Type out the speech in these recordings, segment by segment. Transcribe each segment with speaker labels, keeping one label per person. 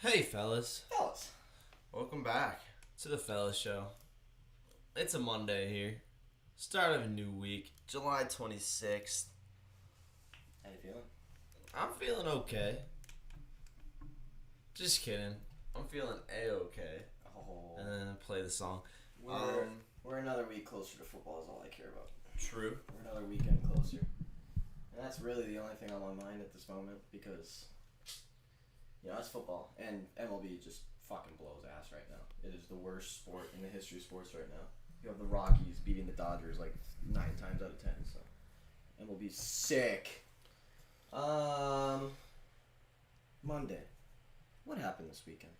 Speaker 1: Hey, fellas.
Speaker 2: Fellas.
Speaker 3: Welcome back.
Speaker 1: To the Fellas Show. It's a Monday here. Start of a new week.
Speaker 3: July 26th.
Speaker 2: How you feeling?
Speaker 1: I'm feeling okay. Just kidding. I'm feeling A-okay.
Speaker 2: Oh.
Speaker 1: And then play the song.
Speaker 2: We're another week closer to football is all I care about.
Speaker 1: True.
Speaker 2: We're another weekend closer. And that's really the only thing on my mind at this moment because, it's football. And MLB just fucking blows ass right now. It is the worst sport in the history of sports right now. You have the Rockies beating the Dodgers like 9 times out of 10, so MLB's sick. Monday. What happened this weekend?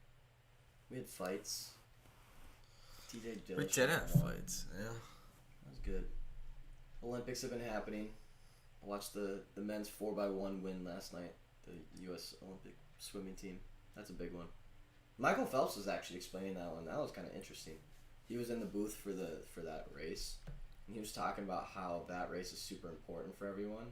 Speaker 2: We had fights. TJ Dillashaw.
Speaker 3: We did have
Speaker 2: won.
Speaker 3: fights, yeah.
Speaker 2: That was good. Olympics have been happening. I watched the men's 4x1 win last night. The U.S. Olympic swimming team. That's a big one. Michael Phelps was actually explaining that one. That was kind of interesting. He was in the booth for that race, and he was talking about how that race is super important for everyone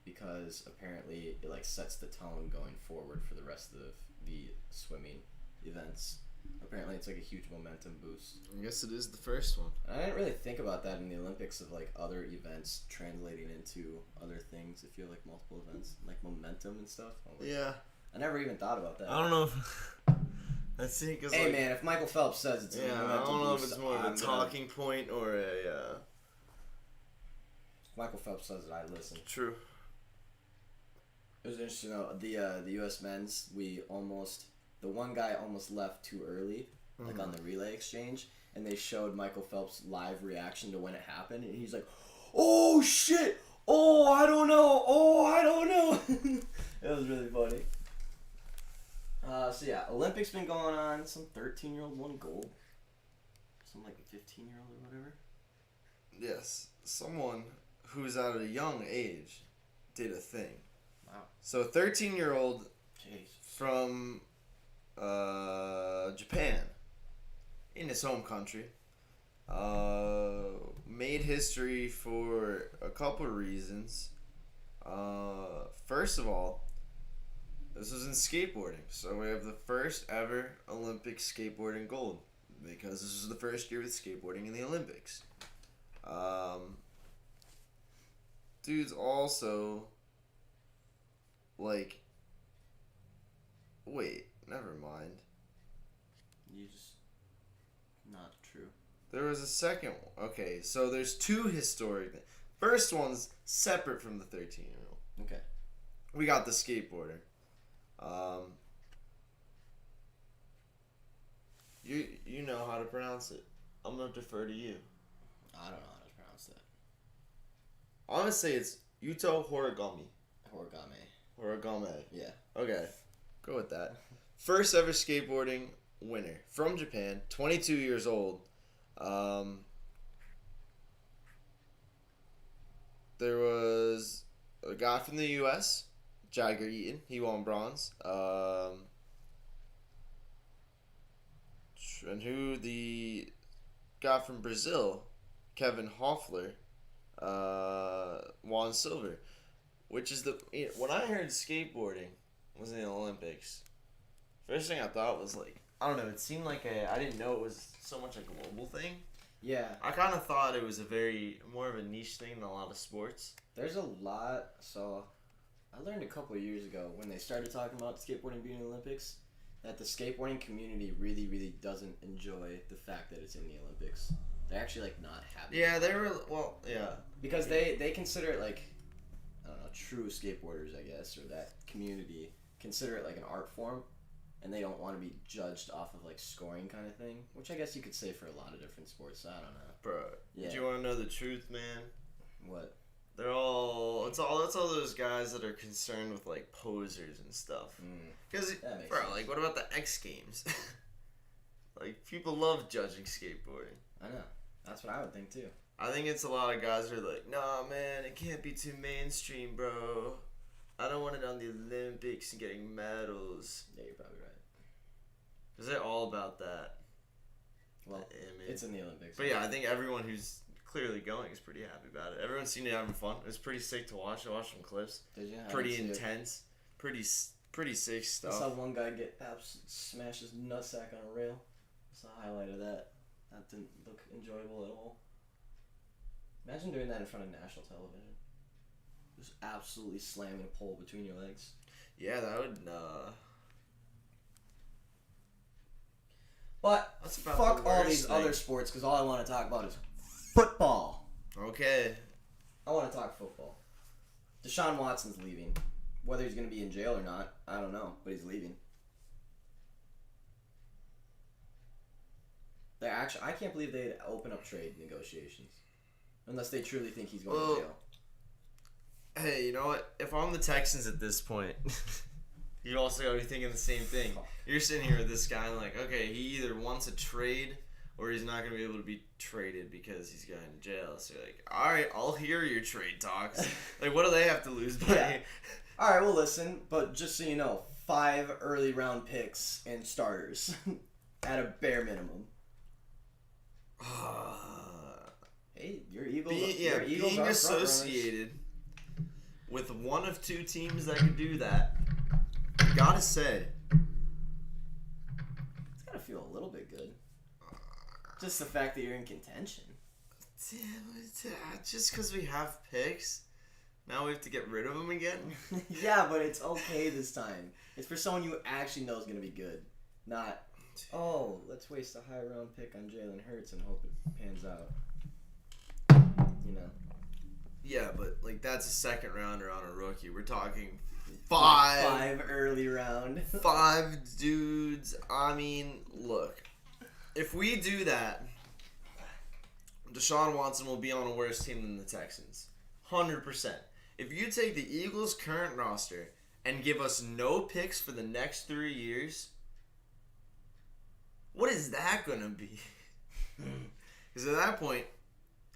Speaker 2: because apparently it sets the tone going forward for the rest of the swimming events. Apparently it's a huge momentum boost.
Speaker 3: I guess it is the first one.
Speaker 2: I didn't really think about that in the Olympics of other events translating into other things. If you have multiple events, like momentum and stuff.
Speaker 3: Yeah.
Speaker 2: I never even thought about that.
Speaker 3: I don't know if... Let's see, because
Speaker 2: Hey man, if Michael Phelps says it's a momentum
Speaker 3: I don't know if
Speaker 2: boost,
Speaker 3: it's more of a talking point or a...
Speaker 2: If Michael Phelps says it, I listen.
Speaker 3: True.
Speaker 2: It was interesting though. The U.S. men's, the one guy almost left too early, on the relay exchange, and they showed Michael Phelps' live reaction to when it happened, and he's like, "Oh shit! Oh, I don't know! Oh, I don't know!" It was really funny. Olympics been going on. Some 13-year-old won gold. Some 15-year-old or whatever.
Speaker 3: Yes. Someone who's at a young age did a thing.
Speaker 2: Wow.
Speaker 3: So a 13-year-old
Speaker 2: Jeez.
Speaker 3: from Japan, in his home country, made history for a couple of reasons. First of all, this was in skateboarding, so we have the first ever Olympic skateboarding gold because this was the first year with skateboarding in the Olympics. Dude's also wait, never mind.
Speaker 2: You just not true.
Speaker 3: There was a second one. Okay, so there's two historic. First one's separate from the 13-year-old.
Speaker 2: Okay.
Speaker 3: We got the skateboarder. You know how to pronounce it. I'm gonna defer to you.
Speaker 2: I don't know how to pronounce that.
Speaker 3: I'm gonna say it's Yuto Horigami.
Speaker 2: Origami.
Speaker 3: Horigame.
Speaker 2: Yeah.
Speaker 3: Okay, go with that. First ever skateboarding winner from Japan, 22 years old. There was a guy from the U.S., Jagger Eaton. He won bronze. And who the guy from Brazil, Kevin Hoffler, won silver. Which is when I heard skateboarding was in the Olympics, first thing I thought was I don't know, it seemed like I didn't know it was so much a global thing.
Speaker 2: Yeah.
Speaker 3: I kind of thought it was more of a niche thing in a lot of sports.
Speaker 2: There's a lot. So, I learned a couple of years ago when they started talking about skateboarding being in the Olympics that the skateboarding community really, really doesn't enjoy the fact that it's in the Olympics. They're actually not happy.
Speaker 3: Yeah, they were. Well, yeah.
Speaker 2: Because they consider it I don't know, true skateboarders, I guess, or that community consider it an art form, and they don't want to be judged off of scoring kind of thing, which I guess you could say for a lot of different sports. I don't know.
Speaker 3: Bro,
Speaker 2: Yeah.
Speaker 3: do you want to know the truth, man?
Speaker 2: What?
Speaker 3: They're all. It's all those guys that are concerned with posers and stuff. Because,
Speaker 2: That makes
Speaker 3: bro,
Speaker 2: sense.
Speaker 3: what about the X Games? People love judging skateboarding.
Speaker 2: I know. That's what I would think too.
Speaker 3: I think it's a lot of guys who are like, nah, man, it can't be too mainstream, bro. I don't want it on the Olympics and getting medals.
Speaker 2: Yeah, you're probably right.
Speaker 3: Because they're all about that.
Speaker 2: Well,
Speaker 3: image.
Speaker 2: it's in the Olympics.
Speaker 3: But yeah, I think everyone who's clearly going is pretty happy about it. Everyone seemed to be having fun. It was pretty sick to watch. I watched some clips.
Speaker 2: Did you?
Speaker 3: Pretty intense. Pretty Pretty sick
Speaker 2: I saw
Speaker 3: stuff.
Speaker 2: one guy get smash his nutsack on a rail. I saw a highlight of that. That didn't look enjoyable at all. Imagine doing that in front of national television. Just absolutely slamming a pole between your legs.
Speaker 3: Yeah, that would.
Speaker 2: But
Speaker 3: That's about
Speaker 2: fuck
Speaker 3: the
Speaker 2: all
Speaker 3: worst
Speaker 2: these
Speaker 3: thing.
Speaker 2: other sports because all I want to talk about is football.
Speaker 3: Okay.
Speaker 2: I want to talk football. Deshaun Watson's leaving. Whether he's going to be in jail or not, I don't know, but he's leaving. I can't believe they'd open up trade negotiations. Unless they truly think he's going to jail.
Speaker 3: Hey, you know what? If I'm the Texans at this point, you also gotta be thinking the same thing. You're sitting here with this guy and like, okay, he either wants a trade or he's not gonna be able to be traded because he's going to jail. So you're like, all right, I'll hear your trade talks. Like, what do they have to lose by?
Speaker 2: Yeah. All right, well, listen, but just so you know, 5 early round picks and starters at a bare minimum. Hey, your Eagles. Your Eagles
Speaker 3: being
Speaker 2: are
Speaker 3: associated with one of 2 teams that can do that, I gotta say,
Speaker 2: It's gotta feel a little bit good. Just the fact that you're in contention.
Speaker 3: just because we have picks, now we have to get rid of them again.
Speaker 2: Yeah, but it's okay this time. It's for someone you actually know is gonna be good, not. Oh, let's waste a high round pick on Jalen Hurts and hope it pans out. You know.
Speaker 3: Yeah, but like that's a second rounder on a rookie. We're talking 5
Speaker 2: early round.
Speaker 3: 5 dudes. I mean, look, if we do that, Deshaun Watson will be on a worse team than the Texans. 100%. If you take the Eagles' current roster and give us no picks for the next 3 years, what is that going to be? Because at that point,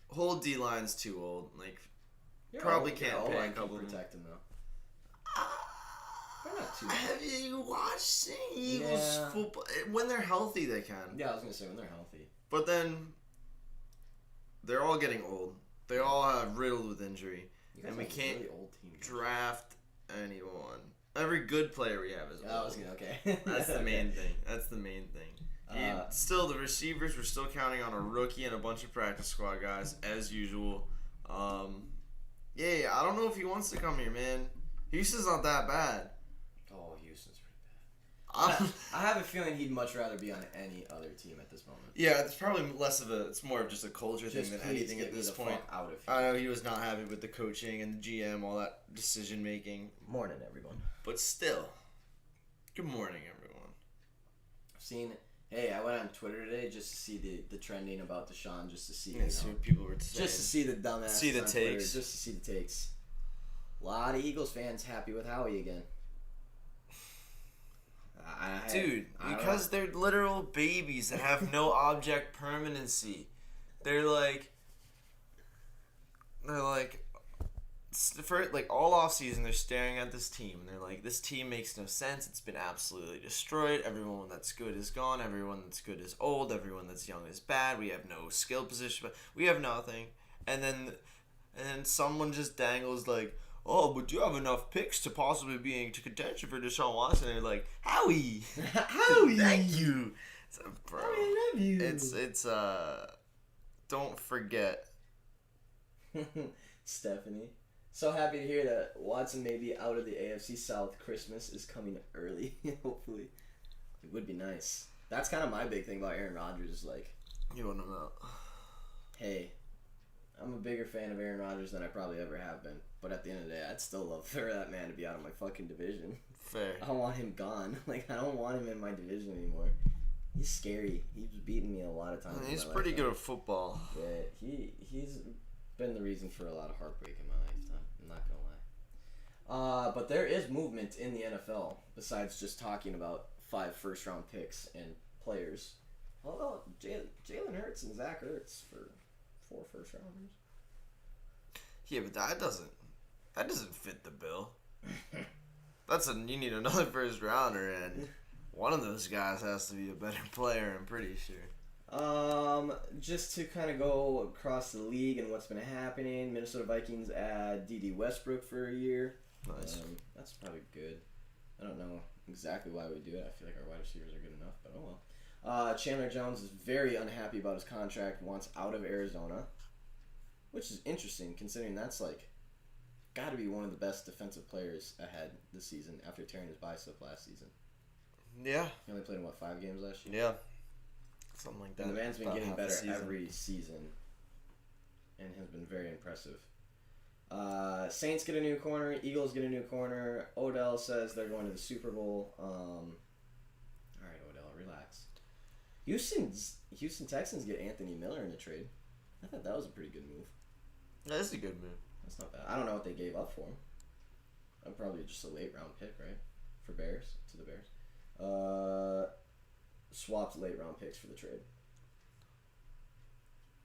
Speaker 3: whole D-line's too old. Like, probably can't pay a couple of them.
Speaker 2: protect him though. They're not too bad.
Speaker 3: Have you watched the Eagles football? When they're healthy, they can.
Speaker 2: Yeah, I was gonna say when they're healthy.
Speaker 3: But then, they're all getting old. They all have riddled with injury. And we can't
Speaker 2: really old team.
Speaker 3: draft anyone. Every good player we have is old.
Speaker 2: I was gonna okay.
Speaker 3: That's the main thing. That's the main thing. Still, the receivers, we're still counting on a rookie and a bunch of practice squad guys, as usual. Yeah, I don't know if he wants to come here, man. Houston's not that bad.
Speaker 2: Oh, Houston's pretty bad. I have a feeling he'd much rather be on any other team at this moment.
Speaker 3: Yeah, it's probably less of it's more of just a culture
Speaker 2: Just
Speaker 3: thing than
Speaker 2: please
Speaker 3: anything
Speaker 2: get
Speaker 3: at
Speaker 2: me
Speaker 3: this
Speaker 2: the
Speaker 3: point.
Speaker 2: fuck out of here.
Speaker 3: I know he was not happy with the coaching and the GM, all that decision making.
Speaker 2: Morning, everyone.
Speaker 3: But still, good morning, everyone.
Speaker 2: I've seen. Hey, I went on Twitter today just to see the trending about Deshaun, just to see.
Speaker 3: Yeah, see what people were saying.
Speaker 2: Just to see the dumbass.
Speaker 3: See the
Speaker 2: on Twitter,
Speaker 3: takes.
Speaker 2: just to see the takes. A lot of Eagles fans happy with Howie again.
Speaker 3: Dude, because they're literal babies that have no object permanency. They're like for like all off season they're staring at this team and they're like, this team makes no sense. It's been absolutely destroyed. Everyone that's good is gone. Everyone that's good is old. Everyone that's young is bad. We have no skill position. But we have nothing. And then someone just dangles like, oh, but you have enough picks to possibly be in contention for Deshaun Watson. And they're like, Howie,
Speaker 2: Howie,
Speaker 3: thank you. So, bro,
Speaker 2: I love you.
Speaker 3: it's don't forget.
Speaker 2: Stephanie. So happy to hear that Watson may be out of the AFC South. Christmas is coming early. Hopefully. It would be nice. That's kind of my big thing about Aaron Rodgers is like,
Speaker 3: You want to know?
Speaker 2: hey, I'm a bigger fan of Aaron Rodgers than I probably ever have been. But at the end of the day, I'd still love for that man to be out of my fucking division.
Speaker 3: Fair.
Speaker 2: I want him gone. Like, I don't want him in my division anymore. He's scary. He's beaten me a lot of times.
Speaker 3: He's pretty good at football.
Speaker 2: Yeah, he's been the reason for a lot of heartbreak in my lifetime. I'm not gonna lie. But there is movement in the NFL besides just talking about 5 first-round picks and players. Although Jalen Hurts and Zach Ertz for 4 first-rounders.
Speaker 3: Yeah, but that doesn't fit the bill. You need another first rounder, and one of those guys has to be a better player. I'm pretty sure.
Speaker 2: Just to kind of go across the league and what's been happening, Minnesota Vikings add D.D. Westbrook for a year.
Speaker 3: Nice.
Speaker 2: That's probably good. I don't know exactly why we do it. I feel like our wide receivers are good enough, but oh well. Chandler Jones is very unhappy about his contract, wants out of Arizona, which is interesting considering that's like got to be one of the best defensive players ahead this season after tearing his bicep last season.
Speaker 3: Yeah.
Speaker 2: He only played in, 5 games last year?
Speaker 3: Yeah. Something like that.
Speaker 2: And the man's been
Speaker 3: About
Speaker 2: getting
Speaker 3: half a
Speaker 2: better
Speaker 3: season.
Speaker 2: every season and has been very impressive. Saints get a new corner. Eagles get a new corner. Odell says they're going to the Super Bowl. All right, Odell, relax. Houston Texans get Anthony Miller in a trade. I thought that was a pretty good move.
Speaker 3: That is a good move.
Speaker 2: That's not bad. I don't know what they gave up for him. Probably just a late round pick, right? For Bears, to the Bears. Swapped late round picks for the trade.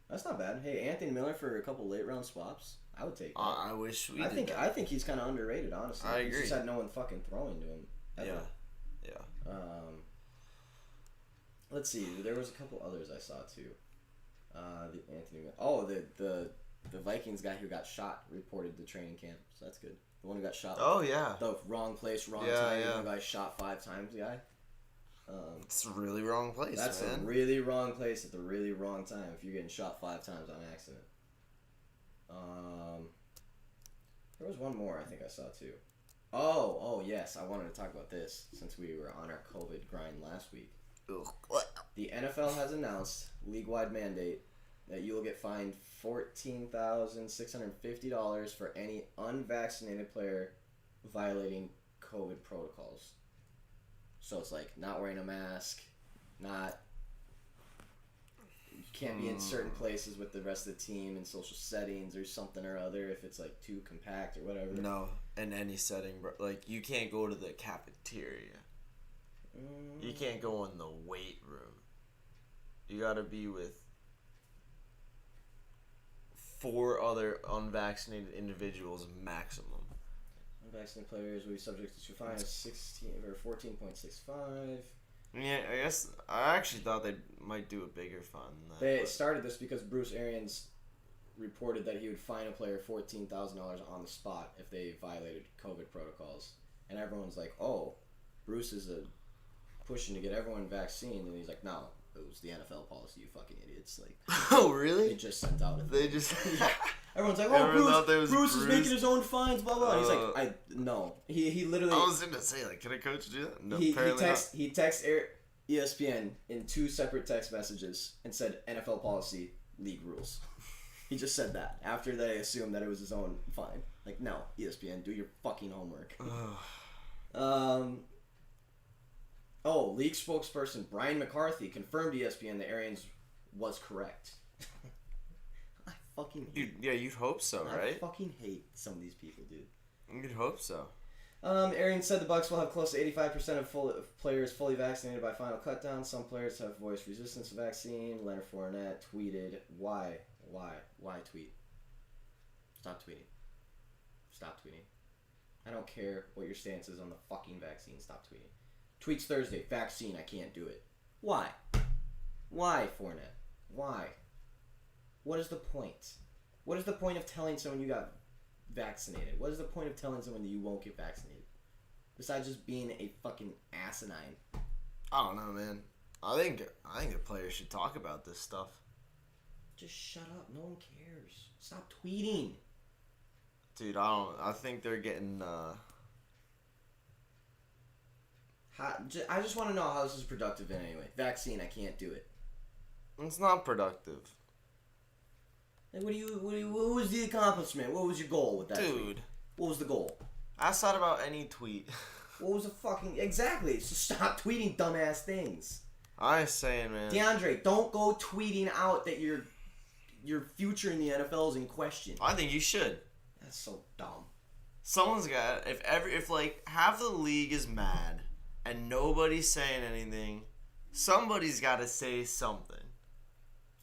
Speaker 2: That's not bad. Hey, Anthony Miller for a couple late round swaps. I would take that.
Speaker 3: I wish we did that.
Speaker 2: I think he's kind of underrated, honestly.
Speaker 3: I agree.
Speaker 2: He's just had no one fucking throwing to him. Ever.
Speaker 3: Yeah.
Speaker 2: Let's see. There was a couple others I saw too. The Anthony. Oh, the Vikings guy who got shot reported to training camp, so that's good. The one who got shot.
Speaker 3: Oh yeah.
Speaker 2: The wrong place, wrong
Speaker 3: Yeah,
Speaker 2: time.
Speaker 3: yeah.
Speaker 2: The one guy shot 5 times. The guy.
Speaker 3: It's a really wrong place,
Speaker 2: That's
Speaker 3: man.
Speaker 2: a really wrong place at the really wrong time if you're getting shot 5 times on accident. There was one more I think I saw too. Oh yes, I wanted to talk about this since we were on our COVID grind last week.
Speaker 3: Ugh.
Speaker 2: The NFL has announced league-wide mandate that you will get fined $14,650 for any unvaccinated player violating COVID protocols. So it's like not wearing a mask, you can't be in certain places with the rest of the team in social settings or something or other if it's like too compact or whatever.
Speaker 3: No, in any setting, bro. Like you can't go to the cafeteria. You can't go in the weight room. You gotta be with 4 other unvaccinated individuals maximum.
Speaker 2: Unvaccinated players will be subject to a fine of 16 or 14.65.
Speaker 3: Yeah, I guess I actually thought they might do a bigger fine than that.
Speaker 2: They
Speaker 3: but-
Speaker 2: started this because Bruce Arians reported that he would fine a player $14,000 on the spot if they violated COVID protocols, and everyone's like, "Oh, Bruce is pushing to get everyone vaccinated," and he's like, "No, it was the NFL policy, you fucking idiots!" Like,
Speaker 3: Oh
Speaker 2: they
Speaker 3: really?
Speaker 2: just sent out a
Speaker 3: They
Speaker 2: thing.
Speaker 3: just.
Speaker 2: Everyone's like,
Speaker 3: Everyone thought there
Speaker 2: "Oh,
Speaker 3: was
Speaker 2: Bruce is
Speaker 3: Bruce.
Speaker 2: making his own fines, blah blah." He's
Speaker 3: Uh,
Speaker 2: like, no." He literally
Speaker 3: I was gonna say, like, can a coach do that? No,
Speaker 2: he
Speaker 3: apparently
Speaker 2: texts ESPN in 2 separate text messages and said NFL policy, league rules. He just said that after they assumed that it was his own fine. Like, no, ESPN, do your fucking homework. League spokesperson Brian McCarthy confirmed to ESPN that Arians was correct. I fucking hate.
Speaker 3: You'd hope so,
Speaker 2: I
Speaker 3: right?
Speaker 2: fucking hate some of these people, dude.
Speaker 3: You'd hope so.
Speaker 2: Arians said the Bucs will have close to 85% of players fully vaccinated by final cutdown. Some players have voiced resistance to vaccine. Leonard Fournette tweeted, Why tweet? Stop tweeting. Stop tweeting. I don't care what your stance is on the fucking vaccine. Stop tweeting. Tweets Thursday, vaccine, I can't do it. Why? Why, Fournette? Why? What is the point? What is the point of telling someone you got vaccinated? What is the point of telling someone that you won't get vaccinated? Besides just being a fucking asinine.
Speaker 3: I don't know, man. I think the players should talk about this stuff.
Speaker 2: Just shut up. No one cares. Stop tweeting.
Speaker 3: Dude, I think they're getting.
Speaker 2: I just want to know how this is productive in any way. Vaccine, I can't do it.
Speaker 3: It's not productive.
Speaker 2: Like, what was the accomplishment? What was your goal with that tweet?
Speaker 3: Dude.
Speaker 2: What was the goal?
Speaker 3: Ask that about any tweet.
Speaker 2: What was the fucking... Exactly. So stop tweeting dumbass things.
Speaker 3: I'm saying, man.
Speaker 2: DeAndre, don't go tweeting out that your future in the NFL is in question.
Speaker 3: I think you should.
Speaker 2: That's so dumb.
Speaker 3: Someone's got if like half the league is mad and nobody's saying anything, somebody's got to say something.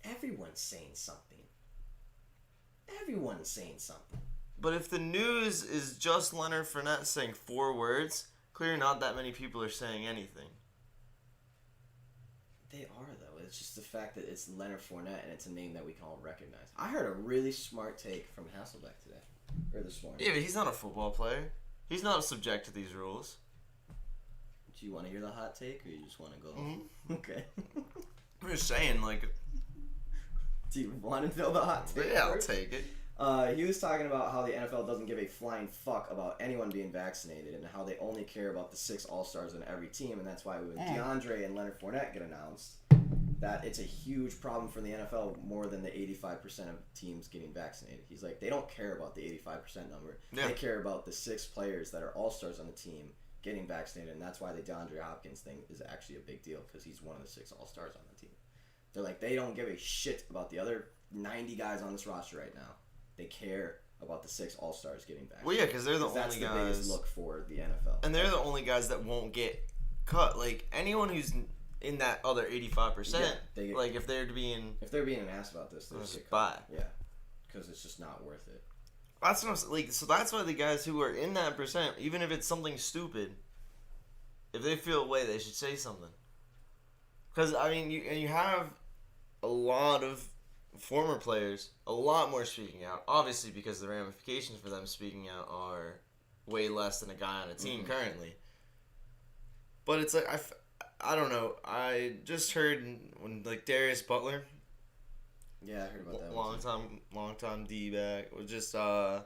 Speaker 2: Everyone's saying something. Everyone's saying something.
Speaker 3: But if the news is just Leonard Fournette saying 4 words, clearly not that many people are saying anything.
Speaker 2: They are, though. It's just the fact that it's Leonard Fournette and it's a name that we can all recognize. I heard a really smart take from Hasselbeck today. Or this morning.
Speaker 3: Yeah, but he's not a football player. He's not subject to these rules.
Speaker 2: Do you want to hear the hot take, or you just want to go?
Speaker 3: Mm-hmm.
Speaker 2: Okay.
Speaker 3: I'm just saying, like,
Speaker 2: Do you want to know the hot take?
Speaker 3: yeah, I'll
Speaker 2: first?
Speaker 3: take it.
Speaker 2: He was talking about how the NFL doesn't give a flying fuck about anyone being vaccinated, and how they only care about the 6 All-Stars on every team, and that's why when DeAndre and Leonard Fournette get announced, that it's a huge problem for the NFL more than the 85% of teams getting vaccinated. He's like, they don't care about the 85% number.
Speaker 3: Yeah.
Speaker 2: They care about the 6 players that are All-Stars on the team getting vaccinated, and that's why the DeAndre Hopkins thing is actually a big deal, because he's one of the 6 All-Stars on the team. They're like, they don't give a shit about the other 90 guys on this roster right now. They care about the 6 All-Stars getting vaccinated.
Speaker 3: Well, yeah, because they're the only
Speaker 2: that's
Speaker 3: guys.
Speaker 2: the biggest look for the NFL.
Speaker 3: And they're the only guys that won't get cut. Like, anyone who's in that other 85%,
Speaker 2: Yeah, they get,
Speaker 3: like, if they're being
Speaker 2: an ass about this, they're
Speaker 3: Just
Speaker 2: just
Speaker 3: buy.
Speaker 2: Yeah, because it's just not worth it.
Speaker 3: That's what I'm saying. Like, so that's why the guys who are in that percent, even if it's something stupid, if they feel away, they should say something. Because, I mean, you have a lot of former players, a lot more speaking out. Obviously, because the ramifications for them speaking out are way less than a guy on a team currently. But it's like, I don't know. I just heard when, like, Darius Butler,
Speaker 2: Yeah, I heard about that.
Speaker 3: long time D-back, was just, was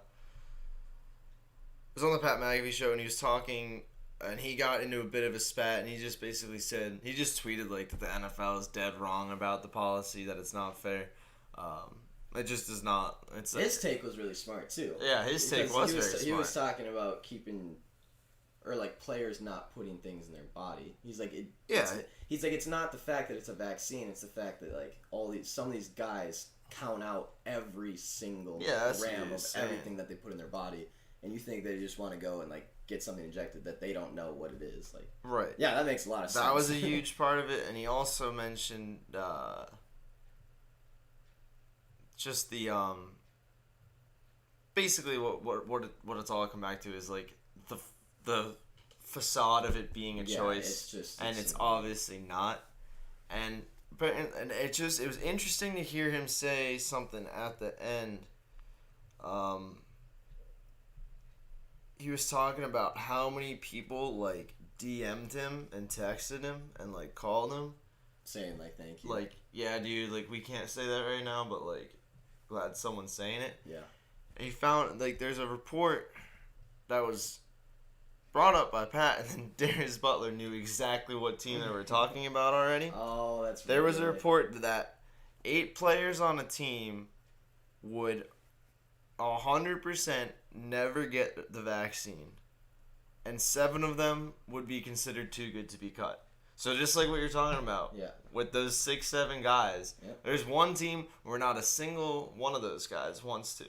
Speaker 3: on the Pat McAfee show, and he was talking, and he got into a bit of a spat, and he just basically said, he just tweeted, like, that the NFL is dead wrong about the policy, that it's not fair. It just is not. It's
Speaker 2: His take was really smart too.
Speaker 3: Yeah, his take was very smart.
Speaker 2: He was talking about keeping, or like players not putting things in their body. He's like, he's like, it's not the fact that it's a vaccine; it's the fact that like some of these guys count out every single gram of everything that they put in their body, and you think they just want to go and like get something injected that they don't know what it is. Like,
Speaker 3: right?
Speaker 2: Yeah, that makes a lot of sense.
Speaker 3: That was a huge part of it, and he also mentioned just the basically what it's all come back to is like the facade of it being a choice, it's obviously not, and it was interesting to hear him say something at the end. He was talking about how many people like DM'd him and texted him and like called him
Speaker 2: saying like thank you,
Speaker 3: like, yeah dude, like we can't say that right now, but like glad someone's saying it.
Speaker 2: Yeah.
Speaker 3: And he found, like, there's a report that was brought up by Pat, and then Darius Butler knew exactly what team they were talking about already.
Speaker 2: Oh, that's
Speaker 3: There was a report that 8 players on a team would 100% never get the vaccine, and 7 of them would be considered too good to be cut. So just like what you're talking about, with those 6-7 guys, there's one team where not a single one of those guys wants to.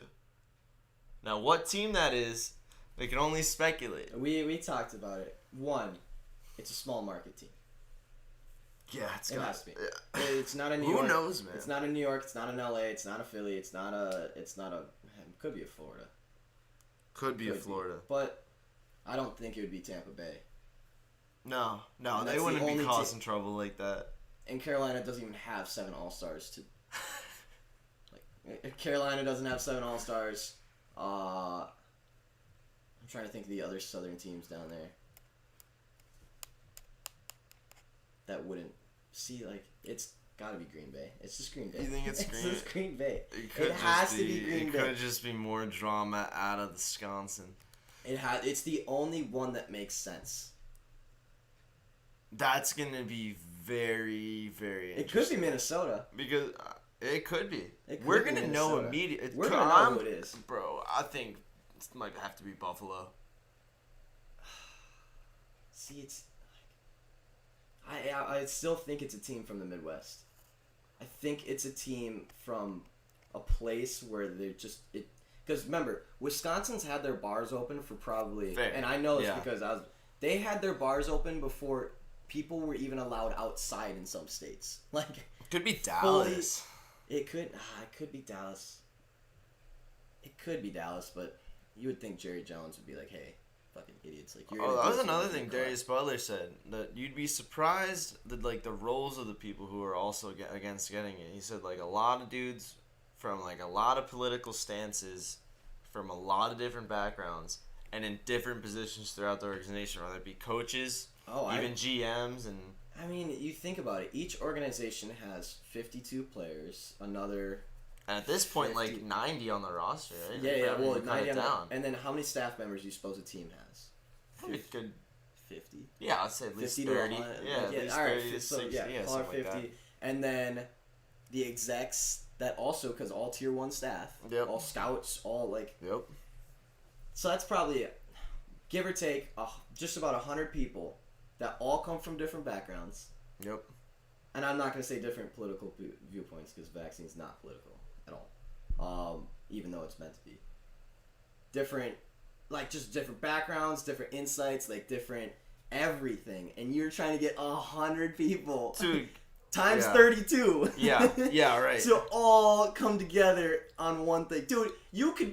Speaker 3: Now, what team that is, we can only speculate.
Speaker 2: We talked about it. One, it's a small market team.
Speaker 3: Yeah,
Speaker 2: it has to be. It's not a New York.
Speaker 3: Who knows, man?
Speaker 2: It's not a New York. It's not an LA. It's not a Philly. It's not a. It could be a Florida.
Speaker 3: Could be a Florida.
Speaker 2: But I don't think it would be Tampa Bay.
Speaker 3: No, they wouldn't be causing trouble like that.
Speaker 2: And Carolina doesn't even have 7 All-Stars to. Like, Carolina doesn't have 7 All-Stars. I'm trying to think of the other Southern teams down there that wouldn't see. Like, it's got to be Green Bay. It's just Green Bay.
Speaker 3: You think it's Green?
Speaker 2: It's just Green Bay.
Speaker 3: It has to be Green Bay. It could just be more drama out of Wisconsin.
Speaker 2: It's the only one that makes sense.
Speaker 3: That's gonna be very, very interesting.
Speaker 2: It could be Minnesota.
Speaker 3: Because it could be. We're gonna know immediately.
Speaker 2: We're gonna know who it is.
Speaker 3: Bro, I think it might have to be Buffalo.
Speaker 2: See, it's I still think it's a team from the Midwest. I think it's a team from a place where they're just because remember, Wisconsin's had their bars open for probably, and I know this because they had their bars open before people were even allowed outside in some states. Like,
Speaker 3: could be Dallas.
Speaker 2: It could be Dallas. It could be Dallas, but you would think Jerry Jones would be like, "Hey, fucking idiots!" Like,
Speaker 3: that was another thing Darius Butler said, that you'd be surprised that like the roles of the people who are also against getting it. He said like a lot of dudes from like a lot of political stances, from a lot of different backgrounds, and in different positions throughout the organization, whether it be coaches, even GMs and.
Speaker 2: I mean, you think about it. Each organization has 52 players. Another.
Speaker 3: And at this point, 50. Like 90 on the roster, right?
Speaker 2: Yeah. Well, 90 on. And then how many staff members do you suppose a team has?
Speaker 3: Probably good.
Speaker 2: 50.
Speaker 3: Yeah, I'd say at least
Speaker 2: 50
Speaker 3: 30.
Speaker 2: To 100.
Speaker 3: Yeah, at least 30 to 60. Yeah, something 50. Like that.
Speaker 2: And then the execs that also, because all tier 1 staff, all scouts, all like.
Speaker 3: Yep.
Speaker 2: So that's probably, give or take, just about 100 people that all come from different backgrounds.
Speaker 3: Yep.
Speaker 2: And I'm not going to say different political viewpoints because vaccine's not political at all, even though it's meant to be. Different, like just different backgrounds, different insights, like different everything. And you're trying to get 100 people times 32.
Speaker 3: Yeah, right.
Speaker 2: To all come together on one thing. Dude, you could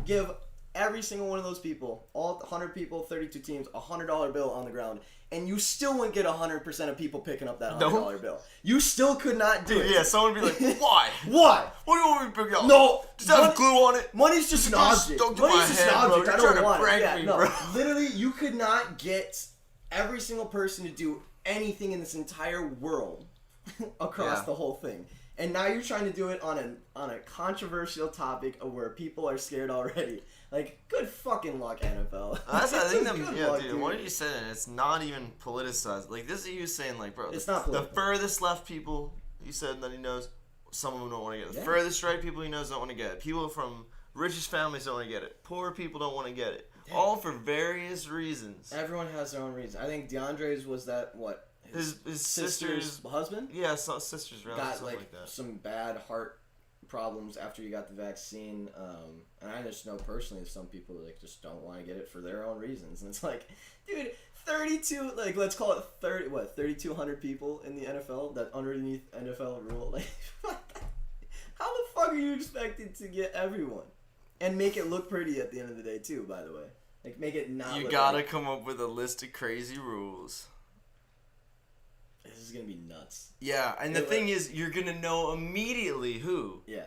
Speaker 2: give every single one of those people, all 100 people, 32 teams, $100 bill on the ground, and you still wouldn't get 100% of people picking up that $100 bill. You still could not do it.
Speaker 3: Yeah, someone would be like, why?
Speaker 2: Why?
Speaker 3: What do you want me to pick up?
Speaker 2: No.
Speaker 3: Does that have glue on it?
Speaker 2: Money's just an object. Money's just an object. I don't want it. Yeah, no.
Speaker 3: Bro.
Speaker 2: Literally, you could not get every single person to do anything in this entire world across the whole thing. And now you're trying to do it on a controversial topic of where people are scared already. Like, good fucking luck, NFL.
Speaker 3: That's I think dude. What are you saying? It's not even politicized. Like this is you saying, like, bro,
Speaker 2: it's not political.
Speaker 3: The furthest left people he said that he knows, some of them don't want to get it. The furthest right people he knows don't want to get it. People from richest families don't want to get it. Poor people don't want to get it. Damn. All for various reasons.
Speaker 2: Everyone has their own reason. I think DeAndre's was that what.
Speaker 3: His sister's
Speaker 2: husband?
Speaker 3: Yeah, sister's really
Speaker 2: got
Speaker 3: like that.
Speaker 2: Some bad heart problems after he got the vaccine. And I just know personally some people like just don't want to get it for their own reasons. And it's like, dude, 32, like let's call it 3,200 people in the NFL that underneath NFL rule. Like, how the fuck are you expected to get everyone and make it look pretty at the end of the day too? By the way, like make it not.
Speaker 3: You
Speaker 2: look
Speaker 3: gotta
Speaker 2: like,
Speaker 3: come up with a list of crazy rules.
Speaker 2: This is gonna be nuts.
Speaker 3: Yeah, and the thing is, you're gonna know immediately who.
Speaker 2: Yeah.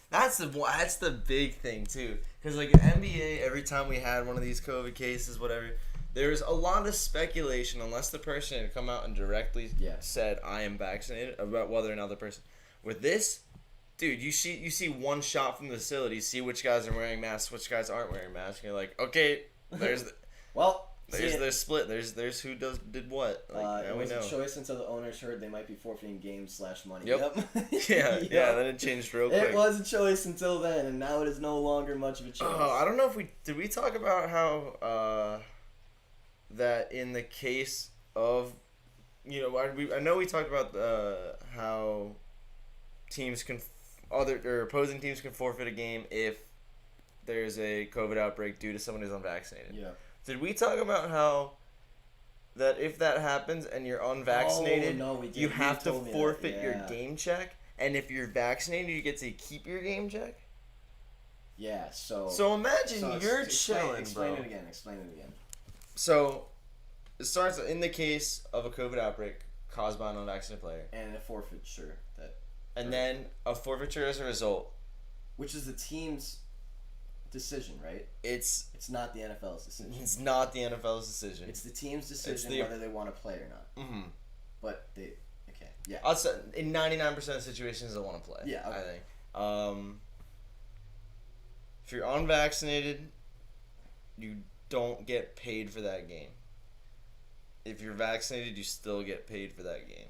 Speaker 3: That's the big thing too, because like in NBA, every time we had one of these COVID cases, whatever, there's a lot of speculation unless the person had come out and directly said I am vaccinated about whether or not the person. With this, dude, you see one shot from the facility, see which guys are wearing masks, which guys aren't wearing masks, and you're like, okay, there's the
Speaker 2: well.
Speaker 3: There's split. There's who did what. Like,
Speaker 2: it was a choice until the owners heard they might be forfeiting games/money.
Speaker 3: Yep. Yeah. Then it changed real quick.
Speaker 2: It was a choice until then, and now it is no longer much of a choice.
Speaker 3: I don't know if we talk about how that in the case of I know we talked about how teams can opposing teams can forfeit a game if there's a COVID outbreak due to someone who's unvaccinated.
Speaker 2: Yeah.
Speaker 3: Did we talk about how that if that happens and you're unvaccinated, you have to forfeit your game check, and if you're vaccinated, you get to keep your game check?
Speaker 2: Yeah, so
Speaker 3: imagine you're chilling,
Speaker 2: explain
Speaker 3: bro.
Speaker 2: Explain it again.
Speaker 3: So it starts in the case of a COVID outbreak caused by an unvaccinated player.
Speaker 2: And a forfeiture.
Speaker 3: Then a forfeiture as a result.
Speaker 2: Which is the team's decision, right?
Speaker 3: It's
Speaker 2: not the NFL's decision.
Speaker 3: It's not the NFL's decision.
Speaker 2: It's the team's decision whether they want to play or not. Mm-hmm. But
Speaker 3: I'll say in 99% of situations they want to play.
Speaker 2: Yeah, okay.
Speaker 3: I think. If you're unvaccinated, you don't get paid for that game. If you're vaccinated, you still get paid for that game.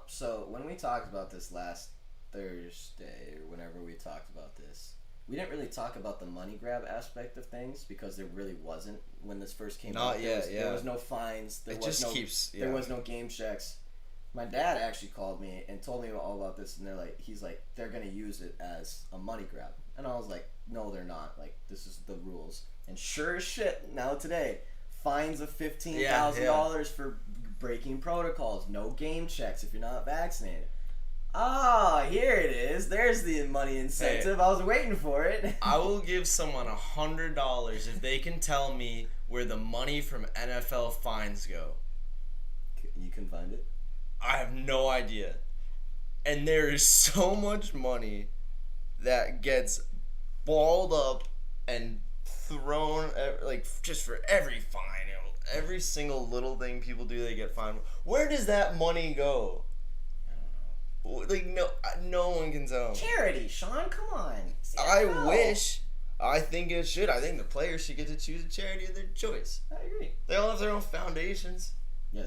Speaker 2: So when we talked about this last Thursday or whenever we talked about this, we didn't really talk about the money grab aspect of things because there really wasn't when this first came out. There was no fines. There was no game checks. My dad actually called me and told me all about this, and he's like, they're gonna use it as a money grab, and I was like, no, they're not. Like, this is the rules. And sure as shit, now today, fines of $15,000 for breaking protocols, no game checks if you're not vaccinated. Here it is. There's the money incentive. Hey, I was waiting for it.
Speaker 3: I will give someone $100 if they can tell me where the money from NFL fines go.
Speaker 2: You can find it?
Speaker 3: I have no idea. And there is so much money that gets balled up and thrown, like, just for every fine. every single little thing people do, they get fined. Where does that money go?
Speaker 2: I don't know.
Speaker 3: Like, no one can tell.
Speaker 2: Charity, Sean, come on. It's the
Speaker 3: I
Speaker 2: NFL.
Speaker 3: wish. I think it should. I think the players should get to choose a charity of their choice.
Speaker 2: I agree.
Speaker 3: They all have their own foundations.
Speaker 2: Yeah.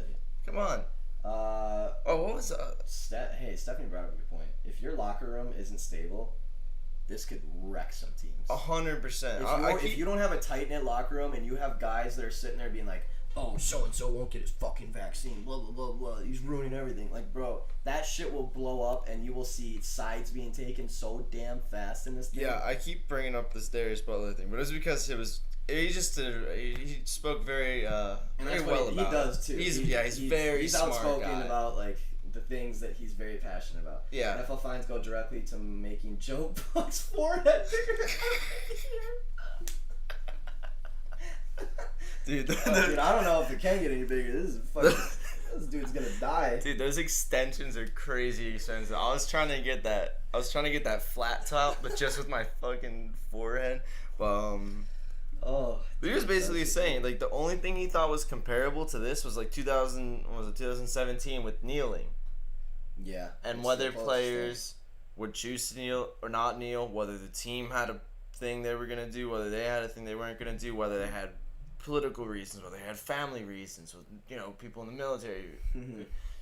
Speaker 3: Come on. What was
Speaker 2: Hey, Stephanie brought up a good point. If your locker room isn't stable, this could wreck some teams.
Speaker 3: 100%.
Speaker 2: If you don't have a tight knit locker room and you have guys that are sitting there being like, "Oh, so and so won't get his fucking vaccine," blah blah blah blah, he's ruining everything. Like, bro, that shit will blow up, and you will see sides being taken so damn fast in this thing.
Speaker 3: Yeah, I keep bringing up this Darius Butler thing, but it was because he spoke very very well about it.
Speaker 2: He does too.
Speaker 3: He's very
Speaker 2: he's
Speaker 3: smart
Speaker 2: outspoken
Speaker 3: guy.
Speaker 2: about like the things that he's very passionate about.
Speaker 3: Yeah.
Speaker 2: NFL fines go directly to making Joe Buck's forehead bigger.
Speaker 3: Dude,
Speaker 2: Dude, I don't know if it can get any bigger. This this dude's gonna die.
Speaker 3: Dude, those extensions are crazy expensive. I was trying to get that flat top, but just with my fucking forehead. He was basically saying like the only thing he thought was comparable to this was like 2017 with kneeling.
Speaker 2: Yeah.
Speaker 3: And whether players would choose to kneel or not kneel, whether the team had a thing they were gonna do, whether they had a thing they weren't gonna do, whether they had political reasons, whether they had family reasons, with people in the military,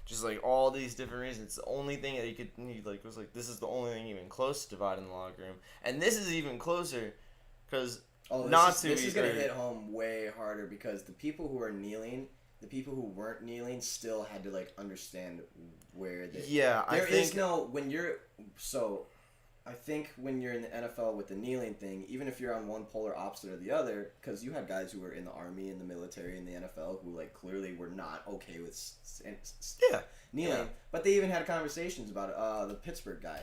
Speaker 3: just like all these different reasons. The only thing that he was like, this is the only thing even close to dividing the locker room, and this is even closer, because
Speaker 2: this is gonna hit home way harder because the people who are kneeling, the people who weren't kneeling, still had to like understand where they.
Speaker 3: Yeah, I think
Speaker 2: I think when you're in the NFL with the kneeling thing, even if you're on one polar opposite of the other, because you had guys who were in the Army, in the military, in the NFL, who like clearly were not okay with kneeling, but they even had conversations about it. The Pittsburgh guy,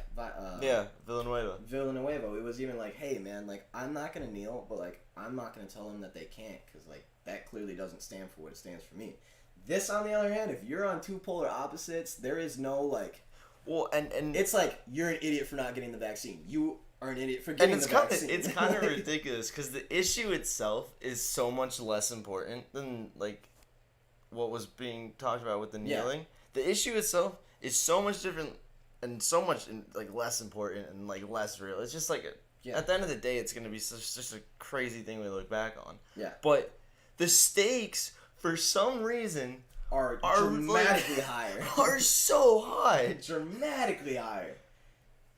Speaker 2: Villanueva. It was even like, hey man, like I'm not gonna kneel, but like I'm not gonna tell them that they can't, because like that clearly doesn't stand for what it stands for me. This, on the other hand, if you're on two polar opposites, there is no like.
Speaker 3: Well, and
Speaker 2: it's like you're an idiot for not getting the vaccine. You are an idiot for getting the vaccine.
Speaker 3: It's kind of ridiculous because the issue itself is so much less important than like what was being talked about with the kneeling. Yeah. The issue itself is so much different and so much like less important and like less real. It's just like at the end of the day, it's gonna be just a crazy thing we look back on.
Speaker 2: Yeah.
Speaker 3: But the stakes, for some reason,
Speaker 2: are dramatically higher.
Speaker 3: Are so high.
Speaker 2: Dramatically higher.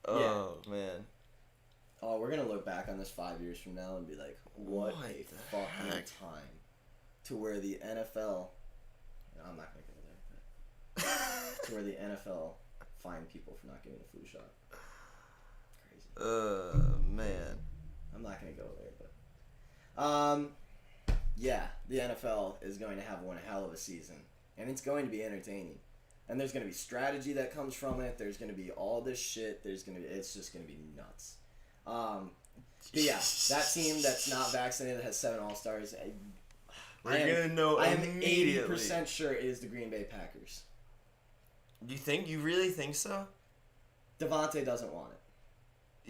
Speaker 3: Oh, man.
Speaker 2: Oh, we're going to look back on this 5 years from now and be like, what a fucking time to where the NFL... I'm not going to go there. But to where the NFL fine people for not getting a flu shot. Crazy.
Speaker 3: Man.
Speaker 2: I'm not going to go there, but... yeah, the NFL is going to have one hell of a season. And it's going to be entertaining. And there's going to be strategy that comes from it. There's going to be all this shit. It's just going to be nuts. But yeah, that team that's not vaccinated that has 7 All-Stars.
Speaker 3: I am immediately.
Speaker 2: 80% sure it is the Green Bay Packers.
Speaker 3: You really think so?
Speaker 2: Devontae doesn't want it.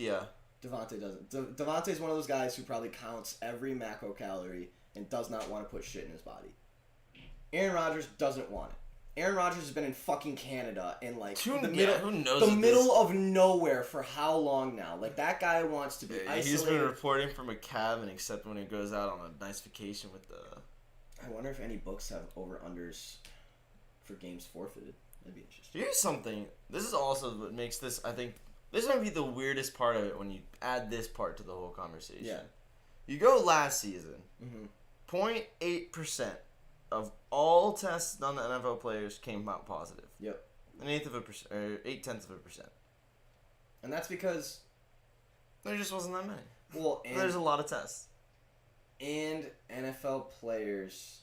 Speaker 3: Yeah.
Speaker 2: Devontae doesn't. Devontae's one of those guys who probably counts every macrocalorie and does not want to put shit in his body. Aaron Rodgers doesn't want it. Aaron Rodgers has been in fucking Canada in like the middle of nowhere for how long now? Like that guy wants to be isolated.
Speaker 3: He's been reporting from a cabin except when he goes out on a nice vacation with the...
Speaker 2: I wonder if any books have over-unders for games forfeited. That'd be interesting.
Speaker 3: Here's something. This is also what makes this, I think, this might be the weirdest part of it when you add this part to the whole conversation.
Speaker 2: Yeah.
Speaker 3: You go last season,
Speaker 2: 0.8%
Speaker 3: of all tests done to NFL players came out positive.
Speaker 2: Yep.
Speaker 3: 0.8%, or 0.8%.
Speaker 2: And that's because
Speaker 3: there just wasn't that many.
Speaker 2: Well,
Speaker 3: there's a lot of tests.
Speaker 2: And NFL players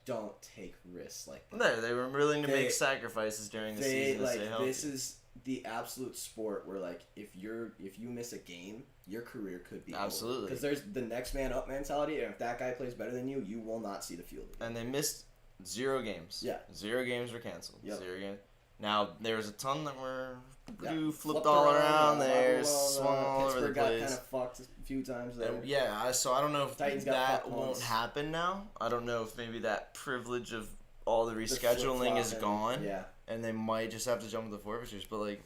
Speaker 2: don't take risks like that.
Speaker 3: No, they were willing to make sacrifices during the season to stay healthy.
Speaker 2: This is the absolute sport where like if you miss a game, your career could be
Speaker 3: absolutely
Speaker 2: because there's the next man up mentality, and if that guy plays better than you, you will not see the field again.
Speaker 3: And they missed 0 games.
Speaker 2: Yeah,
Speaker 3: 0 games were canceled.
Speaker 2: Yep.
Speaker 3: 0 games. Now, there was a ton that were flipped
Speaker 2: Flipped
Speaker 3: all
Speaker 2: around,
Speaker 3: around there,
Speaker 2: blah, blah,
Speaker 3: swung
Speaker 2: blah.
Speaker 3: all over the
Speaker 2: Pittsburgh got
Speaker 3: place.
Speaker 2: kind of fucked a few times there.
Speaker 3: So I don't know if
Speaker 2: Titans got
Speaker 3: that
Speaker 2: fucked
Speaker 3: won't
Speaker 2: once.
Speaker 3: happen now. I don't know if maybe that privilege of all the
Speaker 2: The
Speaker 3: rescheduling is
Speaker 2: flip-flopping,
Speaker 3: gone,
Speaker 2: Yeah.
Speaker 3: and they might just have to jump to the forfeitures. But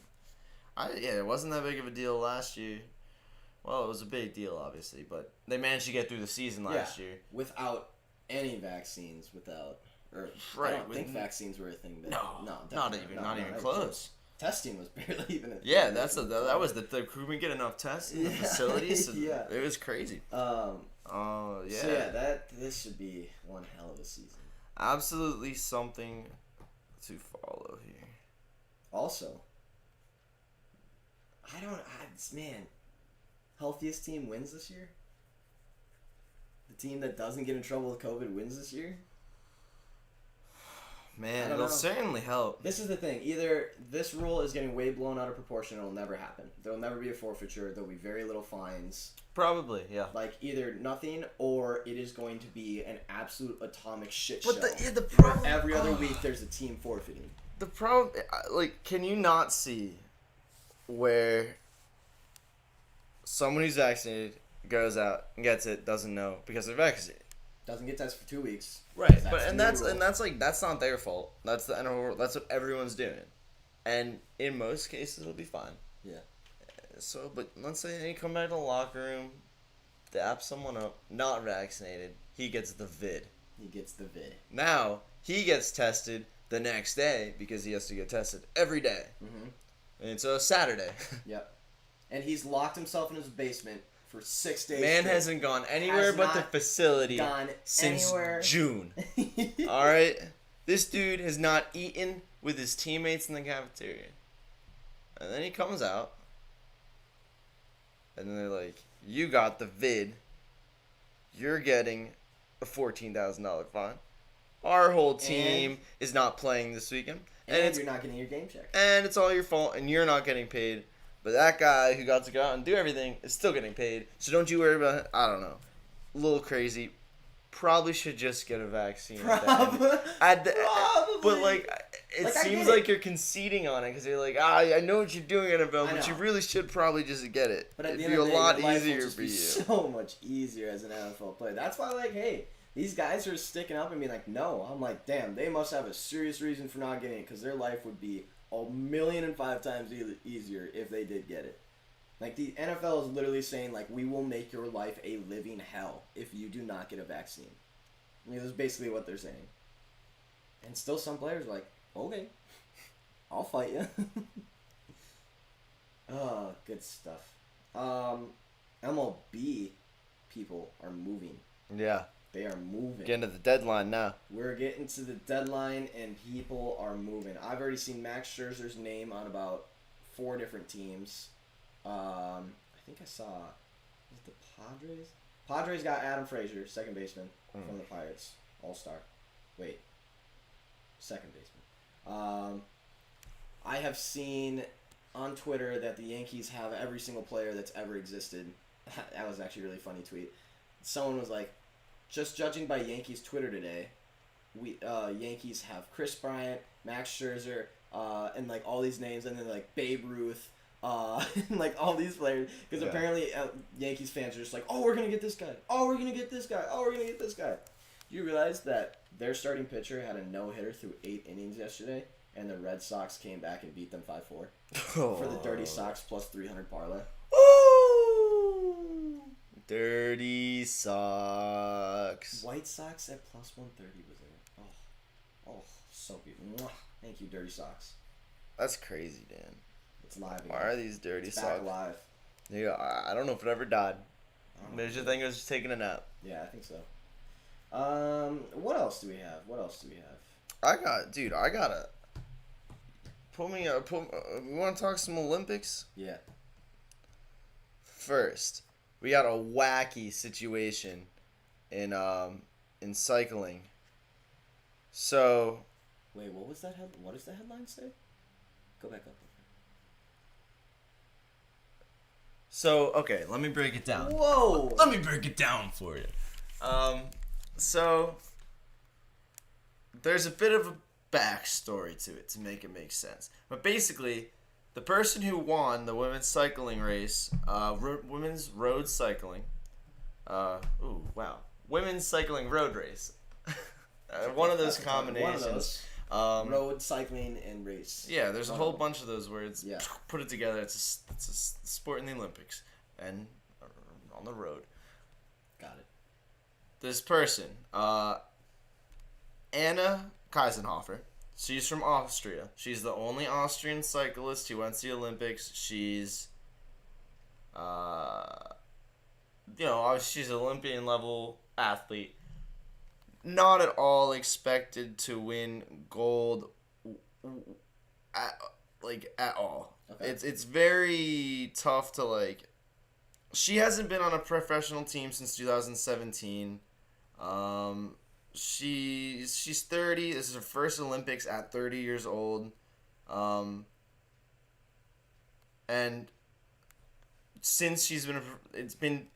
Speaker 3: it wasn't that big of a deal last year. Well, it was a big deal, obviously, but they managed to get through the season last year.
Speaker 2: Without any vaccines, I don't think vaccines were a thing. Then.
Speaker 3: Not even close.
Speaker 2: Testing was barely even a thing.
Speaker 3: Yeah, that was the could we get enough tests in the facilities?
Speaker 2: Yeah.
Speaker 3: It was crazy.
Speaker 2: Yeah.
Speaker 3: So
Speaker 2: This should be one hell of a season.
Speaker 3: Absolutely something to follow here.
Speaker 2: Also, healthiest team wins this year? The team that doesn't get in trouble with COVID wins this year?
Speaker 3: Man, it'll certainly help.
Speaker 2: This is the thing. Either this rule is getting way blown out of proportion, it'll never happen. There'll never be a forfeiture, there'll be very little fines.
Speaker 3: Probably, yeah.
Speaker 2: Like, either nothing, or it is going to be an absolute atomic shit show.
Speaker 3: But the problem...
Speaker 2: Every other week, there's a team forfeiting.
Speaker 3: The problem... can you not see where someone who's vaccinated goes out and gets it, doesn't know, because they're vaccinated?
Speaker 2: Doesn't get tested for 2 weeks.
Speaker 3: Right, that's not their fault. That's the NFL. That's what everyone's doing, and in most cases it'll be fine.
Speaker 2: Yeah.
Speaker 3: So, but let's say they come back to the locker room, dap someone up, not vaccinated. He gets the vid. Now he gets tested the next day because he has to get tested every day.
Speaker 2: Mm-hmm.
Speaker 3: And so Saturday.
Speaker 2: Yep. And he's locked himself in his basement for 6 days.
Speaker 3: Man hasn't gone anywhere but the facility since June. All right? This dude has not eaten with his teammates in the cafeteria. And then he comes out. And then they're like, you got the vid. You're getting a $14,000 fine. Our whole team is not playing this weekend.
Speaker 2: And you're not getting your game check.
Speaker 3: And it's all your fault, and you're not getting paid. But that guy who got to go out and do everything is still getting paid. So don't you worry about it. I don't know. A little crazy. Probably should just get a vaccine.
Speaker 2: Probably.
Speaker 3: But, it seems like you're conceding on it because you're like, I know what you're doing, NFL, but you really should probably just get it.
Speaker 2: But at the
Speaker 3: It'd
Speaker 2: end
Speaker 3: be
Speaker 2: of the
Speaker 3: a lot
Speaker 2: day, your life will
Speaker 3: easier
Speaker 2: just
Speaker 3: for
Speaker 2: be
Speaker 3: you.
Speaker 2: so much easier as an NFL player. That's why, hey, these guys are sticking up and being like, no. I'm like, damn, they must have a serious reason for not getting it because their life would be 1,000,005 times easier if they did get it. Like, the NFL is literally saying, we will make your life a living hell if you do not get a vaccine. I mean, that's basically what they're saying. And still some players are like, okay, I'll fight you. Oh, good stuff. MLB people are moving.
Speaker 3: Yeah.
Speaker 2: They are moving.
Speaker 3: Getting to the deadline now.
Speaker 2: We're getting to the deadline, and people are moving. I've already seen Max Scherzer's name on about 4 different teams. I think I saw, was it the Padres? Padres got Adam Frazier, second baseman from the Pirates, All-Star. Wait, second baseman. I have seen on Twitter that the Yankees have every single player that's ever existed. That was actually a really funny tweet. Someone was like, just judging by Yankees Twitter today, Yankees have Chris Bryant, Max Scherzer, and all these names, and then Babe Ruth. And all these players, because apparently Yankees fans are just like, oh, we're gonna get this guy, oh, we're gonna get this guy, oh, we're gonna get this guy. Do you realize that their starting pitcher had a no-hitter through 8 innings yesterday, and the Red Sox came back and beat them 5-4 for the Dirty Sox plus 300 parlay?
Speaker 3: Ooh! Dirty Sox.
Speaker 2: White Sox at plus 130 was there. Oh, so good. Mwah. Thank you, Dirty Sox.
Speaker 3: That's crazy, Dan.
Speaker 2: It's live again.
Speaker 3: Why are these Dirty Sox?
Speaker 2: Back live.
Speaker 3: Yeah, I don't know if it ever died. Maybe I think it was just taking a nap.
Speaker 2: Yeah, I think so. What else do we have?
Speaker 3: I gotta we want to talk some Olympics?
Speaker 2: Yeah.
Speaker 3: First, we got a wacky situation in cycling. So,
Speaker 2: wait, what was that? What does the headline say? Go back up.
Speaker 3: So, okay, let me break it down.
Speaker 2: Whoa!
Speaker 3: Let me break it down for you. So, there's a bit of a backstory to it to make it make sense. But basically, the person who won the women's cycling race, women's road cycling, women's cycling road race. One of those combinations.
Speaker 2: One of those. Road, cycling, and race.
Speaker 3: Yeah, there's a whole bunch of those words.
Speaker 2: Yeah.
Speaker 3: Put it together. It's a sport in the Olympics and on the road.
Speaker 2: Got it.
Speaker 3: This person, Anna Kaisenhofer. She's from Austria. She's the only Austrian cyclist who went to the Olympics. She's, she's an Olympian level athlete. Not at all expected to win gold, at all.
Speaker 2: Okay.
Speaker 3: It's very tough to She hasn't been on a professional team since 2017. She's 30. This is her first Olympics at 30 years old. And since it's been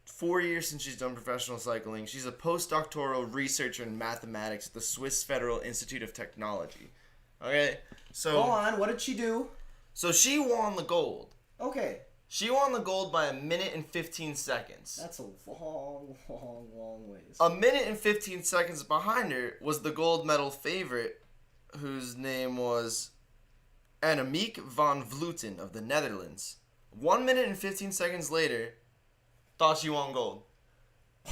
Speaker 3: 4 years since she's done professional cycling. She's a postdoctoral researcher in mathematics at the Swiss Federal Institute of Technology. Okay, so
Speaker 2: go on. What did she do?
Speaker 3: So she won the gold.
Speaker 2: Okay.
Speaker 3: She won the gold by 1 minute and 15 seconds.
Speaker 2: That's a long ways.
Speaker 3: 1 minute and 15 seconds behind her was the gold medal favorite, whose name was Annemiek van Vleuten of the Netherlands. 1 minute and 15 seconds later, thought she won gold.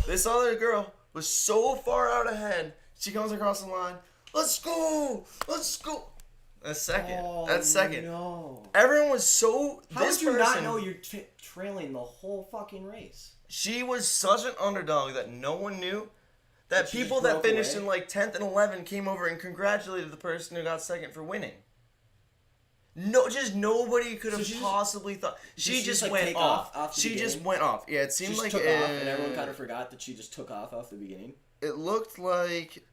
Speaker 3: This other girl was so far out ahead, she comes across the line. Let's go! Let's go! That's second. That's second.
Speaker 2: No.
Speaker 3: Everyone was so...
Speaker 2: How did you not know you're trailing the whole fucking race?
Speaker 3: She was such an underdog that no one knew. That
Speaker 2: She
Speaker 3: people
Speaker 2: just
Speaker 3: that
Speaker 2: broke
Speaker 3: finished
Speaker 2: away?
Speaker 3: in 10th and 11 came over and congratulated the person who got second for winning. No, just nobody could have possibly thought. She just went
Speaker 2: take
Speaker 3: off.
Speaker 2: off the
Speaker 3: She just
Speaker 2: beginning?
Speaker 3: went off. Yeah, it
Speaker 2: She
Speaker 3: seemed
Speaker 2: just
Speaker 3: like
Speaker 2: took off, and everyone kind of forgot that she just took off the beginning.
Speaker 3: It looked like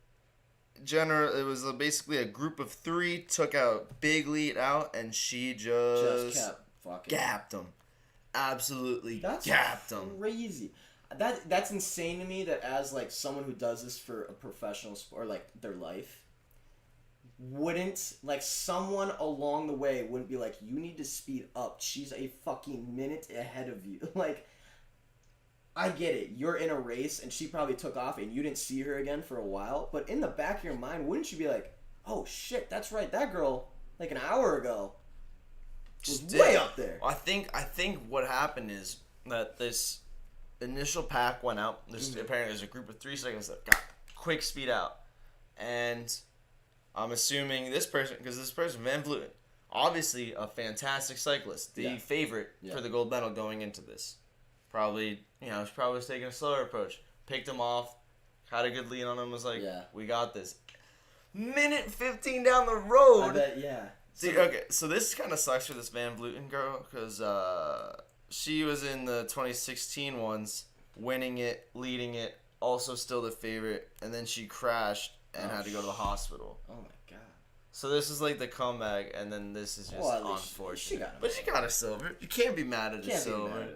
Speaker 3: it was basically a group of 3 took out big lead out, and she just
Speaker 2: kept fucking
Speaker 3: gapped them. Absolutely
Speaker 2: That's
Speaker 3: gapped them.
Speaker 2: crazy. That's insane to me. That as someone who does this for a professional sport, their life, wouldn't someone along the way wouldn't be like, you need to speed up. She's a fucking minute ahead of you. I get it. You're in a race, and she probably took off, and you didn't see her again for a while. But in the back of your mind, wouldn't you be like, oh shit, that's right, that girl, an hour ago, was way up there.
Speaker 3: I think what happened is that this initial pack went out. Apparently there's a group of 3 seconds that got quick speed out, and I'm assuming this person, Van Vleuten, obviously a fantastic cyclist, the favorite for the gold medal going into this. Probably, was probably taking a slower approach. Picked him off, had a good lead on him, was like, we got this. Minute 15 down the road.
Speaker 2: I bet, yeah.
Speaker 3: See, okay, so this kind of sucks for this Van Vleuten girl, because she was in the 2016 ones, winning it, leading it, also still the favorite, and then she crashed and had to go to the hospital.
Speaker 2: Oh my god.
Speaker 3: So this is the comeback, and then this is just unfortunate. But she got a silver. You can't be mad at a silver.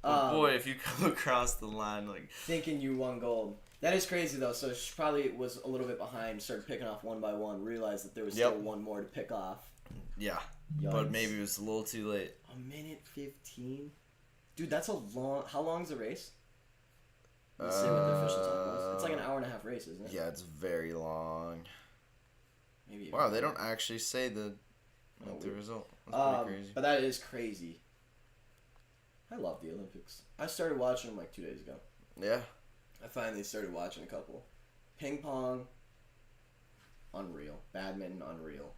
Speaker 3: But boy, if you come across the line
Speaker 2: thinking you won gold. That is crazy though. So she probably was a little bit behind, started picking off one by one, realized that there was still one more to pick off.
Speaker 3: Yeah.
Speaker 2: Yikes.
Speaker 3: But maybe it was a little too late.
Speaker 2: 1 minute 15? Dude, that's a long... How long is the race? Let's see what the official time was. It's an hour and a half race, isn't it?
Speaker 3: Yeah, it's very long.
Speaker 2: Maybe.
Speaker 3: Wow, they don't actually say the result. That's pretty crazy.
Speaker 2: But that is crazy. I love the Olympics. I started watching them 2 days ago.
Speaker 3: Yeah.
Speaker 2: I finally started watching a couple. Ping pong, unreal. Badminton, unreal.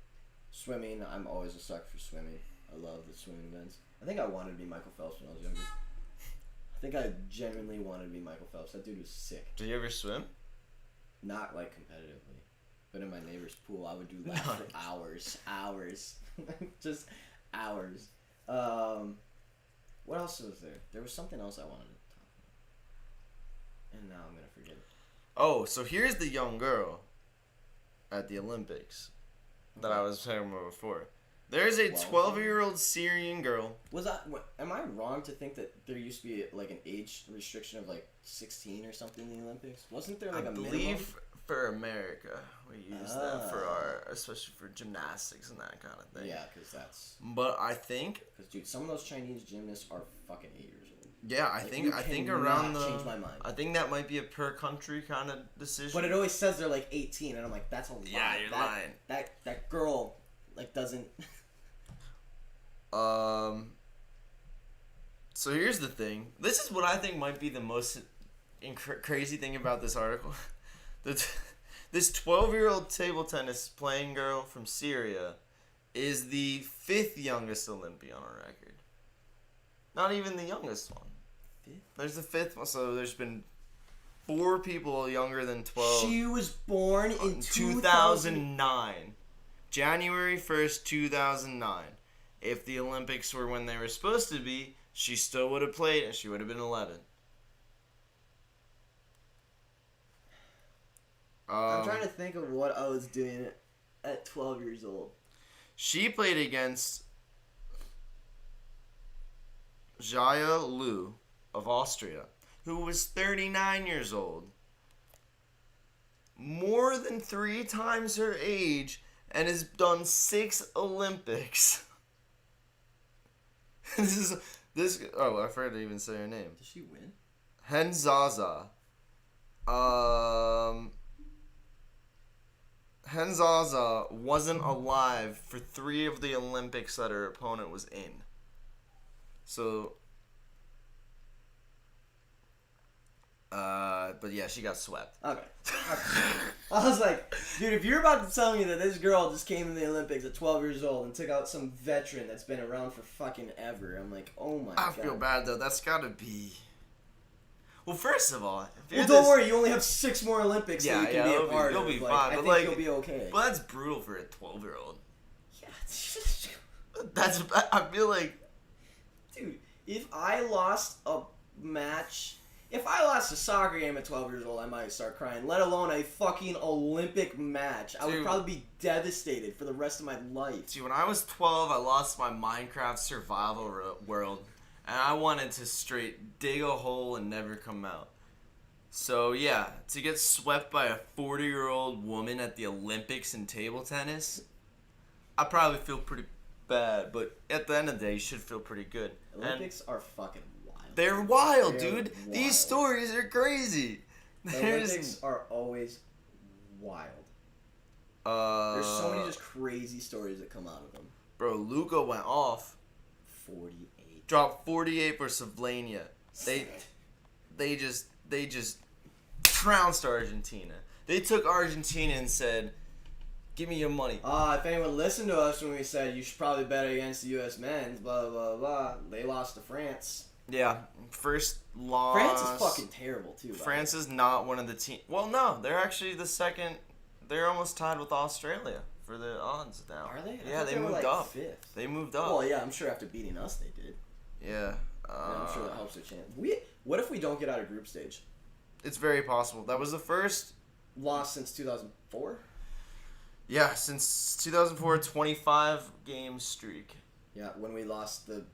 Speaker 2: Swimming, I'm always a sucker for swimming. I love the swimming events. I think I wanted to be Michael Phelps when I was younger. I think I genuinely wanted to be Michael Phelps. That dude was sick.
Speaker 3: Did you ever swim?
Speaker 2: Not competitively, but in my neighbor's pool, I would do laps for hours, just hours. What else was there? There was something else I wanted to talk about, and now I'm gonna forget it.
Speaker 3: Oh, so here's the young girl at the Olympics that I was talking about before. There's a 12-year-old Syrian girl.
Speaker 2: Am I wrong to think that there used to be an age restriction of 16 or something in the Olympics? Wasn't there
Speaker 3: I
Speaker 2: a minimum?
Speaker 3: believe for America. We use that for especially for gymnastics and that kind of thing.
Speaker 2: Yeah, because that's...
Speaker 3: But I think...
Speaker 2: Because, dude, some of those Chinese gymnasts are fucking 8 years old.
Speaker 3: Yeah, I think around the...
Speaker 2: change my mind.
Speaker 3: I think that might be a per country kind of decision.
Speaker 2: But it always says they're, like, 18, and I'm like, that's a lie.
Speaker 3: Yeah, you're lying.
Speaker 2: That girl, like, doesn't...
Speaker 3: So here's the thing. This is what I think might be the most crazy thing about this article. This 12-year-old table tennis playing girl from Syria is the 5th youngest Olympian on record. Not even the youngest one. There's the 5th one. So there's been 4 people younger than 12.
Speaker 2: She was born in
Speaker 3: 2009. January 1st, 2009. If the Olympics were when they were supposed to be, she still would have played and she would have been 11.
Speaker 2: I'm trying to think of what I was doing at 12 years old.
Speaker 3: She played against Jaya Liu of Austria, who was 39 years old. More than 3 times her age and has done 6 Olympics. Oh, I forgot to even say her name.
Speaker 2: Did she win?
Speaker 3: Henzaza. Henzaza wasn't alive for 3 of the Olympics that her opponent was in. So, but yeah, she got swept.
Speaker 2: Okay. I was like, dude, if you're about to tell me that this girl just came in the Olympics at 12 years old and took out some veteran that's been around for fucking ever, I'm like, oh my god.
Speaker 3: I feel bad though. That's gotta be. Well, first of all,
Speaker 2: don't worry. You only have 6 more Olympics that you can be a part of.
Speaker 3: You'll be fine.
Speaker 2: I think you'll be okay.
Speaker 3: But that's brutal for a 12-year-old.
Speaker 2: Yeah.
Speaker 3: That's. I feel like.
Speaker 2: Dude, if I lost a match, if I lost a soccer game at 12 years old, I might start crying. Let alone a fucking Olympic match. I would probably be devastated for the rest of my life.
Speaker 3: See, when I was 12, I lost my Minecraft survival world. And I wanted to straight dig a hole and never come out. So, yeah, to get swept by a 40-year-old woman at the Olympics in table tennis, I probably feel pretty bad. But at the end of the day, you should feel pretty good.
Speaker 2: Olympics are fucking wild.
Speaker 3: They're wild,
Speaker 2: They're
Speaker 3: dude.
Speaker 2: wild.
Speaker 3: These stories are crazy.
Speaker 2: The Olympics are always wild. There's so many just crazy stories that come out of them.
Speaker 3: Bro, Luka went off.
Speaker 2: 48.
Speaker 3: Dropped 48 for Slovenia. They just trounced Argentina. They took Argentina and said, "Give me your money."
Speaker 2: If anyone listened to us when we said you should probably bet against the U.S. men's, blah blah blah, they lost to France.
Speaker 3: Yeah, first loss.
Speaker 2: France is fucking terrible too.
Speaker 3: France is not one of the teams. Well, no, they're actually the second. They're almost tied with Australia for the odds now.
Speaker 2: Are they?
Speaker 3: Yeah, they moved
Speaker 2: like
Speaker 3: up.
Speaker 2: 5th.
Speaker 3: They moved up.
Speaker 2: Well, yeah, I'm sure after beating us, they did.
Speaker 3: Yeah.
Speaker 2: I'm sure that helps their chance. What if we don't get out of group stage?
Speaker 3: It's very possible. That was the first
Speaker 2: loss since 2004.
Speaker 3: Yeah, since 2004, 25 game streak.
Speaker 2: Yeah, when we lost the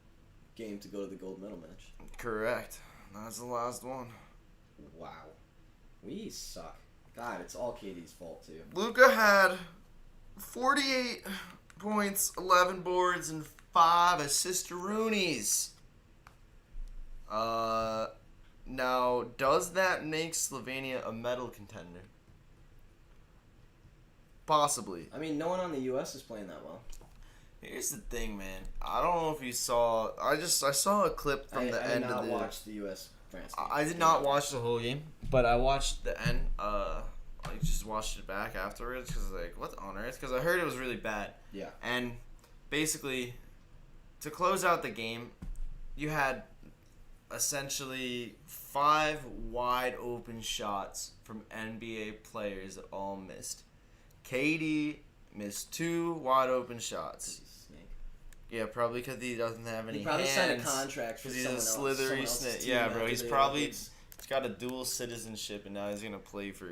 Speaker 2: game to go to the gold medal match.
Speaker 3: Correct. That's the last one.
Speaker 2: Wow. We suck. God, it's all KD's fault too.
Speaker 3: Luka had 48 points, 11 boards, and 5 assist-roonies. Now, does that make Slovenia a medal contender? Possibly.
Speaker 2: I mean, no one on the U.S. is playing that well.
Speaker 3: Here's the thing, man. I don't know if you saw. I saw a clip from the end of the.
Speaker 2: I did not watch the U.S. France game.
Speaker 3: I did not watch the whole game, but I watched the end. I just watched it back afterwards because like, what on earth? Because I heard it was really bad.
Speaker 2: Yeah.
Speaker 3: And basically, to close out the game, you had essentially 5 wide open shots from NBA players that all missed. KD missed 2 wide open shots. Yeah, probably because he doesn't have any hands.
Speaker 2: He probably signed a contract for
Speaker 3: because he's
Speaker 2: someone
Speaker 3: a slithery
Speaker 2: else's
Speaker 3: snake.
Speaker 2: team
Speaker 3: Yeah, bro. He's got a dual citizenship, and now he's gonna play for.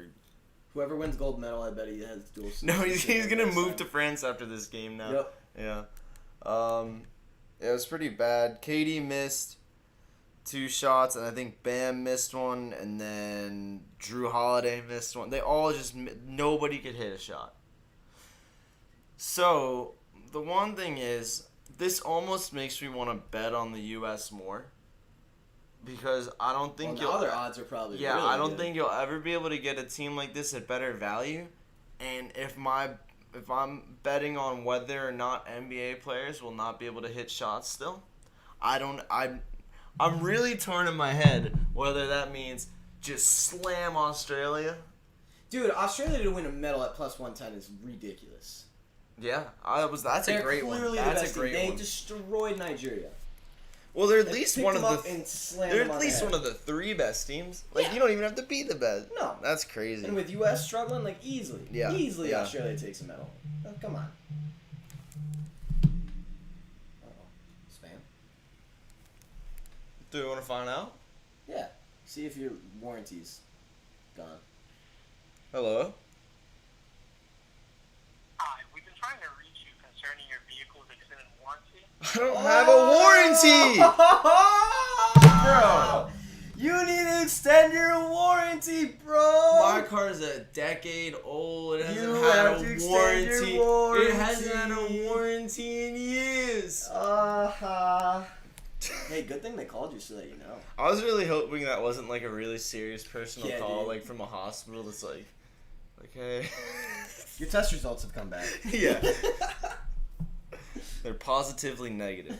Speaker 2: Whoever wins gold medal, I bet he has dual citizenship.
Speaker 3: No, he's gonna move to France after this game now.
Speaker 2: Yep.
Speaker 3: Yeah. Yeah, it was pretty bad. KD missed. 2 shots, and I think Bam missed one, and then Drew Holiday missed one. They all just nobody could hit a shot. So the one thing is, this almost makes me want to bet on the U.S. more, because I don't think
Speaker 2: now their odds are probably really
Speaker 3: I don't
Speaker 2: good.
Speaker 3: think you'll ever be able to get a team like this at better value, and if I'm betting on whether or not NBA players will not be able to hit shots still, I'm really torn in my head whether that means just slam Australia.
Speaker 2: Dude, Australia to win a medal at plus 110 is ridiculous.
Speaker 3: Yeah, that's a great one.
Speaker 2: Clearly
Speaker 3: That's
Speaker 2: the best
Speaker 3: a great
Speaker 2: team. They
Speaker 3: one.
Speaker 2: destroyed Nigeria.
Speaker 3: Well, they're at
Speaker 2: They
Speaker 3: least
Speaker 2: picked
Speaker 3: one of
Speaker 2: them up
Speaker 3: the
Speaker 2: and slammed
Speaker 3: they're
Speaker 2: them
Speaker 3: at
Speaker 2: on
Speaker 3: least
Speaker 2: the
Speaker 3: one
Speaker 2: head.
Speaker 3: of the 3 best teams. Like,
Speaker 2: Yeah.
Speaker 3: you don't even have to be the best.
Speaker 2: No.
Speaker 3: That's crazy.
Speaker 2: And with U.S. struggling, like, easily.
Speaker 3: Yeah.
Speaker 2: Easily
Speaker 3: Yeah.
Speaker 2: Australia takes a medal. Oh, come on. Uh-oh. Spam?
Speaker 3: Do we want to find out?
Speaker 2: Yeah. See if your warranty's gone.
Speaker 3: Hello?
Speaker 4: Hi, we've been trying to reach you concerning your vehicle's extended warranty.
Speaker 3: I don't have a warranty!
Speaker 2: Bro! You need to extend your warranty, bro!
Speaker 1: My car is a decade old. It hasn't
Speaker 2: You
Speaker 1: had
Speaker 2: have to
Speaker 1: a
Speaker 2: extend your
Speaker 1: warranty. It hasn't had
Speaker 2: warranty.
Speaker 1: a warranty in years.
Speaker 2: Hey, good thing they called you so that you know.
Speaker 3: I was really hoping that wasn't like a really serious personal
Speaker 2: Yeah,
Speaker 3: call,
Speaker 2: dude.
Speaker 3: like from a hospital that's like, hey.
Speaker 2: Your test results have come back.
Speaker 3: Yeah. They're positively negative.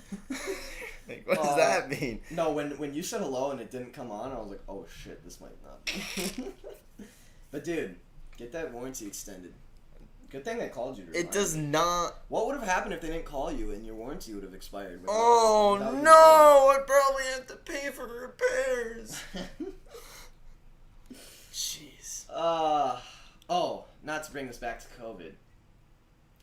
Speaker 3: Like, what does that mean?
Speaker 2: No, when you said hello and it didn't come on, I was like, oh shit, this might not be. But dude, get that warranty extended. Good thing they called you to
Speaker 3: It
Speaker 2: remind
Speaker 3: does
Speaker 2: you.
Speaker 3: not.
Speaker 2: What would have happened if they didn't call you and your warranty would have expired? without-
Speaker 3: Oh
Speaker 2: without you
Speaker 3: no! I'd probably have to pay for repairs.
Speaker 2: knowing?
Speaker 3: Jeez.
Speaker 2: Not to bring this back to COVID,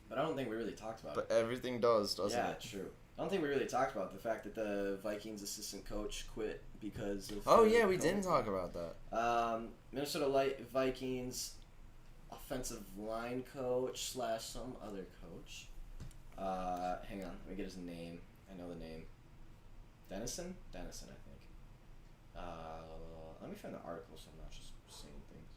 Speaker 2: but I don't think we really talked about
Speaker 3: But everything does,
Speaker 2: it.
Speaker 3: doesn't
Speaker 2: Yeah,
Speaker 3: it?
Speaker 2: true. I don't think we really talked about the fact that the Vikings assistant coach quit because of.
Speaker 3: Oh yeah, we
Speaker 2: COVID.
Speaker 3: didn't talk about that.
Speaker 2: Minnesota Vikings offensive line coach / some other coach. Hang on, let me get his name. I know the name. Dennison, I think. Let me find the article so I'm not just saying things.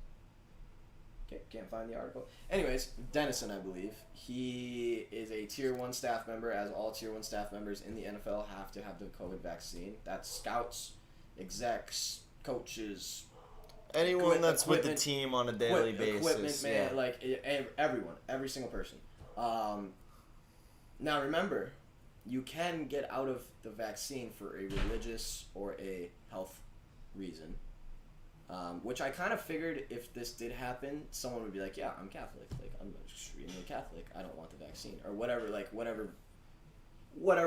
Speaker 2: Okay, can't find the article. Anyways, Dennison, I believe. He is a Tier 1 staff member, as all Tier 1 staff members in the NFL have to have the COVID vaccine. That's scouts, execs, coaches,
Speaker 3: Anyone that's with the
Speaker 2: equipment-
Speaker 3: team on a daily basis.
Speaker 2: equipment, man,
Speaker 3: Yeah.
Speaker 2: like everyone, every single person. Now remember, you can get out of the vaccine for a religious or a health reason, which I kind of figured if this did happen, someone would be like, "Yeah, I'm Catholic. Like, I'm extremely Catholic. I don't want the vaccine," or whatever. Like whatever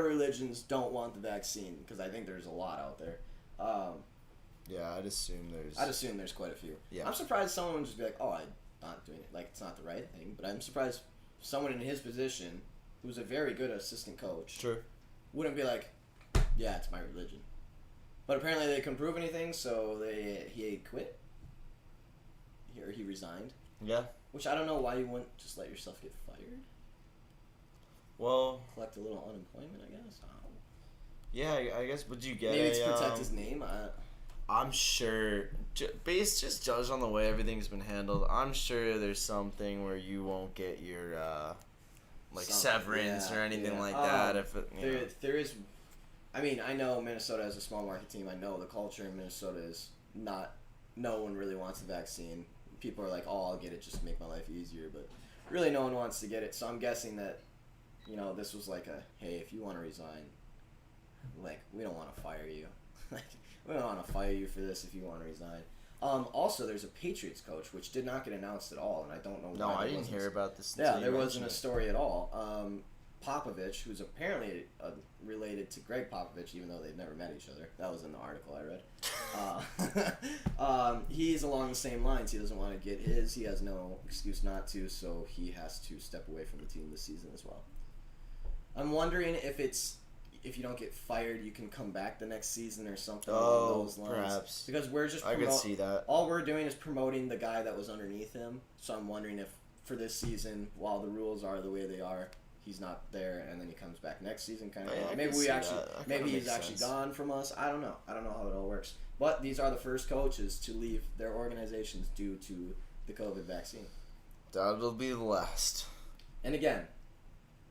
Speaker 2: religions don't want the vaccine, because I think there's a lot out there.
Speaker 3: Yeah, I'd assume there's.
Speaker 2: I'd assume there's quite a few.
Speaker 3: Yeah.
Speaker 2: I'm surprised someone would just be like, "Oh, I'm not doing it. Like, it's not the right thing." But I'm surprised someone in his position, who's a very good assistant coach,
Speaker 3: True.
Speaker 2: wouldn't be like, "Yeah, it's my religion." But apparently they couldn't prove anything, so he quit. Or he resigned.
Speaker 3: Yeah.
Speaker 2: Which I don't know why you wouldn't just let yourself get fired.
Speaker 3: Collect
Speaker 2: Collect a little unemployment, I guess. I don't know.
Speaker 3: Yeah, I guess. Would you get
Speaker 2: Maybe it's
Speaker 3: a,
Speaker 2: protect his name.
Speaker 3: I'm sure, based just judged on the way everything's been handled, I'm sure there's something where you won't get your like
Speaker 2: Something,
Speaker 3: severance
Speaker 2: yeah,
Speaker 3: or anything
Speaker 2: yeah.
Speaker 3: like that. If it, you know.
Speaker 2: There is, I mean, I know Minnesota has a small market team. I know the culture in Minnesota is not. No one really wants the vaccine. People are like, "Oh, I'll get it just to make my life easier," but really, no one wants to get it. So I'm guessing that, this was like a, "Hey, if you want to resign, like, we don't want to fire you. Like, we don't want to fire you for this if you want to resign." Also, there's a Patriots coach, which did not get announced at all, and I don't know
Speaker 3: No,
Speaker 2: why.
Speaker 3: I
Speaker 2: there
Speaker 3: didn't
Speaker 2: wasn't
Speaker 3: hear about this.
Speaker 2: Yeah,
Speaker 3: until
Speaker 2: there
Speaker 3: you
Speaker 2: wasn't a
Speaker 3: mentioned
Speaker 2: story at all. Popovich, who's apparently related to Greg Popovich, even though they've never met each other. That was in the article I read. He's along the same lines. He doesn't want to get his. He has no excuse not to, so he has to step away from the team this season as well. I'm wondering if you don't get fired, you can come back the next season or something along those lines.
Speaker 3: Perhaps.
Speaker 2: Because we're just
Speaker 3: I could see that.
Speaker 2: all we're doing is promoting the guy that was underneath him. So I'm wondering if for this season, while the rules are the way they are, he's not there and then he comes back next season kind of.
Speaker 3: Yeah, I
Speaker 2: Maybe
Speaker 3: can
Speaker 2: we
Speaker 3: see
Speaker 2: actually
Speaker 3: that. That
Speaker 2: maybe
Speaker 3: kinda
Speaker 2: he's
Speaker 3: makes
Speaker 2: actually
Speaker 3: sense.
Speaker 2: gone from us. I don't know how it all works. But these are the first coaches to leave their organizations due to the COVID vaccine.
Speaker 3: That'll be the last.
Speaker 2: And again,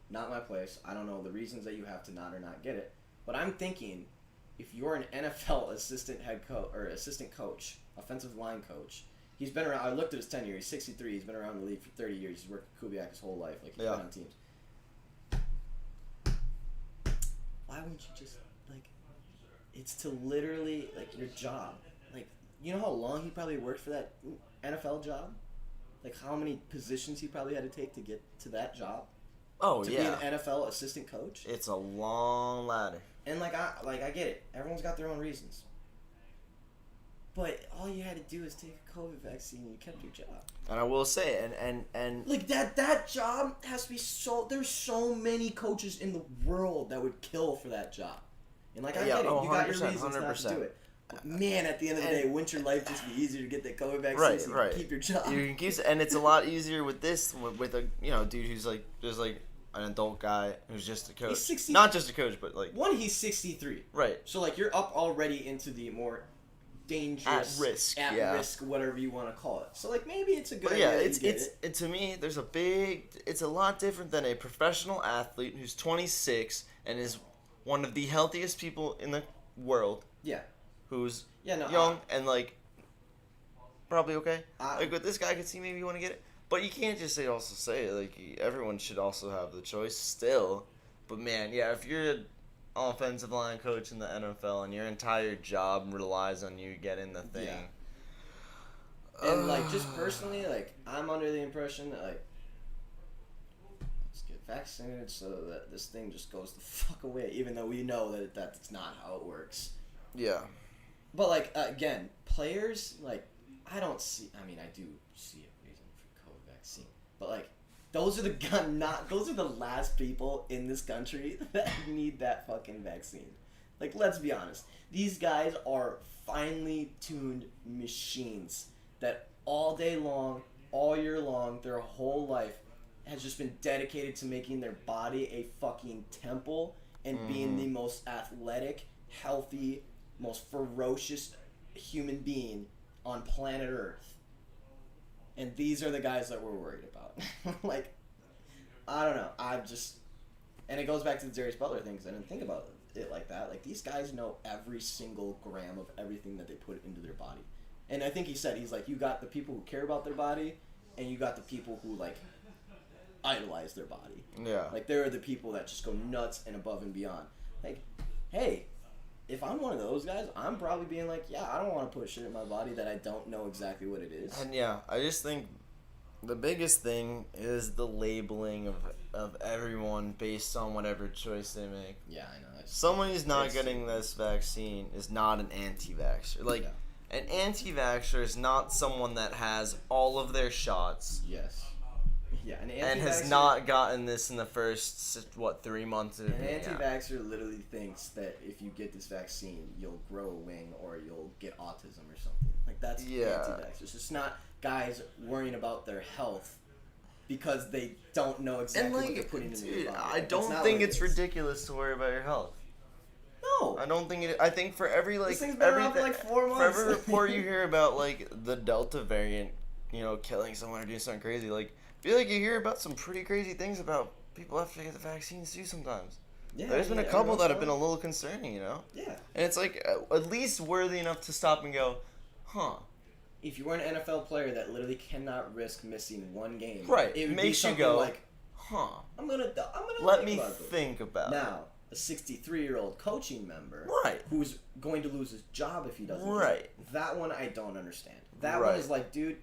Speaker 2: not my place. I don't know the reasons that you have to not or not get it. But I'm thinking, if you're an NFL assistant head coach or assistant coach, offensive line coach, he's been around. I looked at his tenure. He's 63. He's been around the league for 30 years. He's worked with Kubiak his whole life. Like he's
Speaker 3: Yeah.
Speaker 2: been on teams. Why wouldn't you just like? It's to literally like your job. Like you know how long he probably worked for that NFL job. Like how many positions he probably had to take to get to that job.
Speaker 3: Oh
Speaker 2: To
Speaker 3: yeah.
Speaker 2: be an NFL assistant coach.
Speaker 3: It's a long ladder.
Speaker 2: And I get it. Everyone's got their own reasons. But all you had to do is take a COVID vaccine and you kept your job.
Speaker 3: And I will say, and
Speaker 2: Like that job has to be so. There's so many coaches in the world that would kill for that job. And like I
Speaker 3: Yeah,
Speaker 2: get it,
Speaker 3: oh,
Speaker 2: you got your
Speaker 3: 100%,
Speaker 2: reasons not to
Speaker 3: 100%.
Speaker 2: do it. But man, at the end of the day, wouldn't your life just be easier to get that COVID vaccine
Speaker 3: Right,
Speaker 2: so you
Speaker 3: right.
Speaker 2: can keep your job?
Speaker 3: you can keep, and it's a lot easier with this with a dude who's like there's like an adult guy who's just a coach.
Speaker 2: He's 60
Speaker 3: Not just a coach, but like
Speaker 2: One, he's 63.
Speaker 3: right.
Speaker 2: So like you're up already into the more dangerous,
Speaker 3: At risk,
Speaker 2: risk, whatever you want to call it. So like maybe it's a good
Speaker 3: But yeah,
Speaker 2: idea. that
Speaker 3: it's
Speaker 2: you get it.
Speaker 3: to me it's a lot different than a professional athlete who's 26 and is one of the healthiest people in the world.
Speaker 2: Yeah.
Speaker 3: Who's
Speaker 2: Yeah, no,
Speaker 3: young and like probably okay.
Speaker 2: I-
Speaker 3: Like with this guy, I could see maybe you want to get it, but you can't just say like everyone should also have the choice still. But man, yeah, if you're an offensive line coach in the NFL and your entire job relies on you getting the thing.
Speaker 2: Yeah. And like just personally, like I'm under the impression that like let's get vaccinated so that this thing just goes the fuck away. Even though we know that that's not how it works.
Speaker 3: Yeah.
Speaker 2: But like again, players like I don't see. I mean, I do see a reason for COVID vaccine, but like those are those are the last people in this country that need that fucking vaccine. Like, let's be honest. These guys are finely tuned machines that all day long, all year long, their whole life has just been dedicated to making their body a fucking temple and being the most athletic, healthy, most ferocious human being on planet Earth. And these are the guys that we're worried about. Like, I don't know. And it goes back to the Darius Butler thing because I didn't think about it like that. Like, these guys know every single gram of everything that they put into their body. And I think he's like, you got the people who care about their body, and you got the people who, like, idolize their body.
Speaker 3: Yeah.
Speaker 2: Like, there are the people that just go nuts and above and beyond. Like, hey, if I'm one of those guys, I'm probably being like, yeah, I don't want to put shit in my body that I don't know exactly what it is.
Speaker 3: And yeah, I just think the biggest thing is the labeling of everyone based on whatever choice they make.
Speaker 2: Yeah, I know.
Speaker 3: Someone who's not
Speaker 2: It's-
Speaker 3: getting this vaccine is not an anti-vaxxer. Like, an anti-vaxxer is not someone that has all of their shots
Speaker 2: Yes. Yeah, an
Speaker 3: and has
Speaker 2: anti-vaxxer-
Speaker 3: not gotten this in the first, 3 months of
Speaker 2: An
Speaker 3: yeah.
Speaker 2: anti-vaxxer literally thinks that if you get this vaccine, you'll grow a wing or you'll get autism or something. Like, that's
Speaker 3: Yeah.
Speaker 2: anti-vaxxers. It's not guys worrying about their health because they don't know exactly
Speaker 3: And
Speaker 2: what they're
Speaker 3: like,
Speaker 2: putting into their
Speaker 3: dude,
Speaker 2: body.
Speaker 3: I
Speaker 2: Like,
Speaker 3: don't
Speaker 2: not
Speaker 3: think
Speaker 2: what it
Speaker 3: it's
Speaker 2: is.
Speaker 3: ridiculous to worry about your health.
Speaker 2: No.
Speaker 3: I don't think it. I think for every like
Speaker 2: This thing's been around for,
Speaker 3: everything,
Speaker 2: like, 4
Speaker 3: for every
Speaker 2: months.
Speaker 3: report you hear about like the Delta variant, killing someone or doing something crazy, like I feel like you hear about some pretty crazy things about people after they get the vaccines too. Sometimes
Speaker 2: Yeah,
Speaker 3: there's been a
Speaker 2: yeah,
Speaker 3: couple that have
Speaker 2: everyone's
Speaker 3: been a little concerning,
Speaker 2: Yeah.
Speaker 3: and it's like at least worthy enough to stop and go, huh?
Speaker 2: If you were an NFL player that literally cannot risk missing one game,
Speaker 3: Right,
Speaker 2: it would
Speaker 3: makes
Speaker 2: be
Speaker 3: you
Speaker 2: something
Speaker 3: go,
Speaker 2: like,
Speaker 3: huh?
Speaker 2: I'm gonna
Speaker 3: Let
Speaker 2: think
Speaker 3: me
Speaker 2: about this.
Speaker 3: think about
Speaker 2: Now, a 63-year-old coaching member,
Speaker 3: Right.
Speaker 2: who's going to lose his job if he doesn't, do
Speaker 3: Right.
Speaker 2: it, that one I don't understand. That
Speaker 3: Right.
Speaker 2: one is like, dude,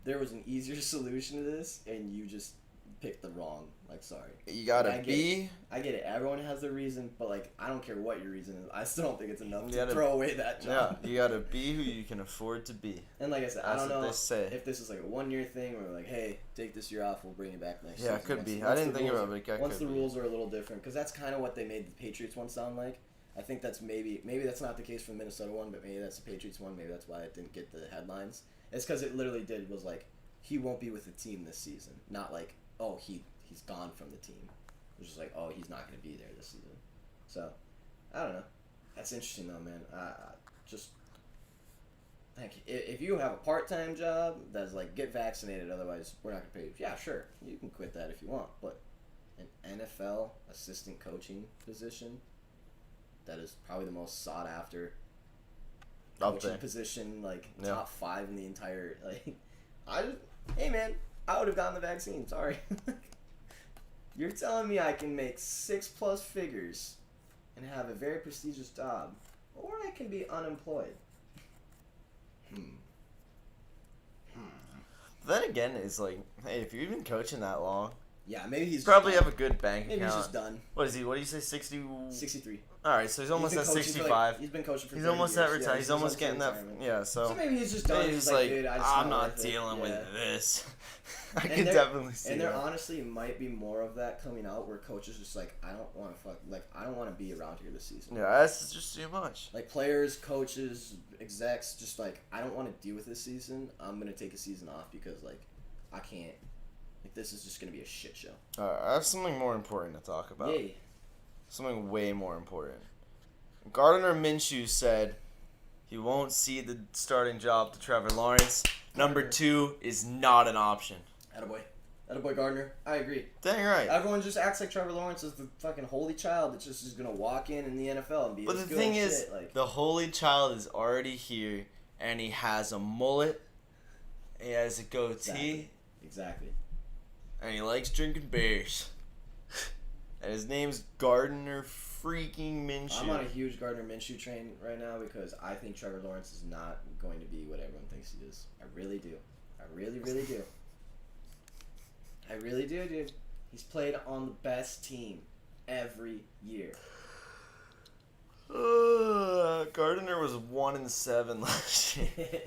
Speaker 2: there was an easier solution to this, and you just picked the wrong. Like, sorry.
Speaker 3: it. You gotta
Speaker 2: I get
Speaker 3: be.
Speaker 2: I get it. Everyone has their reason, but like, I don't care what your reason is. I still don't think it's enough
Speaker 3: You
Speaker 2: to
Speaker 3: gotta-
Speaker 2: throw away that
Speaker 3: Yeah,
Speaker 2: job.
Speaker 3: you gotta be who you can afford to be.
Speaker 2: And like I said, I
Speaker 3: That's
Speaker 2: don't
Speaker 3: what
Speaker 2: know
Speaker 3: they say.
Speaker 2: if this is like a 1-year thing where like, hey, take this year off, we'll bring you back next
Speaker 3: Yeah,
Speaker 2: season.
Speaker 3: it could
Speaker 2: Once-
Speaker 3: be.
Speaker 2: once
Speaker 3: I didn't
Speaker 2: the
Speaker 3: think
Speaker 2: rules-
Speaker 3: about it, but it
Speaker 2: Once
Speaker 3: could
Speaker 2: the
Speaker 3: be.
Speaker 2: rules are a little different, because that's kind of what they made the Patriots one sound like. I think that's maybe that's not the case for the Minnesota one, but maybe that's the Patriots one. Maybe that's why it didn't get the headlines. It's because it literally was like, he won't be with the team this season. Not like, oh, he's gone from the team. was just like, oh, he's not going to be there this season. So, I don't know. That's interesting though, man. Just like if you have a part-time job that's like get vaccinated, otherwise we're not gonna pay you. Yeah, sure, you can quit that if you want, but an NFL assistant coaching position that is probably the most sought after coaching position, like top 5 in the entire like. Hey man, I would have gotten the vaccine. Sorry. You're telling me I can make 6+ figures and have a very prestigious job, or I can be unemployed.
Speaker 3: Then again, it's like, hey, if you've been coaching that long,
Speaker 2: yeah, maybe he's
Speaker 3: probably have a good bank account.
Speaker 2: Maybe he's just done.
Speaker 3: What is he? What do you say?
Speaker 2: 63.
Speaker 3: All right, so he's almost at 65.
Speaker 2: He's been coaching for.
Speaker 3: He's almost at
Speaker 2: years.
Speaker 3: retire. He's almost getting that. Yeah, so
Speaker 2: maybe he's just done.
Speaker 3: He's
Speaker 2: like,
Speaker 3: dude, I'm not dealing with this. I can definitely see.
Speaker 2: And there honestly might be more of that coming out, where coaches just like, I don't want to I don't want to be around here this season.
Speaker 3: Yeah, that's just too much.
Speaker 2: Like players, coaches, execs, just like, I don't want to deal with this season. I'm gonna take a season off because like I can't. Like this is just gonna be a shit show.
Speaker 3: I have something more important to talk about.
Speaker 2: Yay.
Speaker 3: Something way more important. Gardner Minshew said he won't cede the starting job to Trevor Lawrence. Number 2 is not an option.
Speaker 2: Attaboy Gardner. I agree.
Speaker 3: Dang right.
Speaker 2: Everyone just acts like Trevor Lawrence is the fucking holy child that just is gonna walk in the NFL and be.
Speaker 3: But
Speaker 2: as
Speaker 3: the
Speaker 2: good
Speaker 3: thing
Speaker 2: as
Speaker 3: is,
Speaker 2: shit. Like,
Speaker 3: the holy child is already here, and he has a mullet. He has a goatee.
Speaker 2: Exactly.
Speaker 3: And he likes drinking beers. And his name's Gardner freaking Minshew.
Speaker 2: I'm on a huge Gardner Minshew train right now because I think Trevor Lawrence is not going to be what everyone thinks he is. I really do. I really, really do. I really do, dude. He's played on the best team every year.
Speaker 3: Gardner was 1-7 last year.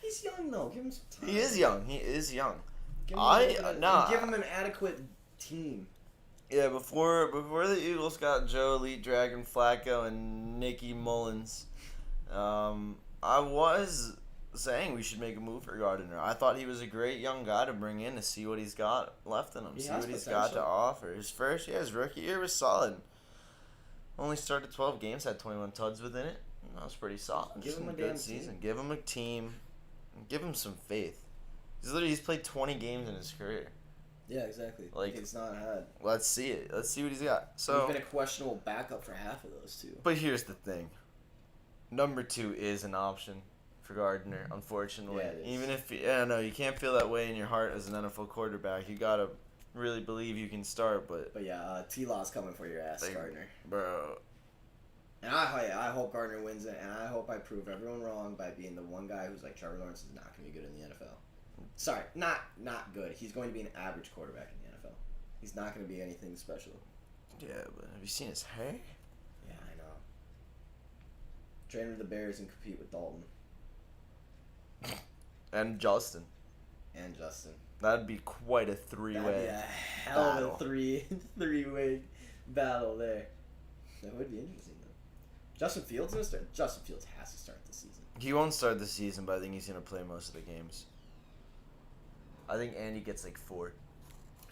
Speaker 2: He's young though. Give him some time.
Speaker 3: He is young.
Speaker 2: Give him an adequate team.
Speaker 3: Yeah, before the Eagles got Joe Elite Dragon Flacco and Nicky Mullins, I was saying we should make a move for Gardner. I thought he was a great young guy to bring in to see what he's got left in him, see what he's got to offer. His rookie year was solid. Only started 12 games, had 21 tuds within it. That was pretty solid.
Speaker 2: Give him a
Speaker 3: good season.
Speaker 2: team.
Speaker 3: Give him a team. Give him some faith. He's played 20 games in his career.
Speaker 2: Yeah, exactly.
Speaker 3: Like,
Speaker 2: it's not had.
Speaker 3: Let's see it. Let's see what he's got. So
Speaker 2: he's been a questionable backup for half of those two.
Speaker 3: But here's the thing. Number 2 is an option for Gardner, unfortunately.
Speaker 2: Yeah, it is.
Speaker 3: Even if you can't feel that way in your heart as an NFL quarterback. You gotta really believe you can start. But
Speaker 2: yeah, T-Law's coming for your ass, Gardner.
Speaker 3: Bro.
Speaker 2: And I hope Gardner wins it, and I hope I prove everyone wrong by being the one guy who's like, Trevor Lawrence is not going to be good in the NFL. Sorry, not good. He's going to be an average quarterback in the NFL. He's not going to be anything special.
Speaker 3: Yeah, but have you seen his hair?
Speaker 2: Yeah, I know. Train with the Bears and compete with Dalton.
Speaker 3: And Justin. That'd be quite a three-way.
Speaker 2: That'd be a hell of a three-way battle there. That would be interesting, though. Justin Fields has to start this season.
Speaker 3: He won't start the season, but I think he's going to play most of the games. I think Andy gets like 4.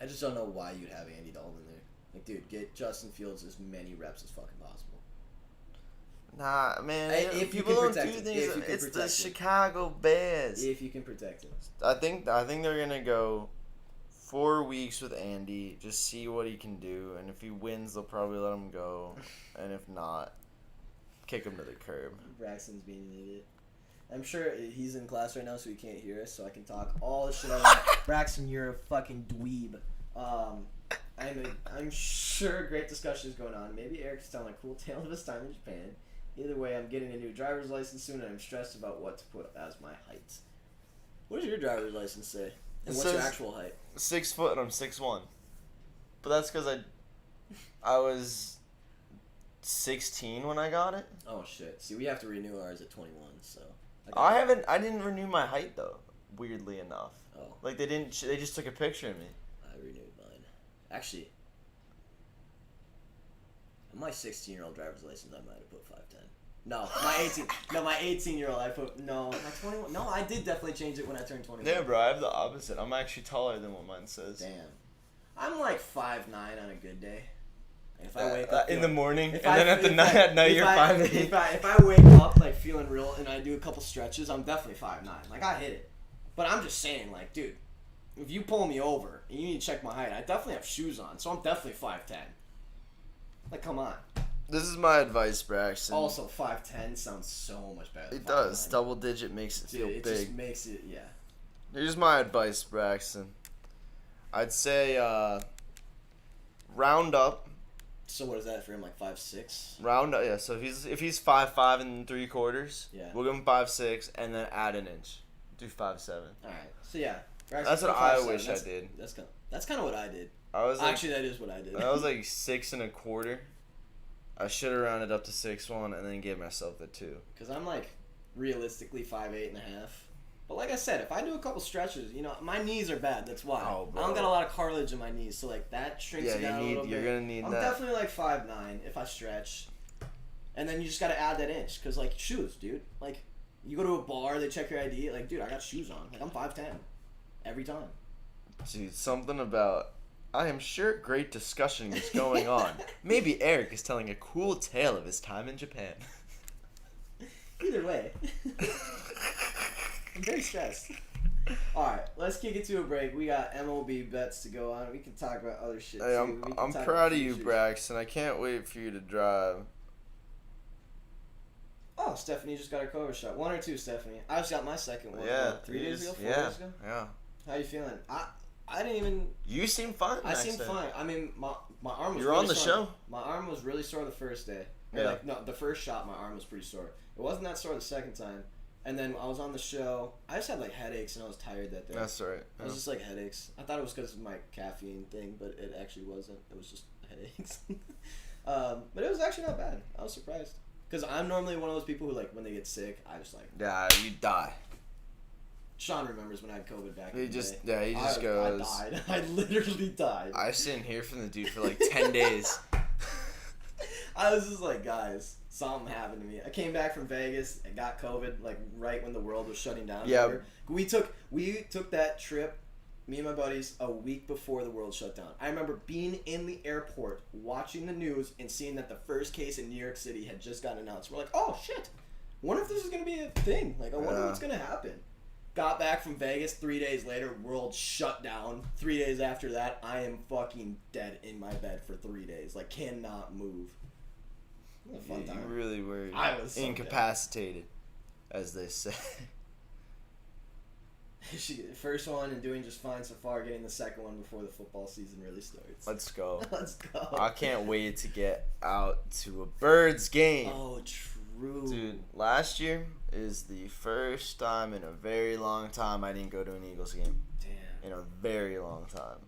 Speaker 2: I just don't know why you'd have Andy Dalton in there. Like, dude, get Justin Fields as many reps as fucking possible.
Speaker 3: Nah, man.
Speaker 2: If you
Speaker 3: people
Speaker 2: can
Speaker 3: don't
Speaker 2: protect
Speaker 3: do
Speaker 2: him.
Speaker 3: things.
Speaker 2: If you can
Speaker 3: It's the
Speaker 2: protect him.
Speaker 3: Chicago Bears.
Speaker 2: If you can protect him.
Speaker 3: I think they're gonna go 4 weeks with Andy, just see what he can do, and if he wins, they'll probably let him go, and if not, kick him to the curb. Braxton's
Speaker 2: being an idiot. I'm sure he's in class right now, so he can't hear us, so I can talk all the shit I want. Braxton, you're a fucking dweeb. I'm sure great discussion is going on. Maybe Eric's telling a cool tale of his time in Japan. Either way, I'm getting a new driver's license soon, and I'm stressed about what to put as my height. What does your driver's license say? And what's your actual height?
Speaker 3: 6 foot, and I'm 6'1". But that's because I was 16 when I got it.
Speaker 2: Oh shit! See, we have to renew ours at 21, so.
Speaker 3: I didn't renew my height though. Weirdly enough.
Speaker 2: Oh.
Speaker 3: Like they didn't. They just took a picture of me.
Speaker 2: I renewed mine. Actually, on my 16-year-old driver's license, I might have put 5'10". No, my 18-year-old, I put my 21. No, I did definitely change it when I turned 21.
Speaker 3: Yeah, bro, I have the opposite. I'm actually taller than what mine says.
Speaker 2: Damn, I'm like 5'9" on a good day. If I wake up
Speaker 3: in the morning,
Speaker 2: if
Speaker 3: and
Speaker 2: I-
Speaker 3: then at the
Speaker 2: if
Speaker 3: night,
Speaker 2: I-
Speaker 3: at night
Speaker 2: if
Speaker 3: you're
Speaker 2: I-
Speaker 3: 5'8".
Speaker 2: If I wake up like feeling real and I do a couple stretches, I'm definitely 5'9". Like I hit it, but I'm just saying, like, dude, if you pull me over and you need to check my height, I definitely have shoes on, so I'm definitely 5'10". Like, come on.
Speaker 3: This is my advice, Braxton.
Speaker 2: Also, 5'10" sounds so much better. Than
Speaker 3: It does.
Speaker 2: 5'9".
Speaker 3: Double digit makes it
Speaker 2: Dude,
Speaker 3: feel
Speaker 2: it
Speaker 3: big.
Speaker 2: just makes it, yeah.
Speaker 3: Here's my advice, Braxton. I'd say round up.
Speaker 2: So what is that for him? Like 5'6"?
Speaker 3: Round up, yeah. So if he's 5'5" and 3/4,
Speaker 2: Yeah.
Speaker 3: we'll give him 5'6" and then add an inch. Do 5'7".
Speaker 2: All right. So yeah.
Speaker 3: That's what I wish I did.
Speaker 2: That's kind of what I did.
Speaker 3: I was like,
Speaker 2: Actually, that is what I did.
Speaker 3: I was like 6 1/4. I should have rounded up to 6'1" and then gave myself the 2.
Speaker 2: Because I'm like realistically 5'8.5". But like I said, if I do a couple stretches, you know, my knees are bad. That's why.
Speaker 3: Oh,
Speaker 2: I don't
Speaker 3: bro.
Speaker 2: got a lot of cartilage in my knees, so like that shrinks
Speaker 3: Yeah,
Speaker 2: it down a little
Speaker 3: you're
Speaker 2: bit.
Speaker 3: gonna need
Speaker 2: I'm
Speaker 3: that.
Speaker 2: definitely like 5'9" if I stretch. And then you just gotta add that inch, cause like shoes, dude. Like you go to a bar, they check your ID. Like, dude, I got shoes on. Like I'm 5'10", every time.
Speaker 3: Dude, something about. I am sure great discussion is going on. Maybe Eric is telling a cool tale of his time in Japan.
Speaker 2: Either way, I'm very stressed. All right, let's kick it to a break. We got MLB bets to go on. We can talk about other shit
Speaker 3: Hey,
Speaker 2: too. We can
Speaker 3: I'm
Speaker 2: talk
Speaker 3: proud
Speaker 2: about
Speaker 3: of you,
Speaker 2: futures.
Speaker 3: Braxton. I can't wait for you to drive.
Speaker 2: Oh, Stephanie just got her COVID shot. 1 or 2, Stephanie? I just got my second one.
Speaker 3: Yeah,
Speaker 2: what, 3 days ago, 4
Speaker 3: yeah,
Speaker 2: days ago.
Speaker 3: yeah.
Speaker 2: How you feeling? I didn't even.
Speaker 3: You seem fine.
Speaker 2: I seemed fine. I mean, my arm was.
Speaker 3: You're
Speaker 2: really
Speaker 3: on the
Speaker 2: sore.
Speaker 3: show.
Speaker 2: My arm was really sore the first day. Or
Speaker 3: Yeah.
Speaker 2: Like, no, the first shot, my arm was pretty sore. It wasn't that sore the second time. And then I was on the show. I just had like headaches and I was tired that day.
Speaker 3: That's right.
Speaker 2: It was just like headaches. I thought it was because of my caffeine thing, but it actually wasn't. It was just headaches. But it was actually not bad. I was surprised. Because I'm normally one of those people who, like, when they get sick, I just, like...
Speaker 3: Yeah, you die.
Speaker 2: Sean remembers when I had COVID back in
Speaker 3: He
Speaker 2: the
Speaker 3: just,
Speaker 2: day.
Speaker 3: yeah, he just goes.
Speaker 2: I died. I literally died.
Speaker 3: I didn't hear from the dude for like 10 days.
Speaker 2: I was just like, guys, something happened to me. I came back from Vegas and got COVID, like, right when the world was shutting down.
Speaker 3: Yeah.
Speaker 2: Remember? We took that trip, me and my buddies, a week before the world shut down. I remember being in the airport, watching the news, and seeing that the first case in New York City had just gotten announced. We're like, oh, shit. Wonder if this is going to be a thing. Like, I wonder
Speaker 3: Yeah.
Speaker 2: what's going to happen. Got back from Vegas 3 days later, world shut down. 3 days after that, I am fucking dead in my bed for 3 days. Like, cannot move. It was a fun
Speaker 3: You
Speaker 2: time.
Speaker 3: really were
Speaker 2: I was so
Speaker 3: incapacitated, as they say.
Speaker 2: First one and doing just fine so far, getting the second one before the football season really starts.
Speaker 3: Let's go.
Speaker 2: Let's go.
Speaker 3: I can't wait to get out to a Birds game.
Speaker 2: Oh, true.
Speaker 3: Dude, last year is the first time in a very long time I didn't go to an Eagles game.
Speaker 2: Damn.
Speaker 3: In a very long time.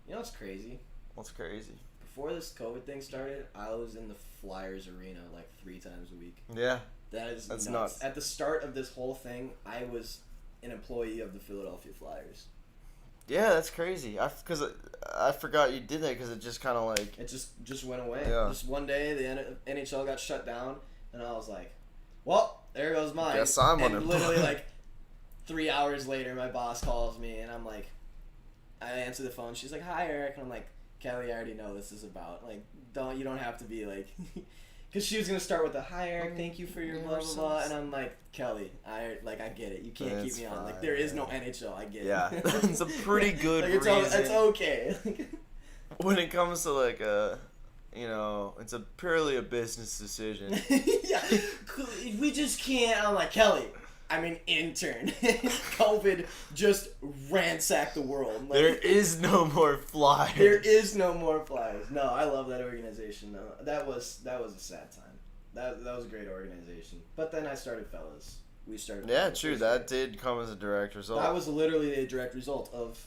Speaker 2: You know what's crazy?
Speaker 3: What's crazy?
Speaker 2: Before this COVID thing started, I was in the Flyers arena like 3 times a week.
Speaker 3: Yeah.
Speaker 2: That's
Speaker 3: nuts.
Speaker 2: nuts. At the start of this whole thing, I was an employee of the Philadelphia Flyers.
Speaker 3: Yeah, that's crazy. Because I forgot you did that because it just kind of like...
Speaker 2: It just went away.
Speaker 3: Yeah.
Speaker 2: Just one day, the NHL got shut down, and I was like, well, there goes mine.
Speaker 3: Guess I'm
Speaker 2: and
Speaker 3: unemployed.
Speaker 2: literally, like, 3 hours later, my boss calls me, and I'm like, I answer the phone. She's like, hi, Eric. And I'm like, Kelly, I already know what this is about. Like, you don't have to be like... Because she was going to start with the, hi, Eric, thank you for your blah, blah, blah. And I'm like, Kelly, I get it. You can't keep me on. Like, there is no NHL. I get it.
Speaker 3: Yeah, it's a pretty good
Speaker 2: like,
Speaker 3: reason.
Speaker 2: it's okay.
Speaker 3: When it comes to like it's a purely a business decision.
Speaker 2: Yeah, we just can't. I'm like, Kelly, I'm an intern. COVID just ransacked the world. Like,
Speaker 3: There is no more Flyers.
Speaker 2: there is no more Flyers. No, I love that organization. No, that was a sad time. That was a great organization. But then I started Fellas. We started.
Speaker 3: Yeah,
Speaker 2: Fellas
Speaker 3: true.
Speaker 2: first
Speaker 3: That
Speaker 2: year.
Speaker 3: did come as a direct result.
Speaker 2: That was literally a direct result of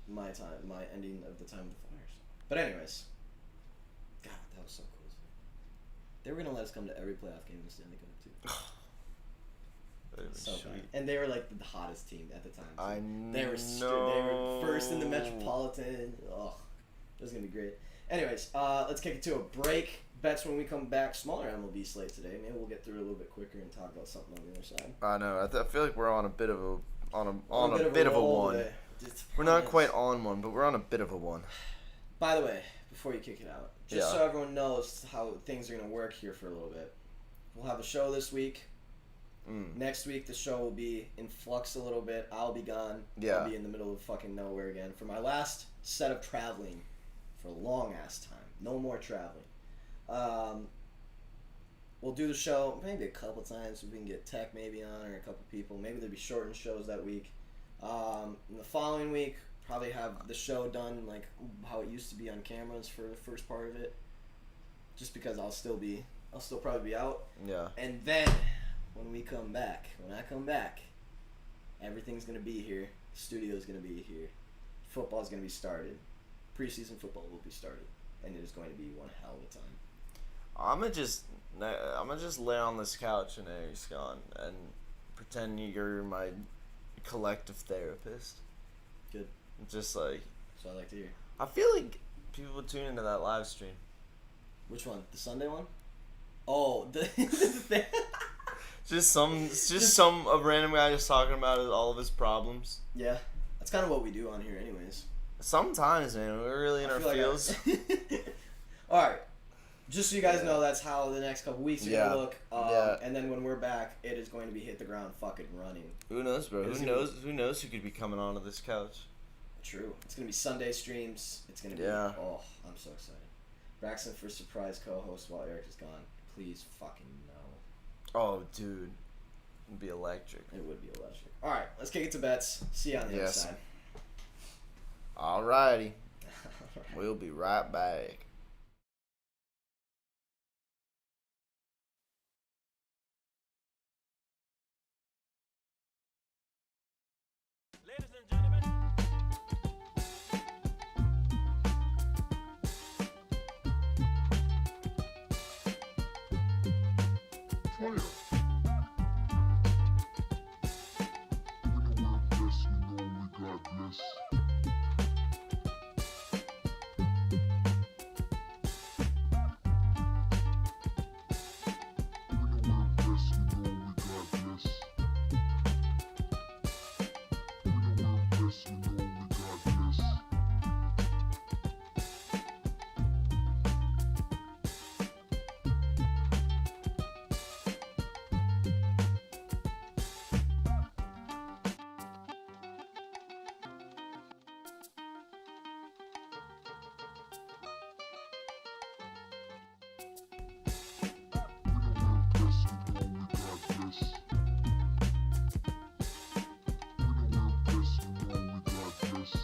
Speaker 2: my ending of the time with the Flyers. But anyways, God, that was so cool. They were gonna let us come to every playoff game in the Stanley Cup too.
Speaker 3: That'd been
Speaker 2: So
Speaker 3: sweet.
Speaker 2: bad. And they were like the hottest team at the time. Too.
Speaker 3: I
Speaker 2: They were
Speaker 3: know.
Speaker 2: they were first in the Metropolitan. Ugh, it was gonna be great. Anyways, let's kick it to a break. Bets when we come back. Smaller MLB slate today. Maybe we'll get through it a little bit quicker and talk about something on the other side.
Speaker 3: I know. I feel like we're on a bit of a on a
Speaker 2: bit
Speaker 3: bit of a
Speaker 2: roll
Speaker 3: one.
Speaker 2: today.
Speaker 3: We're not quite on one, but we're on a bit of a one.
Speaker 2: By the way, before you kick it out, just
Speaker 3: Yeah.
Speaker 2: so everyone knows how things are gonna work here for a little bit. We'll have a show this week. Next week the show will be in flux a little bit. I'll be gone.
Speaker 3: Yeah.
Speaker 2: I'll be in the middle of fucking nowhere again for my last set of traveling for a long ass time. No more traveling. We'll do the show maybe a couple times. We can get Tech maybe on, or a couple people. Maybe there'll be shortened shows that week. In the following week, probably have the show done like how it used to be on cameras for the first part of it. Just because I'll still probably be out.
Speaker 3: Yeah.
Speaker 2: And then when I come back, everything's gonna be here. The studio's gonna be here. Football's gonna be started. Preseason football will be started, and it is going to be one hell of a time.
Speaker 3: I'm gonna just lay on this couch and Eric's gone and pretend you're my collective therapist.
Speaker 2: Good.
Speaker 3: Just like,
Speaker 2: That's what I like to hear.
Speaker 3: I feel like people would tune into that live stream.
Speaker 2: Which one? The Sunday one? Oh, the
Speaker 3: Just some a random guy just talking about all of his problems.
Speaker 2: Yeah, that's kind of what we do on here, anyways.
Speaker 3: Sometimes, man, we're really in our feels.
Speaker 2: All right, just so you guys know, that's how the next couple weeks are gonna look. And then when we're back, it is going to be hit the ground fucking running.
Speaker 3: Who knows, bro? Who knows who could be coming onto this couch?
Speaker 2: True. It's gonna be Sunday streams. It's gonna be.
Speaker 3: Yeah.
Speaker 2: Oh, I'm so excited. Braxton for surprise co-host while Eric is gone. Please fucking no.
Speaker 3: Oh, dude, it'd be electric.
Speaker 2: It would be electric. All right, let's kick it to bets. See you on the other side.
Speaker 3: Alrighty. We'll be right back.
Speaker 5: Ladies and gentlemen.
Speaker 6: Fire. When the world bless, you know we God bless. When the world bless, you know we God bless. When the world bless, you know we God bless. When the world bless, you know we God bless. When the world bless, you know we God bless.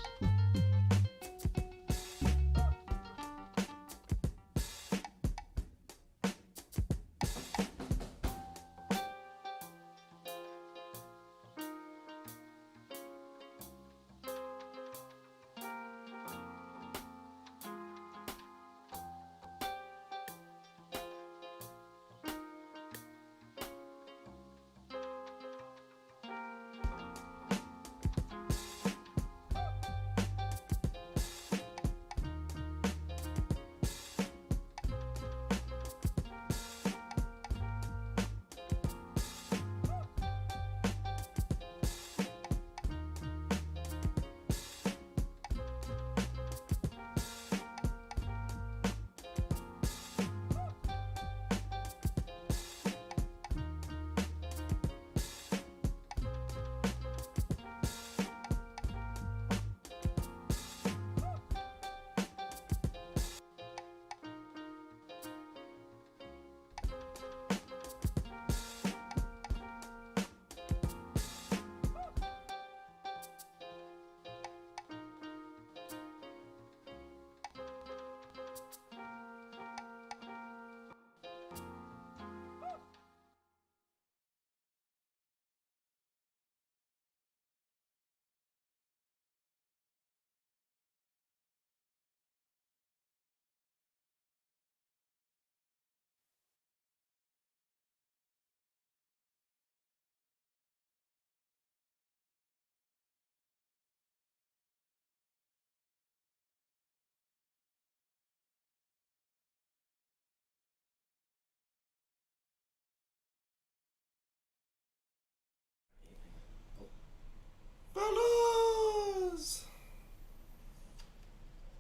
Speaker 3: Fellas!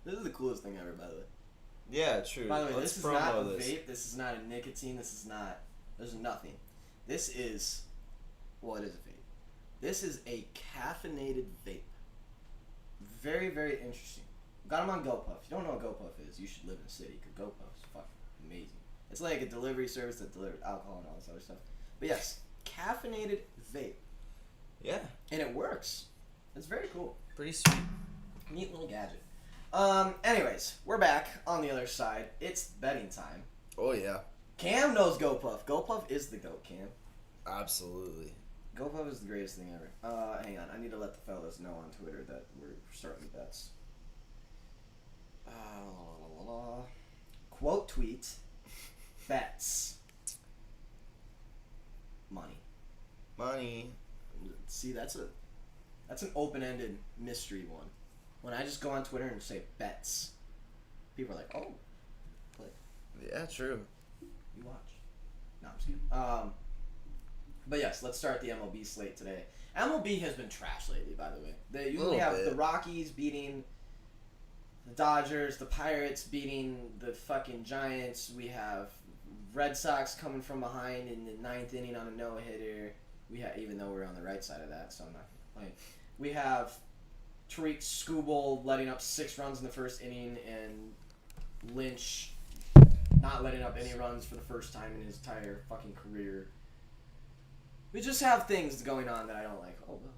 Speaker 2: This is the coolest thing ever, by the way.
Speaker 3: Yeah, true.
Speaker 2: By the way,
Speaker 3: Let's
Speaker 2: this is not a
Speaker 3: promo this.
Speaker 2: vape. This is not a nicotine. This is not. There's nothing. This is. Well, it is a vape. This is a caffeinated vape. Very, very interesting. Got them on GoPuff. If you don't know what GoPuff is, you should live in the city because GoPuff's fucking amazing. It's like a delivery service that delivers alcohol and all this other stuff. But yes, caffeinated vape.
Speaker 3: Yeah,
Speaker 2: And it works. It's very cool.
Speaker 3: pretty sweet.
Speaker 2: Neat little gadget. Anyways, we're back on the other side. It's betting time.
Speaker 3: Oh yeah,
Speaker 2: Cam knows GoPuff. GoPuff is the GOAT, Cam.
Speaker 3: absolutely.
Speaker 2: GoPuff is the greatest thing ever. Hang on. I need to let the fellas know on Twitter that we're starting the bets. Quote tweet. Bets. Money.
Speaker 3: Money.
Speaker 2: See, that's an open-ended mystery one. When I just go on Twitter and say bets, people are like, "Oh, click,
Speaker 3: Yeah, true.
Speaker 2: you watch." No, I'm just kidding. But yes, let's start the MLB slate today. MLB has been trash lately, by the way. They usually
Speaker 3: Little
Speaker 2: have
Speaker 3: bit.
Speaker 2: the Rockies beating the Dodgers, the Pirates beating the fucking Giants. We have Red Sox coming from behind in the ninth inning on a no-hitter. We have, even though we're on the right side of that, so I'm not like. We have Tariq Skubal letting up 6 runs in the first inning, and Lynch not letting up any runs for the first time in his entire fucking career. We just have things going on that I don't like. Oh, well,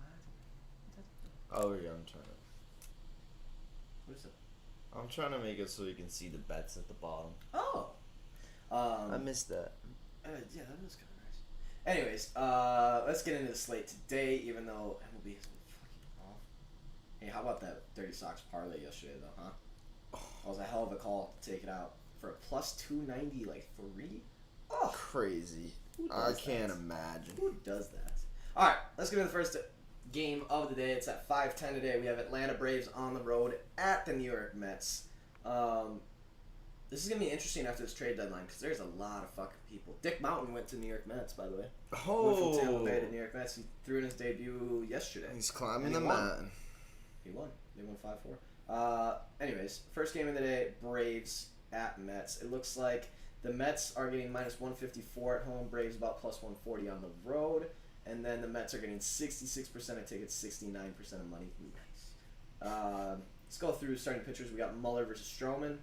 Speaker 3: Oh yeah, I'm trying to.
Speaker 2: what is it?
Speaker 3: I'm trying to make it so you can see the bets at the bottom.
Speaker 2: Oh.
Speaker 3: I missed that.
Speaker 2: Yeah, that was kind of nice. Anyways, let's get into the slate today, even though MLB is fucking off. Hey, how about that Dirty Sox parlay yesterday, though, huh? That was a hell of a call to take it out for a plus 290, like 3. Oh,
Speaker 3: Crazy.
Speaker 2: who
Speaker 3: I
Speaker 2: does
Speaker 3: can't
Speaker 2: that?
Speaker 3: imagine.
Speaker 2: Who does that? All right, let's get into the first game of the day. It's at 5:10 today. We have Atlanta Braves on the road at the New York Mets. This is gonna be interesting after this trade deadline because there's a lot of fucking people. Dick Mountain went to New York Mets, by the way. Went from Tampa Bay to New York Mets. He threw in his debut yesterday.
Speaker 3: He's climbing
Speaker 2: And
Speaker 3: the
Speaker 2: he won.
Speaker 3: mountain.
Speaker 2: He won. They won 5-4. Anyways, first game of the day, Braves at Mets. It looks like the Mets are getting minus 154 at home. Braves about plus 140 on the road. And then the Mets are getting 66% of tickets, 69% of money. Nice. Let's go through starting pitchers. We got Muller versus Stroman.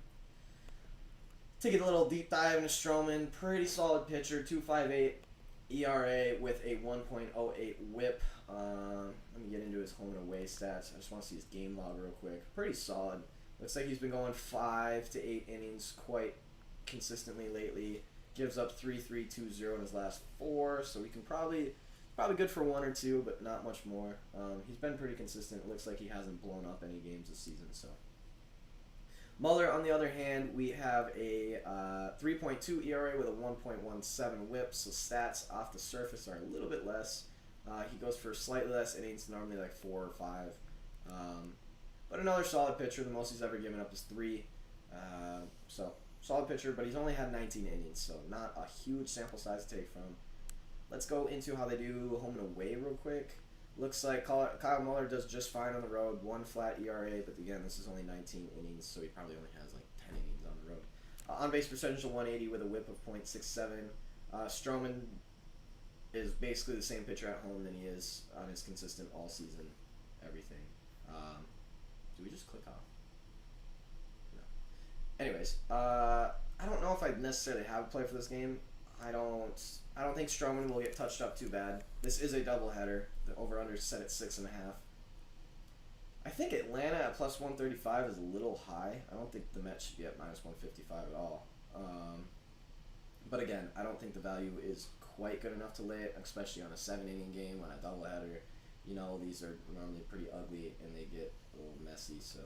Speaker 2: Take a little deep dive into Stroman. Pretty solid pitcher. 2.58 ERA with a 1.08 WHIP. Let me get into his home and away stats. I just want to see his game log real quick. Pretty solid. Looks like he's been going 5 to 8 innings quite consistently lately. Gives up 3.320 in his last 4, so we can probably good for 1 or 2, but not much more. He's been pretty consistent. It looks like he hasn't blown up any games this season. So Muller, on the other hand, we have a 3.2 ERA with a 1.17 WHIP. So stats off the surface are a little bit less. He goes for slightly less innings, normally like 4 or 5. But another solid pitcher. The most he's ever given up is 3. So solid pitcher, but he's only had 19 innings, so not a huge sample size to take from. Let's go into how they do home and away real quick. Looks like Kyle Muller does just fine on the road, 1 flat ERA, but again, this is only 19 innings, so he probably only has like 10 innings on the road. On-base percentage of 180 with a WHIP of .67. Stroman is basically the same pitcher at home than he is on his consistent all-season everything. Do we just click off? No. Anyways, I don't know if I necessarily have a play for this game. I don't think Stroman will get touched up too bad. This is a doubleheader. The over/under is set at 6.5. I think Atlanta at plus 135 is a little high. I don't think the Mets should be at minus 155 at all. But again, I don't think the value is quite good enough to lay it, especially on a 7-inning game on a doubleheader. You know, these are normally pretty ugly and they get a little messy. So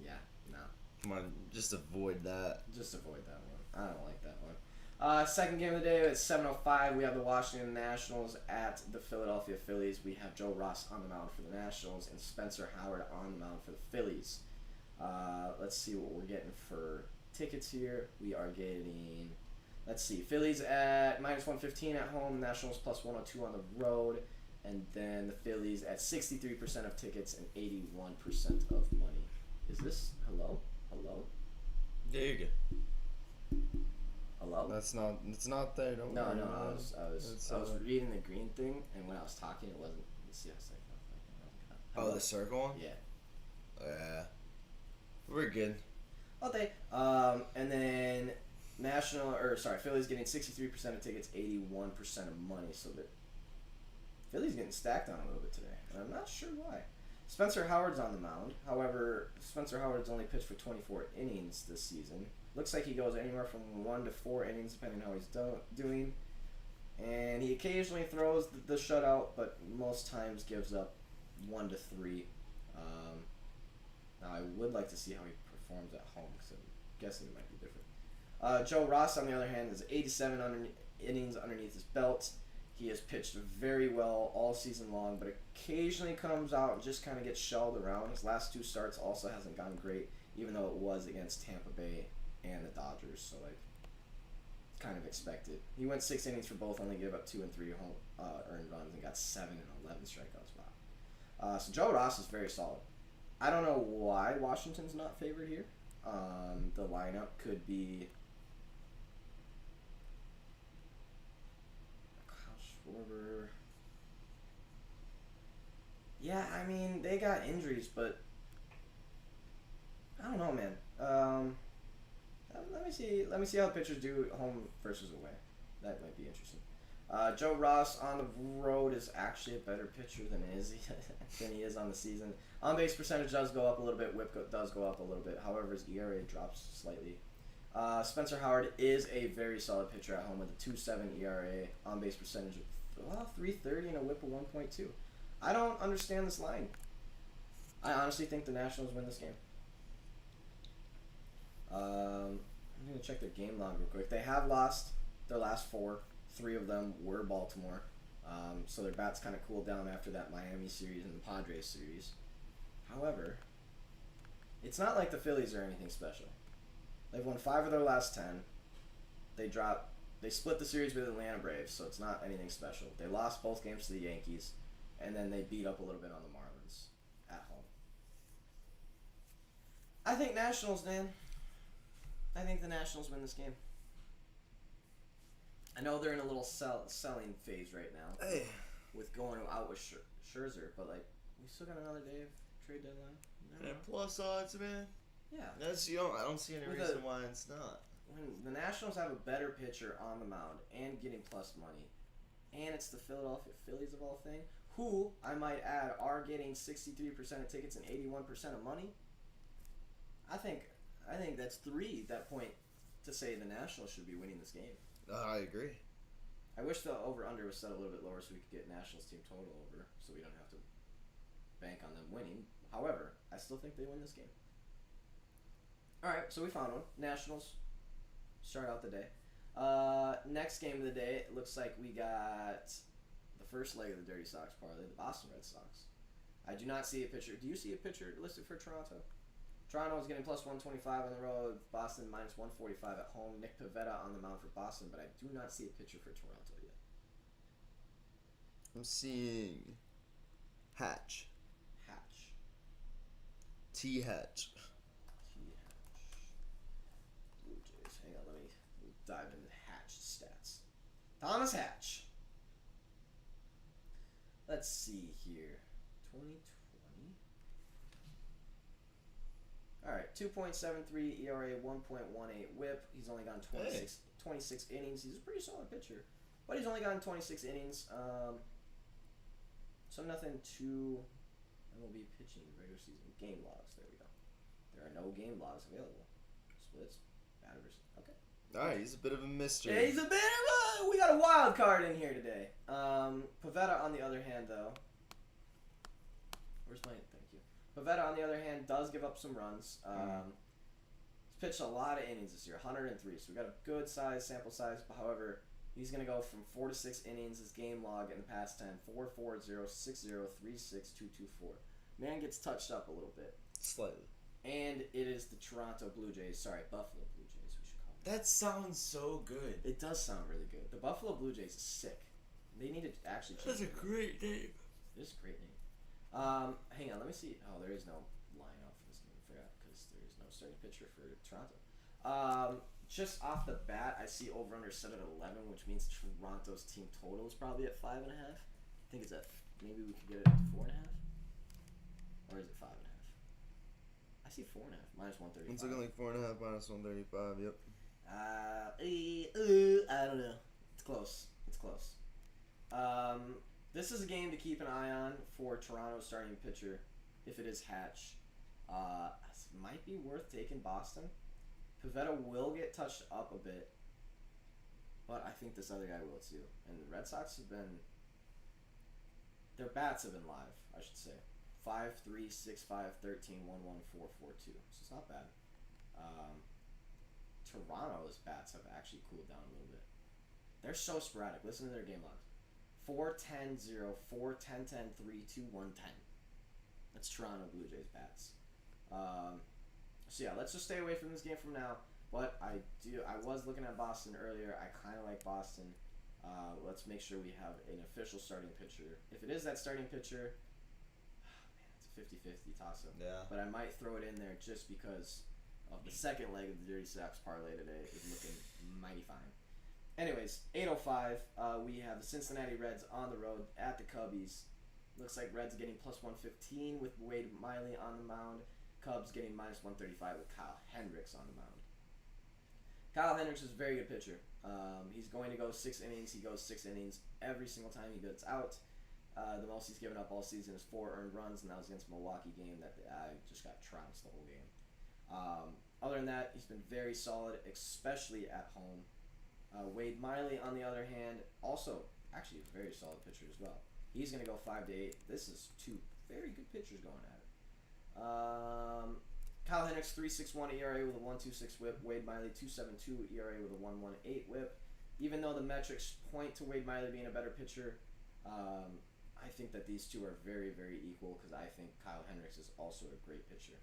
Speaker 2: yeah, no.
Speaker 3: Come on, just avoid that.
Speaker 2: Just avoid that one. I don't like that one. Second game of the day at 7:05. We have the Washington Nationals at the Philadelphia Phillies. We have Joe Ross on the mound for the Nationals and Spencer Howard on the mound for the Phillies. Let's see what we're getting for tickets here. We are getting, let's see, Phillies at minus 115 at home, Nationals plus 102 on the road, and then the Phillies at 63% of tickets and 81% of money. Is this, hello?
Speaker 3: Yeah, you're good.
Speaker 2: Hello?
Speaker 3: That's not. It's not there. Don't
Speaker 2: No,
Speaker 3: worry.
Speaker 2: no,
Speaker 3: man.
Speaker 2: I was reading the green thing, and when I was talking, it wasn't. You see, I was like,
Speaker 3: Oh, the circle one.
Speaker 2: yeah.
Speaker 3: Yeah. We're good.
Speaker 2: Okay. And then Philly's getting 63% of tickets, 81% of money. So that Philly's getting stacked on a little bit today, and I'm not sure why. Spencer Howard's on the mound. However, Spencer Howard's only pitched for 24 innings this season. Looks like he goes anywhere from 1 to 4 innings, depending on how he's doing. And he occasionally throws the shutout, but most times gives up 1 to 3. Now, I would like to see how he performs at home, because I'm guessing it might be different. Joe Ross, on the other hand, is 87 innings underneath his belt. He has pitched very well all season long, but occasionally comes out and just kind of gets shelled around. His last 2 starts also hasn't gone great, even though it was against Tampa Bay and the Dodgers, so like kind of expected. He went 6 innings for both, only gave up 2 and 3 home earned runs, and got 7 and 11 strikeouts. Wow. So Joe Ross is very solid. I don't know why Washington's not favored here. The lineup could be Schwarber. Yeah, I mean, they got injuries, but I don't know, man. Let me see how pitchers do home versus away. That might be interesting. Joe Ross on the road is actually a better pitcher than he is on the season. On base percentage does go up a little bit. Whip does go up a little bit. However, his ERA drops slightly. Spencer Howard is a very solid pitcher at home with a 2.7 ERA. On base percentage of 3.30 and a whip of 1.2. I don't understand this line. I honestly think the Nationals win this game. I'm going to check their game log real quick. They have lost their last 4. 3 of them were Baltimore. So their bats kind of cooled down after that Miami series and the Padres series. However, it's not like the Phillies are anything special. They've won 5 of their last 10. They split the series with Atlanta Braves, so it's not anything special. They lost both games to the Yankees, and then they beat up a little bit on the Marlins at home. I think Nationals, man. I think the Nationals win this game. I know they're in a little selling phase right now.
Speaker 3: Hey.
Speaker 2: With going out with Scherzer, but like we still got another day of trade deadline.
Speaker 3: And plus odds, man.
Speaker 2: Yeah.
Speaker 3: I don't see any reason why it's not.
Speaker 2: When the Nationals have a better pitcher on the mound and getting plus money, and it's the Philadelphia Phillies of all things, who I might add are getting 63% of tickets and 81% of money. I think that's 3 that point to say the Nationals should be winning this game.
Speaker 3: I agree.
Speaker 2: I wish the over-under was set a little bit lower so we could get Nationals team total over, so we don't have to bank on them winning. However, I still think they win this game. All right, so we found one. Nationals start out the day. Next game of the day, it looks like we got the first leg of the Dirty Sox parlay, the Boston Red Sox. I do not see a pitcher. Do you see a pitcher listed for Toronto? Toronto is getting plus 125 on the road. Boston minus 145 at home. Nick Pivetta on the mound for Boston, but I do not see a pitcher for Toronto yet.
Speaker 3: I'm seeing Hatch. T. Hatch.
Speaker 2: Blue Jays. Hang on, let me dive into Hatch stats. Thomas Hatch. Let's see here. 2020. Alright, 2.73 ERA, 1.18 whip. He's only gone 26 innings. He's a pretty solid pitcher. But he's only gone 26 innings. So nothing too MLB pitching regular season. Game logs. There we go. There are no game logs available. Splits. Batters. Okay.
Speaker 3: Alright, he's a bit of a mystery.
Speaker 2: Yeah, he's a bit of a... We got a wild card in here today. Pivetta, on the other hand, though... Where's my... Thank you. Pivetta, on the other hand, does give up some runs. He's pitched a lot of innings this year, 103. So we got a good size sample size. However, he's going to go from 4 to 6 innings. His game log in the past 10, 4.40, 6.0, 3.6, 2.24. Man gets touched up a little bit.
Speaker 3: Slightly.
Speaker 2: And it is the Toronto Blue Jays. Sorry, Buffalo Blue Jays, we should call them.
Speaker 3: That sounds so good.
Speaker 2: It does sound really good. The Buffalo Blue Jays is sick. They need to actually change
Speaker 3: That's a
Speaker 2: it.
Speaker 3: great name.
Speaker 2: It is a great name. Hang on, let me see. Oh, there is no line out for this game. I forgot because there is no starting pitcher for Toronto. Just off the bat, I see over/under set at 11, which means Toronto's team total is probably at 5.5. I think it's at. Maybe we could get it at 4.5, or is it 5.5? I see 4.5 minus 135.
Speaker 3: It's looking like 4.5 minus 135. Yep.
Speaker 2: I don't know. It's close. It's close. This is a game to keep an eye on for Toronto's starting pitcher, if it is Hatch. It might be worth taking Boston. Pivetta will get touched up a bit, but I think this other guy will too. And the Red Sox have been, their bats have been live, I should say. 5-3, 6-5, 13, 1-1, 4-4-2. So it's not bad. Toronto's bats have actually cooled down a little bit. They're so sporadic. Listen to their game logs. 4-10-0, 4-10-10, 3-2-1-10. That's Toronto Blue Jays bats. So yeah, let's just stay away from this game from now. But I was looking at Boston earlier. I kind of like Boston. Let's make sure we have an official starting pitcher. If it is that starting pitcher, man, it's a 50-50 toss-up.
Speaker 3: Yeah.
Speaker 2: But I might throw it in there just because of the second leg of the Dirty Sox parlay today is looking mighty fine. Anyways, 8:05. We have the Cincinnati Reds on the road at the Cubbies. Looks like Reds getting plus 115 with Wade Miley on the mound. Cubs getting minus 135 with Kyle Hendricks on the mound. Kyle Hendricks is a very good pitcher. He's going to go 6 innings. He goes 6 innings every single time he gets out. The most he's given up all season is 4 earned runs, and that was against a Milwaukee game that just got trounced the whole game. Other than that, he's been very solid, especially at home. Wade Miley, on the other hand, also actually a very solid pitcher as well. He's going to go 5-8. This is 2 very good pitchers going at it. Kyle Hendricks, 3.61 ERA with a 1.26 whip. Wade Miley, 2.72 ERA with a 1.18 whip. Even though the metrics point to Wade Miley being a better pitcher, I think that these two are very, very equal because I think Kyle Hendricks is also a great pitcher.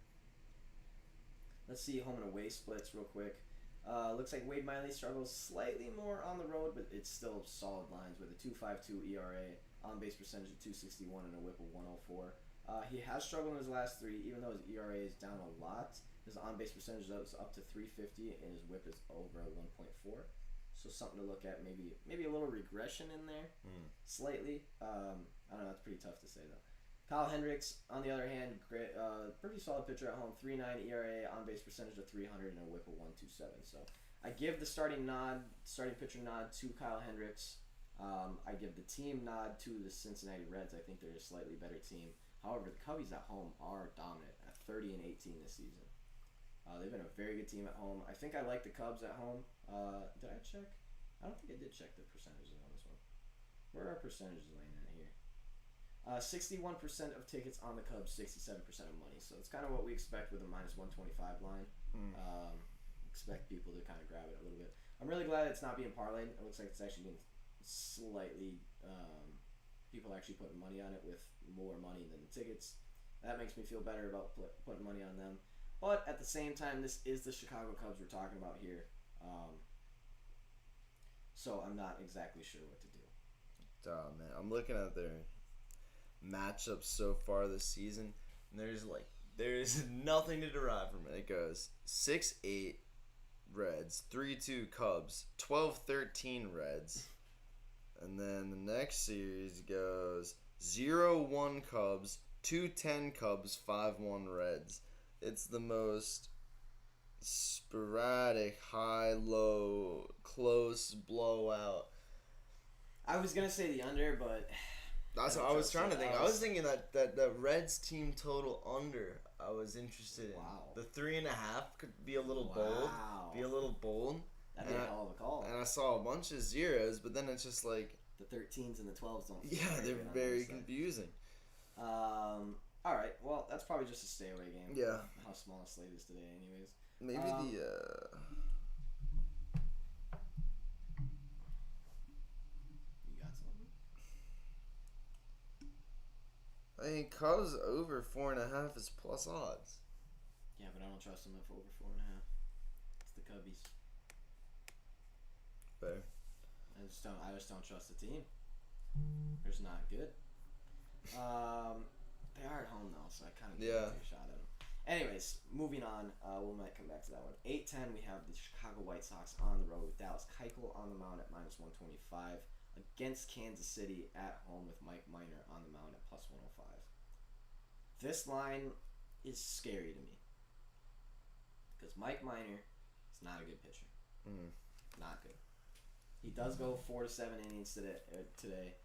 Speaker 2: Let's see home and away splits real quick. Looks like Wade Miley struggles slightly more on the road, but it's still solid lines with a 2.52 ERA, on-base percentage of 261, and a whip of 104. He has struggled in his last 3, even though his ERA is down a lot. His on-base percentage is up to 350, and his whip is over 1.4. So something to look at, maybe a little regression in there, slightly. I don't know, that's pretty tough to say though. Kyle Hendricks, on the other hand, great, pretty solid pitcher at home. 3.9 ERA, on-base percentage of 300, and a whip of 1.27. So I give the starting pitcher nod to Kyle Hendricks. I give the team nod to the Cincinnati Reds. I think they're a slightly better team. However, the Cubbies at home are dominant at 30-18 this season. They've been a very good team at home. I think I like the Cubs at home. Did I check? I don't think I did check the percentages on this one. Where are percentages laying at here? 61% of tickets on the Cubs, 67% of money. So it's kind of what we expect with a minus 125 line. Expect people to kind of grab it a little bit. I'm really glad it's not being parlayed. It looks like it's actually being slightly... people actually putting money on it with more money than the tickets. That makes me feel better about putting money on them. But at the same time, this is the Chicago Cubs we're talking about here. So I'm not exactly sure what to do.
Speaker 3: Oh, man. I'm looking at their matchups so far this season, and there's nothing to derive from it. It goes 6-8 Reds, 3-2 Cubs, 12-13 Reds. And then the next series goes 0-1 Cubs, 2-10 Cubs, 5-1 Reds. It's the most sporadic, high-low, close blowout.
Speaker 2: I was going to say the under, but...
Speaker 3: That's what I was trying to think. I was thinking that the Reds team total under, I was interested in.
Speaker 2: Wow.
Speaker 3: The 3.5 could be a little bold.
Speaker 2: That'd be a hell of a call.
Speaker 3: And I saw a bunch of zeros, but then it's just like...
Speaker 2: The 13s and the 12s don't...
Speaker 3: Yeah, they're very confusing.
Speaker 2: Alright, well, that's probably just a stay away game.
Speaker 3: Yeah.
Speaker 2: How small a slate is today anyways.
Speaker 3: Maybe
Speaker 2: You got something?
Speaker 3: I think Cubs over 4.5 is plus odds.
Speaker 2: Yeah, but I don't trust them for over 4.5. It's the Cubbies.
Speaker 3: Fair.
Speaker 2: I just don't trust the team. They're just not good. They are at home though, so I kind of take a shot at them. Anyways, moving on. We might come back to that one. 8-10, we have the Chicago White Sox on the road with Dallas Keuchel on the mound at -125 against Kansas City at home with Mike Minor on the mound at +105. This line is scary to me because Mike Minor is not a good pitcher. Not good. He does go 4 to 7 innings today.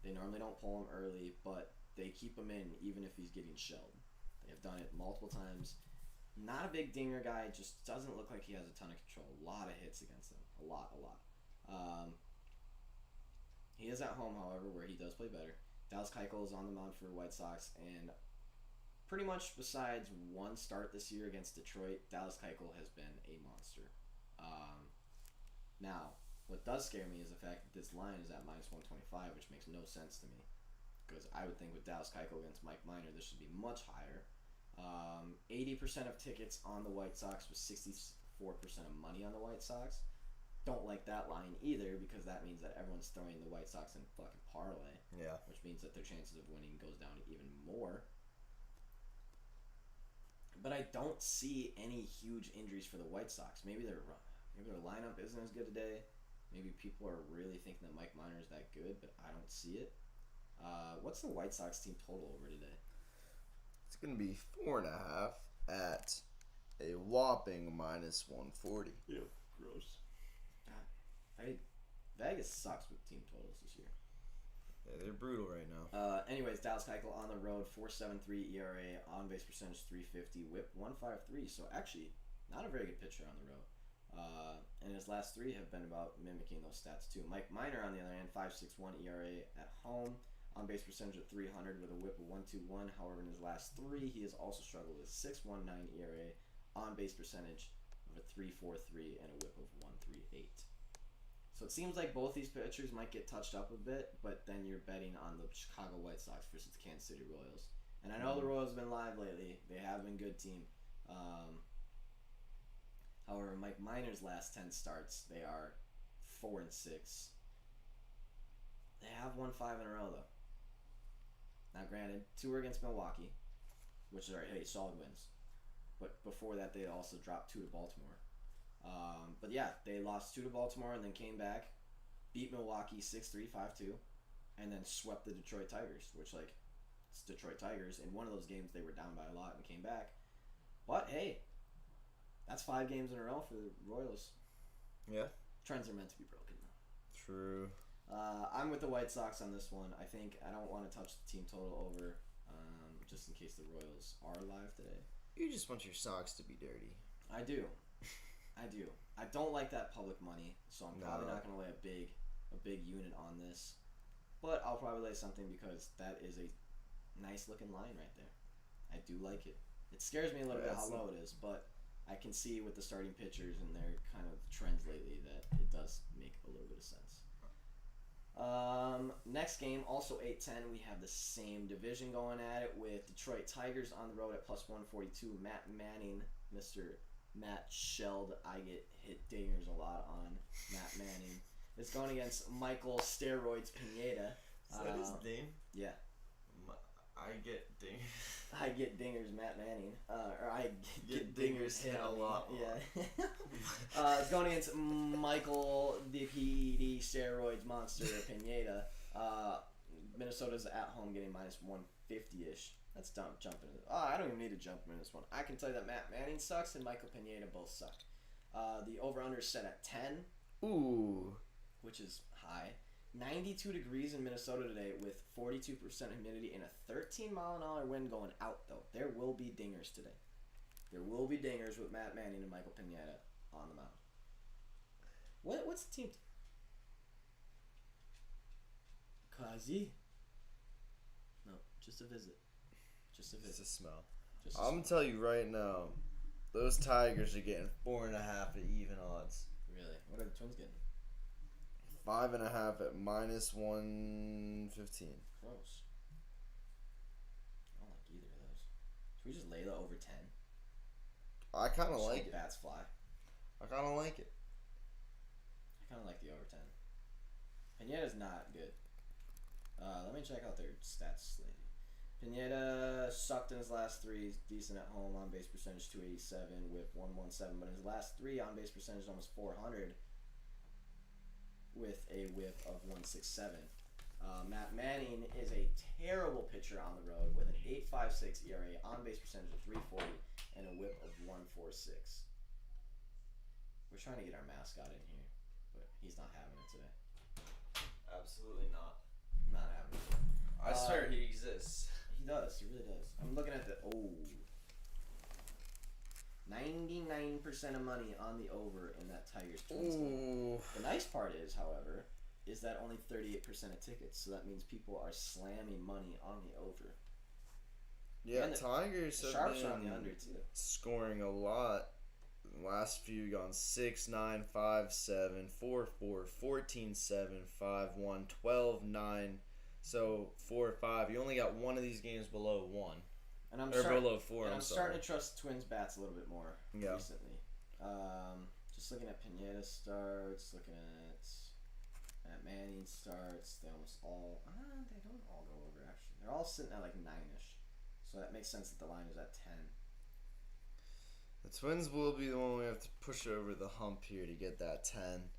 Speaker 2: They normally don't pull him early, but they keep him in even if he's getting shelled. They have done it multiple times. Not a big dinger guy, just doesn't look like he has a ton of control. A lot of hits against him. A lot. He is at home, however, where he does play better. Dallas Keuchel is on the mound for White Sox, and pretty much besides one start this year against Detroit, Dallas Keuchel has been a monster. Now, what does scare me is the fact that this line is at -125, which makes no sense to me. Because I would think with Dallas Keuchel against Mike Minor, this should be much higher. 80% of tickets on the White Sox with 64% of money on the White Sox. Don't like that line either because that means that everyone's throwing the White Sox in fucking parlay.
Speaker 3: Yeah.
Speaker 2: Which means that their chances of winning goes down even more. But I don't see any huge injuries for the White Sox. Maybe their lineup isn't as good today. Maybe people are really thinking that Mike Minor is that good, but I don't see it. What's the White Sox team total over today?
Speaker 3: It's going to be 4.5 at a whopping -140.
Speaker 2: Ew, gross. God, Vegas sucks with team totals this year.
Speaker 3: Yeah, they're brutal right now.
Speaker 2: Anyways, Dallas Keuchel on the road, 4.73 ERA, on base percentage 350, whip 153. So actually, not a very good pitcher on the road. And his last three have been about mimicking those stats too. Mike Minor, on the other hand, 5.61 ERA at home, on base percentage of 300 with a whip of 121. However, in his last three, he has also struggled with 6.19 ERA, on base percentage of a 3.43, and a whip of 1.38. So it seems like both these pitchers might get touched up a bit, but then you're betting on the Chicago White Sox versus the Kansas City Royals. And I know the Royals have been live lately. They have been a good team. However, Mike Minor's last 10 starts, they are 4-6. They have won 5 in a row, though. Now, granted, 2 were against Milwaukee, which are, solid wins. But before that, they also dropped 2 to Baltimore. But yeah, they lost 2 to Baltimore and then came back, beat Milwaukee 6-3, 5-2, and then swept the Detroit Tigers, which, it's Detroit Tigers. In one of those games, they were down by a lot and came back. But, hey, that's 5 games in a row for the Royals.
Speaker 3: Yeah.
Speaker 2: Trends are meant to be broken, though.
Speaker 3: True.
Speaker 2: I'm with the White Sox on this one. I don't want to touch the team total over, just in case the Royals are live today.
Speaker 3: You just want your socks to be dirty.
Speaker 2: I do. I don't like that public money, so I'm probably not going to lay a big unit on this. But I'll probably lay something because that is a nice looking line right there. I do like it. It scares me a little bit how low it is, but I can see with the starting pitchers and their kind of trends lately that it does make a little bit of sense. Next game, also 8-10, we have the same division going at it with Detroit Tigers on the road at +142. Matt Manning, Mr. Matt Shelled. I get hit dingers a lot on Matt Manning. It's going against Michael Steroids Pineda.
Speaker 3: Is that his name?
Speaker 2: Yeah.
Speaker 3: I get dingers.
Speaker 2: I get dingers, Matt Manning. Or I get dingers hit a lot. Yeah. It's going against Michael the PD Steroids Monster Pineda. Minnesota's at home getting -150-ish. That's dumb jumping. I don't even need to jump in this one. I can tell you that Matt Manning sucks and Michael Pineda both suck. The over-under is set at 10.
Speaker 3: Ooh.
Speaker 2: Which is high. 92 degrees in Minnesota today with 42% humidity and a 13-mile-an-hour wind going out, though. There will be dingers today. There will be dingers with Matt Manning and Michael Pineda on the mound. What's the team? Kazi? No, just a visit. Just a
Speaker 3: It's
Speaker 2: visit.
Speaker 3: a smell.
Speaker 2: Just a
Speaker 3: I'm going to tell you right now, those Tigers are getting 4.5 at even odds.
Speaker 2: Really? What are the Twins getting?
Speaker 3: 5.5 at -115.
Speaker 2: Gross. I don't like either of those. Should we just lay the over 10?
Speaker 3: I kind of
Speaker 2: Just
Speaker 3: like
Speaker 2: hope
Speaker 3: it.
Speaker 2: bats fly.
Speaker 3: I kind of like it.
Speaker 2: I kind of like the over 10. Pineda's not good. Let me check out their stats lady. Pineda sucked in his last three. Decent at home. On base percentage 287, whip 117. But in his last three, on base percentage almost 400, with a whip of 167. Matt Manning is a terrible pitcher on the road with an 8.56 ERA, on base percentage of 340, and a whip of 146. We're trying to get our mascot in here, but he's not having it today.
Speaker 3: Absolutely not.
Speaker 2: Not having it.
Speaker 3: I swear he exists.
Speaker 2: He does. He really does. I'm looking at the 99% of money on the over in that Tigers Twins game. The nice part is, however, is that only 38% of tickets, so that means people are slamming money on the over.
Speaker 3: Yeah,
Speaker 2: And the
Speaker 3: Tigers have
Speaker 2: Sharps are on
Speaker 3: been
Speaker 2: the under too.
Speaker 3: scoring a lot. The last few gone 6-9, 5-7, 4-4, 14-7, 5-1, 12-9. So 4-5. You only got one of these games below 1.
Speaker 2: And I'm
Speaker 3: below 4.
Speaker 2: And
Speaker 3: I'm
Speaker 2: I'm
Speaker 3: sorry.
Speaker 2: starting to trust Twins bats a little bit more
Speaker 3: Yeah.
Speaker 2: recently. Just looking at Pineda starts, looking at Manning starts. They almost all they don't all go over actually. They're all sitting at like 9-ish. So that makes sense that the line is at 10.
Speaker 3: The Twins will be the one we have to push over the hump here to get that 10.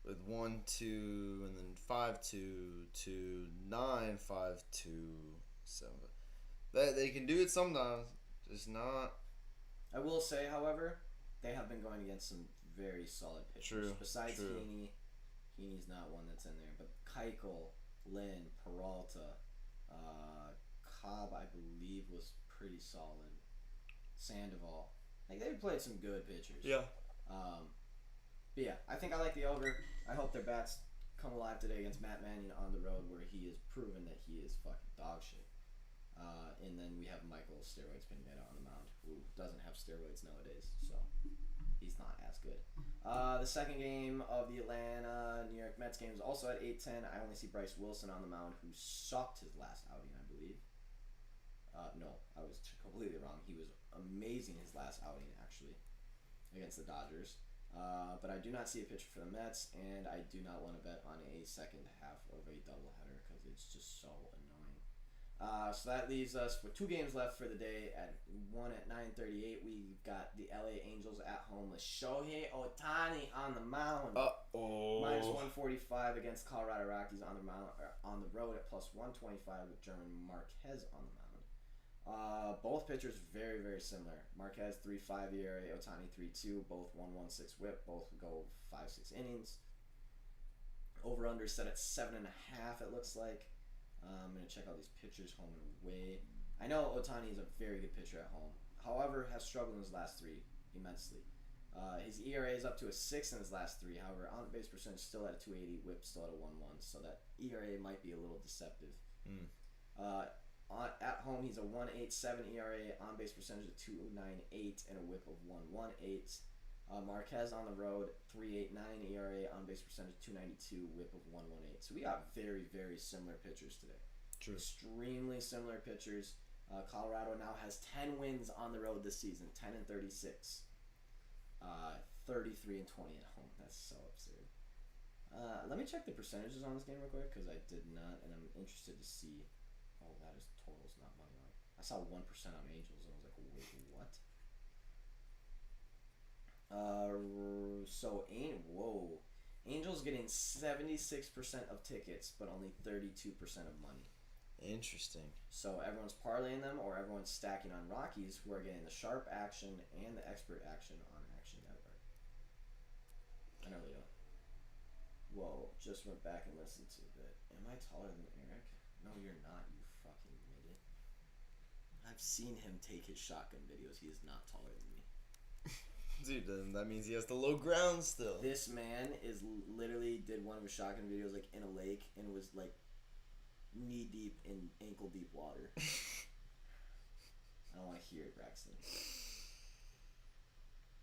Speaker 3: With 1-2 and then 5-2 to 9-5-2 7. They can do it sometimes, just not.
Speaker 2: I will say, however, they have been going against some very solid pitchers.
Speaker 3: True,
Speaker 2: Besides
Speaker 3: true.
Speaker 2: Heaney's not one that's in there, but Keuchel, Lynn, Peralta, Cobb, I believe, was pretty solid. Sandoval, like they've played some good pitchers.
Speaker 3: Yeah.
Speaker 2: But yeah, I think I like the over. I hope their bats come alive today against Matt Manning on the road, where he has proven that he is fucking dog shit. And then we have Michael Steroids Pineda on the mound, who doesn't have steroids nowadays, so he's not as good. The second game of the Atlanta-New York Mets game is also at 8:10. I only see Bryce Wilson on the mound, who sucked his last outing, I believe. No, I was completely wrong. He was amazing his last outing, actually, against the Dodgers. But I do not see a pitcher for the Mets, and I do not want to bet on a second half of a doubleheader because it's just so annoying. So that leaves us with 2 games left for the day. One at 9:38, we've got the LA Angels at home with Shohei Ohtani on the mound. Minus 145 against Colorado Rockies on the mound, on the road at plus 125 with German Marquez on the mound. Both pitchers very, very similar. Marquez 3.5 ERA, Ohtani 3.2, both 1.16 whip, both go 5-6 innings. Over under set at 7.5. It looks like. I'm gonna check out these pitchers home and away. I know Ohtani is a very good pitcher at home. However, has struggled in his last 3 immensely. His ERA is up to a 6 in his last 3. However, on base percentage still at a 280, whip still at a 1.1. So that ERA might be a little deceptive. At home, he's a 1.87 ERA, on base percentage of 2.98, and a whip of 1.18. Marquez on the road, 3.89 ERA, on base percentage 2.92, whip of 1.18. So we got very, very similar pitchers today.
Speaker 3: True.
Speaker 2: Extremely similar pitchers. Colorado now has 10 wins on the road this season, 10-36. 33-20 at home. That's so absurd. Let me check the percentages on this game real quick because I did not, and I'm interested to see. Oh, that is totals, not money line. I saw 1% on Angels, and I was like, wait, what? Angels getting 76% of tickets, but only 32% of money.
Speaker 3: Interesting.
Speaker 2: So everyone's parlaying them, or everyone's stacking on Rockies, who are getting the sharp action and the expert action on Action Network. I know they don't. Whoa, just went back and listened to it. Am I taller than Eric? No, you're not, you fucking midget. I've seen him take his shotgun videos. He is not taller than me.
Speaker 3: Dude, then that means he has the low ground still.
Speaker 2: This man is literally did one of his shotgun videos like in a lake and was like knee deep in ankle deep water. I don't want to hear it, Braxton.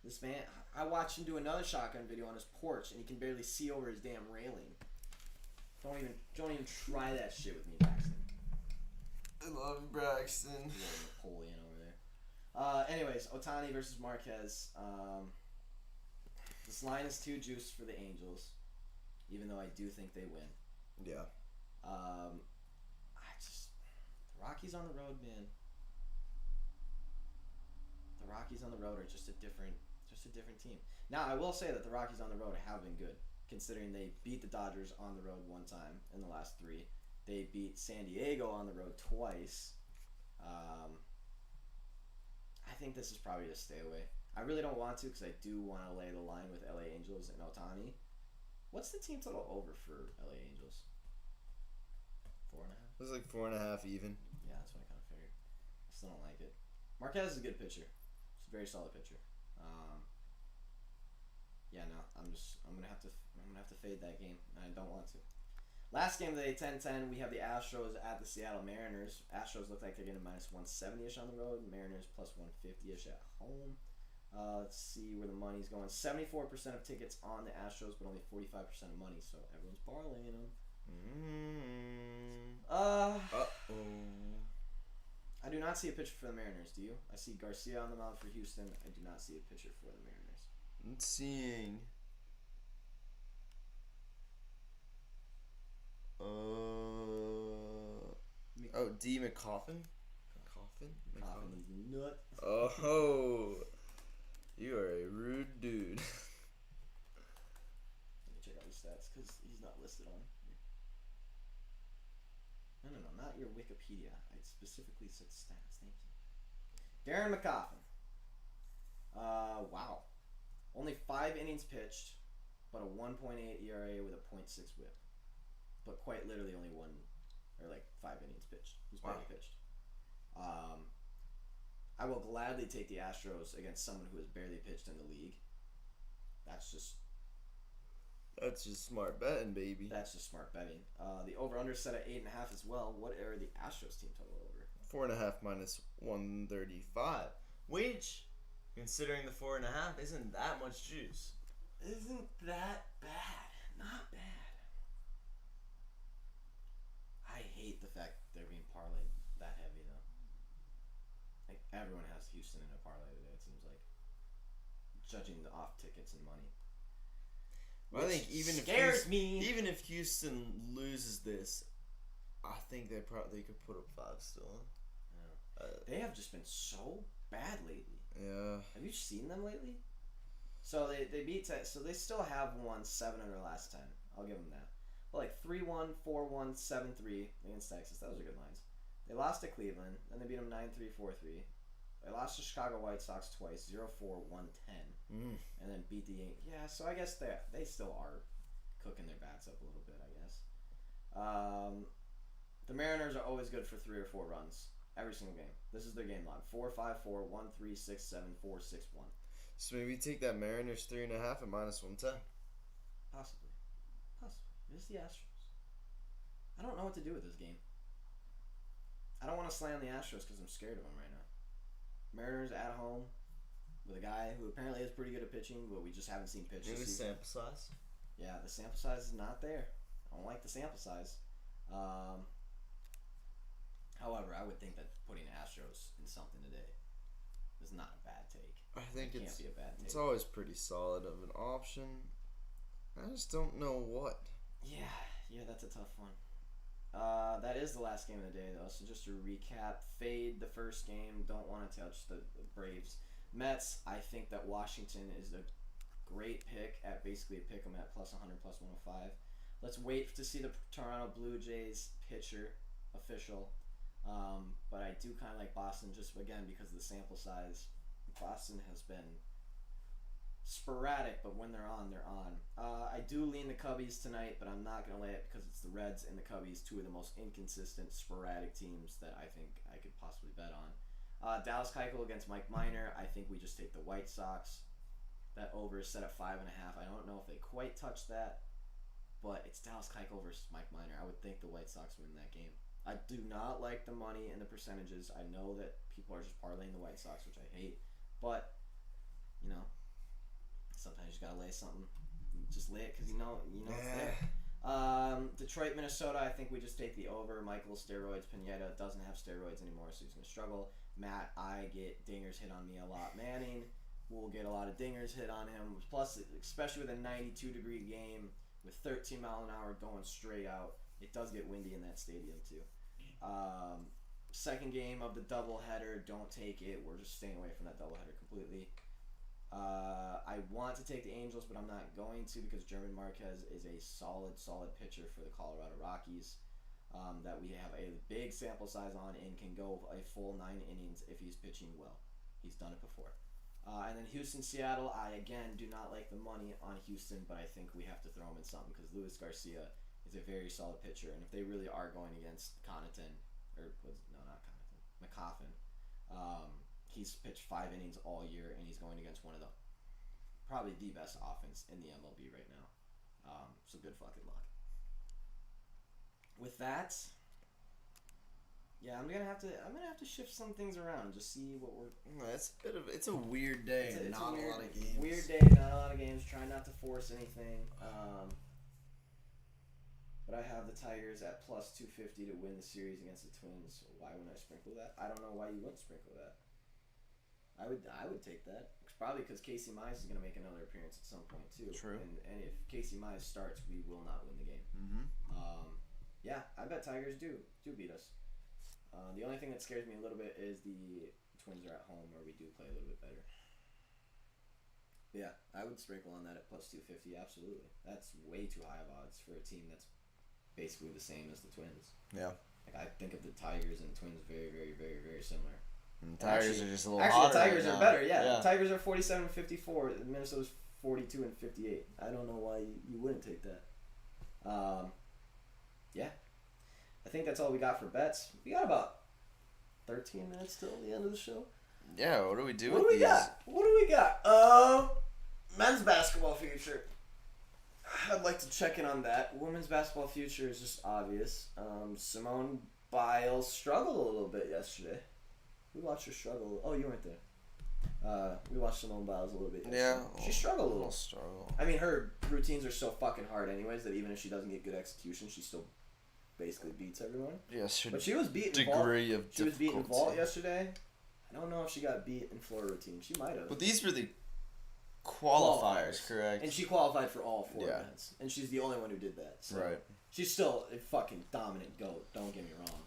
Speaker 2: This man, I watched him do another shotgun video on his porch and he can barely see over his damn railing. Don't even try that shit with me, Braxton.
Speaker 3: I love Braxton.
Speaker 2: Little Napoleon over there. Anyways, Ohtani versus Marquez. This line is too juiced for the Angels, even though I do think they win.
Speaker 3: Yeah.
Speaker 2: The Rockies on the road, man. The Rockies on the road are just a different team. Now, I will say that the Rockies on the road have been good, considering they beat the Dodgers on the road one time in the last 3. They beat San Diego on the road twice. I think this is probably a stay away. I really don't want to because I do want to lay the line with LA Angels and Otani. What's the team total over for LA Angels? 4.5?
Speaker 3: It was like 4.5 even.
Speaker 2: Yeah, that's what I kind of figured. I still don't like it. Marquez is a good pitcher. He's a very solid pitcher. Yeah, no, I'm gonna have to fade that game, and I don't want to. Last game of the day, 10-10, we have the Astros at the Seattle Mariners. Astros look like they're getting minus 170-ish on the road. Mariners plus 150-ish at home. Let's see where the money's going. 74% of tickets on the Astros, but only 45% of money, so everyone's parlaying them.
Speaker 3: Uh-oh.
Speaker 2: I do not see a pitcher for the Mariners, do you? I see Garcia on the mound for Houston. I do not see a pitcher for the Mariners.
Speaker 3: I'm seeing... D. McCoffin?
Speaker 2: Coffin is nut.
Speaker 3: Oh, you are a rude dude.
Speaker 2: Let me check out his stats because he's not listed on here. No, not your Wikipedia. I specifically said stats. Thank you. Darren McCoffin. Wow. Only 5 innings pitched, but a 1.8 ERA with a .6 WHIP. But quite literally only 5 innings pitched. He's barely pitched. I will gladly take the Astros against someone who has barely pitched in the league. That's just
Speaker 3: smart betting, baby.
Speaker 2: That's just smart betting. The over/under set at 8.5 as well. What are the Astros team total over?
Speaker 3: 4.5 minus 135, which, considering the 4.5, isn't that much juice.
Speaker 2: Isn't that bad? Not bad. I hate the fact they're being parlayed that heavy though. Like everyone has Houston in a parlay today. It seems like, judging the off tickets and money.
Speaker 3: Well, I think even if Houston loses this, I think they could put up 5 still.
Speaker 2: Yeah. They have just been so bad lately.
Speaker 3: Yeah.
Speaker 2: Have you seen them lately? So they beat so they still have won 7 of their last 10. I'll give them that. But like 3-1, 4-1, 7-3 against Texas. Those are good lines. They lost to Cleveland, then they beat them 9-3, 4-3. They lost to Chicago White Sox twice, 0-4, 1-10, and then beat the Yankees. Yeah, so I guess they still are cooking their bats up a little bit, I guess. The Mariners are always good for 3 or 4 runs every single game. This is their game log: 4-5-4, 1-3, 6-7, 4-6-1.
Speaker 3: So maybe take that Mariners 3.5 and minus 110.
Speaker 2: Possibly. It's the Astros. I don't know what to do with this game. I don't want to slam the Astros because I'm scared of them right now. Mariners at home with a guy who apparently is pretty good at pitching, but we just haven't seen pitch this season.
Speaker 3: Sample size?
Speaker 2: Yeah, the sample size is not there. I don't like the sample size. However, I would think that putting Astros in something today is not a bad take.
Speaker 3: I think
Speaker 2: it can't be a bad take.
Speaker 3: It's always pretty solid of an option. I just don't know what.
Speaker 2: Yeah, that's a tough one. That is the last game of the day, though. So just to recap, fade the first game. Don't want to touch the Braves. Mets, I think that Washington is a great pick at basically a pick 'em at plus 100, plus 105. Let's wait to see the Toronto Blue Jays pitcher official. But I do kind of like Boston just, again, because of the sample size. Boston has been sporadic, but when they're on, they're on. I do lean the Cubbies tonight, but I'm not going to lay it because it's the Reds and the Cubbies, 2 of the most inconsistent, sporadic teams that I think I could possibly bet on. Dallas Keuchel against Mike Minor. I think we just take the White Sox. That over is set at 5.5. I don't know if they quite touch that, but it's Dallas Keuchel versus Mike Minor. I would think the White Sox win that game. I do not like the money and the percentages. I know that people are just parlaying the White Sox, which I hate, but sometimes you just gotta lay something. Just lay it because you know it's there. Detroit, Minnesota. I think we just take the over. Michael steroids. Pineda doesn't have steroids anymore, so he's gonna struggle. Matt, I get dingers hit on me a lot. Manning will get a lot of dingers hit on him. Plus, especially with a 92-degree game with 13 mile an hour going straight out, it does get windy in that stadium too. second game of the doubleheader. Don't take it. We're just staying away from that doubleheader completely. I want to take the Angels, but I'm not going to because German Marquez is a solid pitcher for the Colorado Rockies. That we have a big sample size on and can go a full 9 innings if he's pitching well. He's done it before. And then Houston, Seattle. I again do not like the money on Houston, but I think we have to throw him in something because Luis Garcia is a very solid pitcher, and if they really are going against Connaughton, McCoffin, he's pitched 5 innings all year, and he's going against one of the probably the best offense in the MLB right now. So good fucking luck. With that, yeah, I'm gonna have to shift some things around. Just see what we're.
Speaker 3: It's a weird day.
Speaker 2: It's
Speaker 3: not
Speaker 2: a
Speaker 3: a lot of games.
Speaker 2: Weird day, not a lot of games. Try not to force anything. But I have the Tigers at plus 250 to win the series against the Twins. Why wouldn't I sprinkle that? I don't know why you wouldn't sprinkle that. I would take that. It's probably because Casey Mize is going to make another appearance at some point too.
Speaker 3: True.
Speaker 2: And if Casey Mize starts, we will not win the game.
Speaker 3: Mm-hmm.
Speaker 2: Yeah, I bet Tigers do beat us. The only thing that scares me a little bit is the Twins are at home where we do play a little bit better. But yeah, I would sprinkle on that at plus 250. Absolutely, that's way too high of odds for a team that's basically the same as the Twins.
Speaker 3: Yeah.
Speaker 2: Like I think of the Tigers and the Twins very, very, very, very similar.
Speaker 3: And the Tigers are just a little
Speaker 2: Actually,
Speaker 3: hotter
Speaker 2: the Tigers
Speaker 3: right
Speaker 2: are
Speaker 3: now.
Speaker 2: better. Yeah, the Tigers are 47-54. Minnesota's 42-58. I don't know why you wouldn't take that. Yeah, I think that's all we got for bets. We got about 13 minutes till the end of the show.
Speaker 3: Yeah. What do we do
Speaker 2: What
Speaker 3: with
Speaker 2: do we
Speaker 3: these?
Speaker 2: got? What do we got? Men's basketball future. I'd like to check in on that. Women's basketball future is just obvious. Simone Biles struggled a little bit yesterday. We watched her struggle. Oh, you weren't there. We watched Simone Biles a little bit yesterday.
Speaker 3: Yeah.
Speaker 2: She struggled a little.
Speaker 3: Struggle.
Speaker 2: I mean, her routines are so fucking hard anyways that even if she doesn't get good execution, she still basically beats everyone.
Speaker 3: Yes.
Speaker 2: But she was beaten
Speaker 3: degree of
Speaker 2: She was beaten
Speaker 3: difficulty.
Speaker 2: vault yesterday. I don't know if she got beat in floor routine. She might have.
Speaker 3: But these were the qualifiers, correct?
Speaker 2: And she qualified for all 4
Speaker 3: Yeah.
Speaker 2: events. And she's the only one who did that. So
Speaker 3: Right.
Speaker 2: she's still a fucking dominant GOAT, don't get me wrong.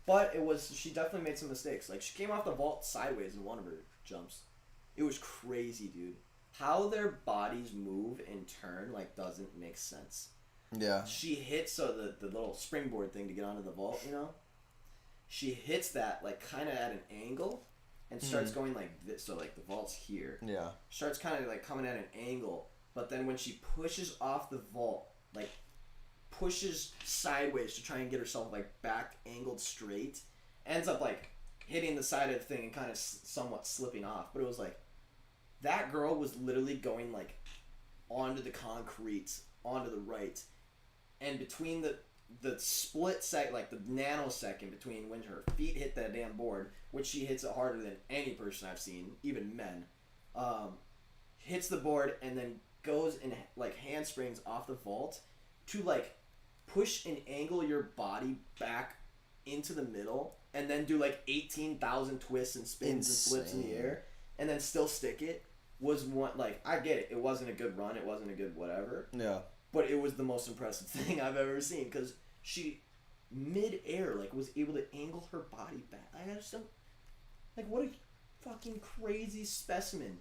Speaker 2: But she definitely made some mistakes. Like, she came off the vault sideways in one of her jumps. It was crazy, dude. How their bodies move and turn, like, doesn't make sense.
Speaker 3: Yeah.
Speaker 2: She hits the little springboard thing to get onto the vault, you know? She hits that, like, kind of at an angle and starts going like this. So, like, the vault's here.
Speaker 3: Yeah.
Speaker 2: Starts kind of, like, coming at an angle. But then when she pushes off the vault, like, pushes sideways to try and get herself, like, back angled straight, ends up, like, hitting the side of the thing and kind of somewhat slipping off. But it was, like, that girl was literally going, like, onto the concrete, onto the right. And between the split sec, like the nanosecond between when her feet hit that damn board, which she hits it harder than any person I've seen, even men, hits the board and then goes and like handsprings off the vault to like push and angle your body back into the middle and then do like 18,000 twists and spins and flips in the air and then still stick it was one, like, I get it. It wasn't a good run. It wasn't a good whatever.
Speaker 3: Yeah.
Speaker 2: But it was the most impressive thing I've ever seen because she, mid-air, like, was able to angle her body back. I just don't... Like, what a fucking crazy specimen.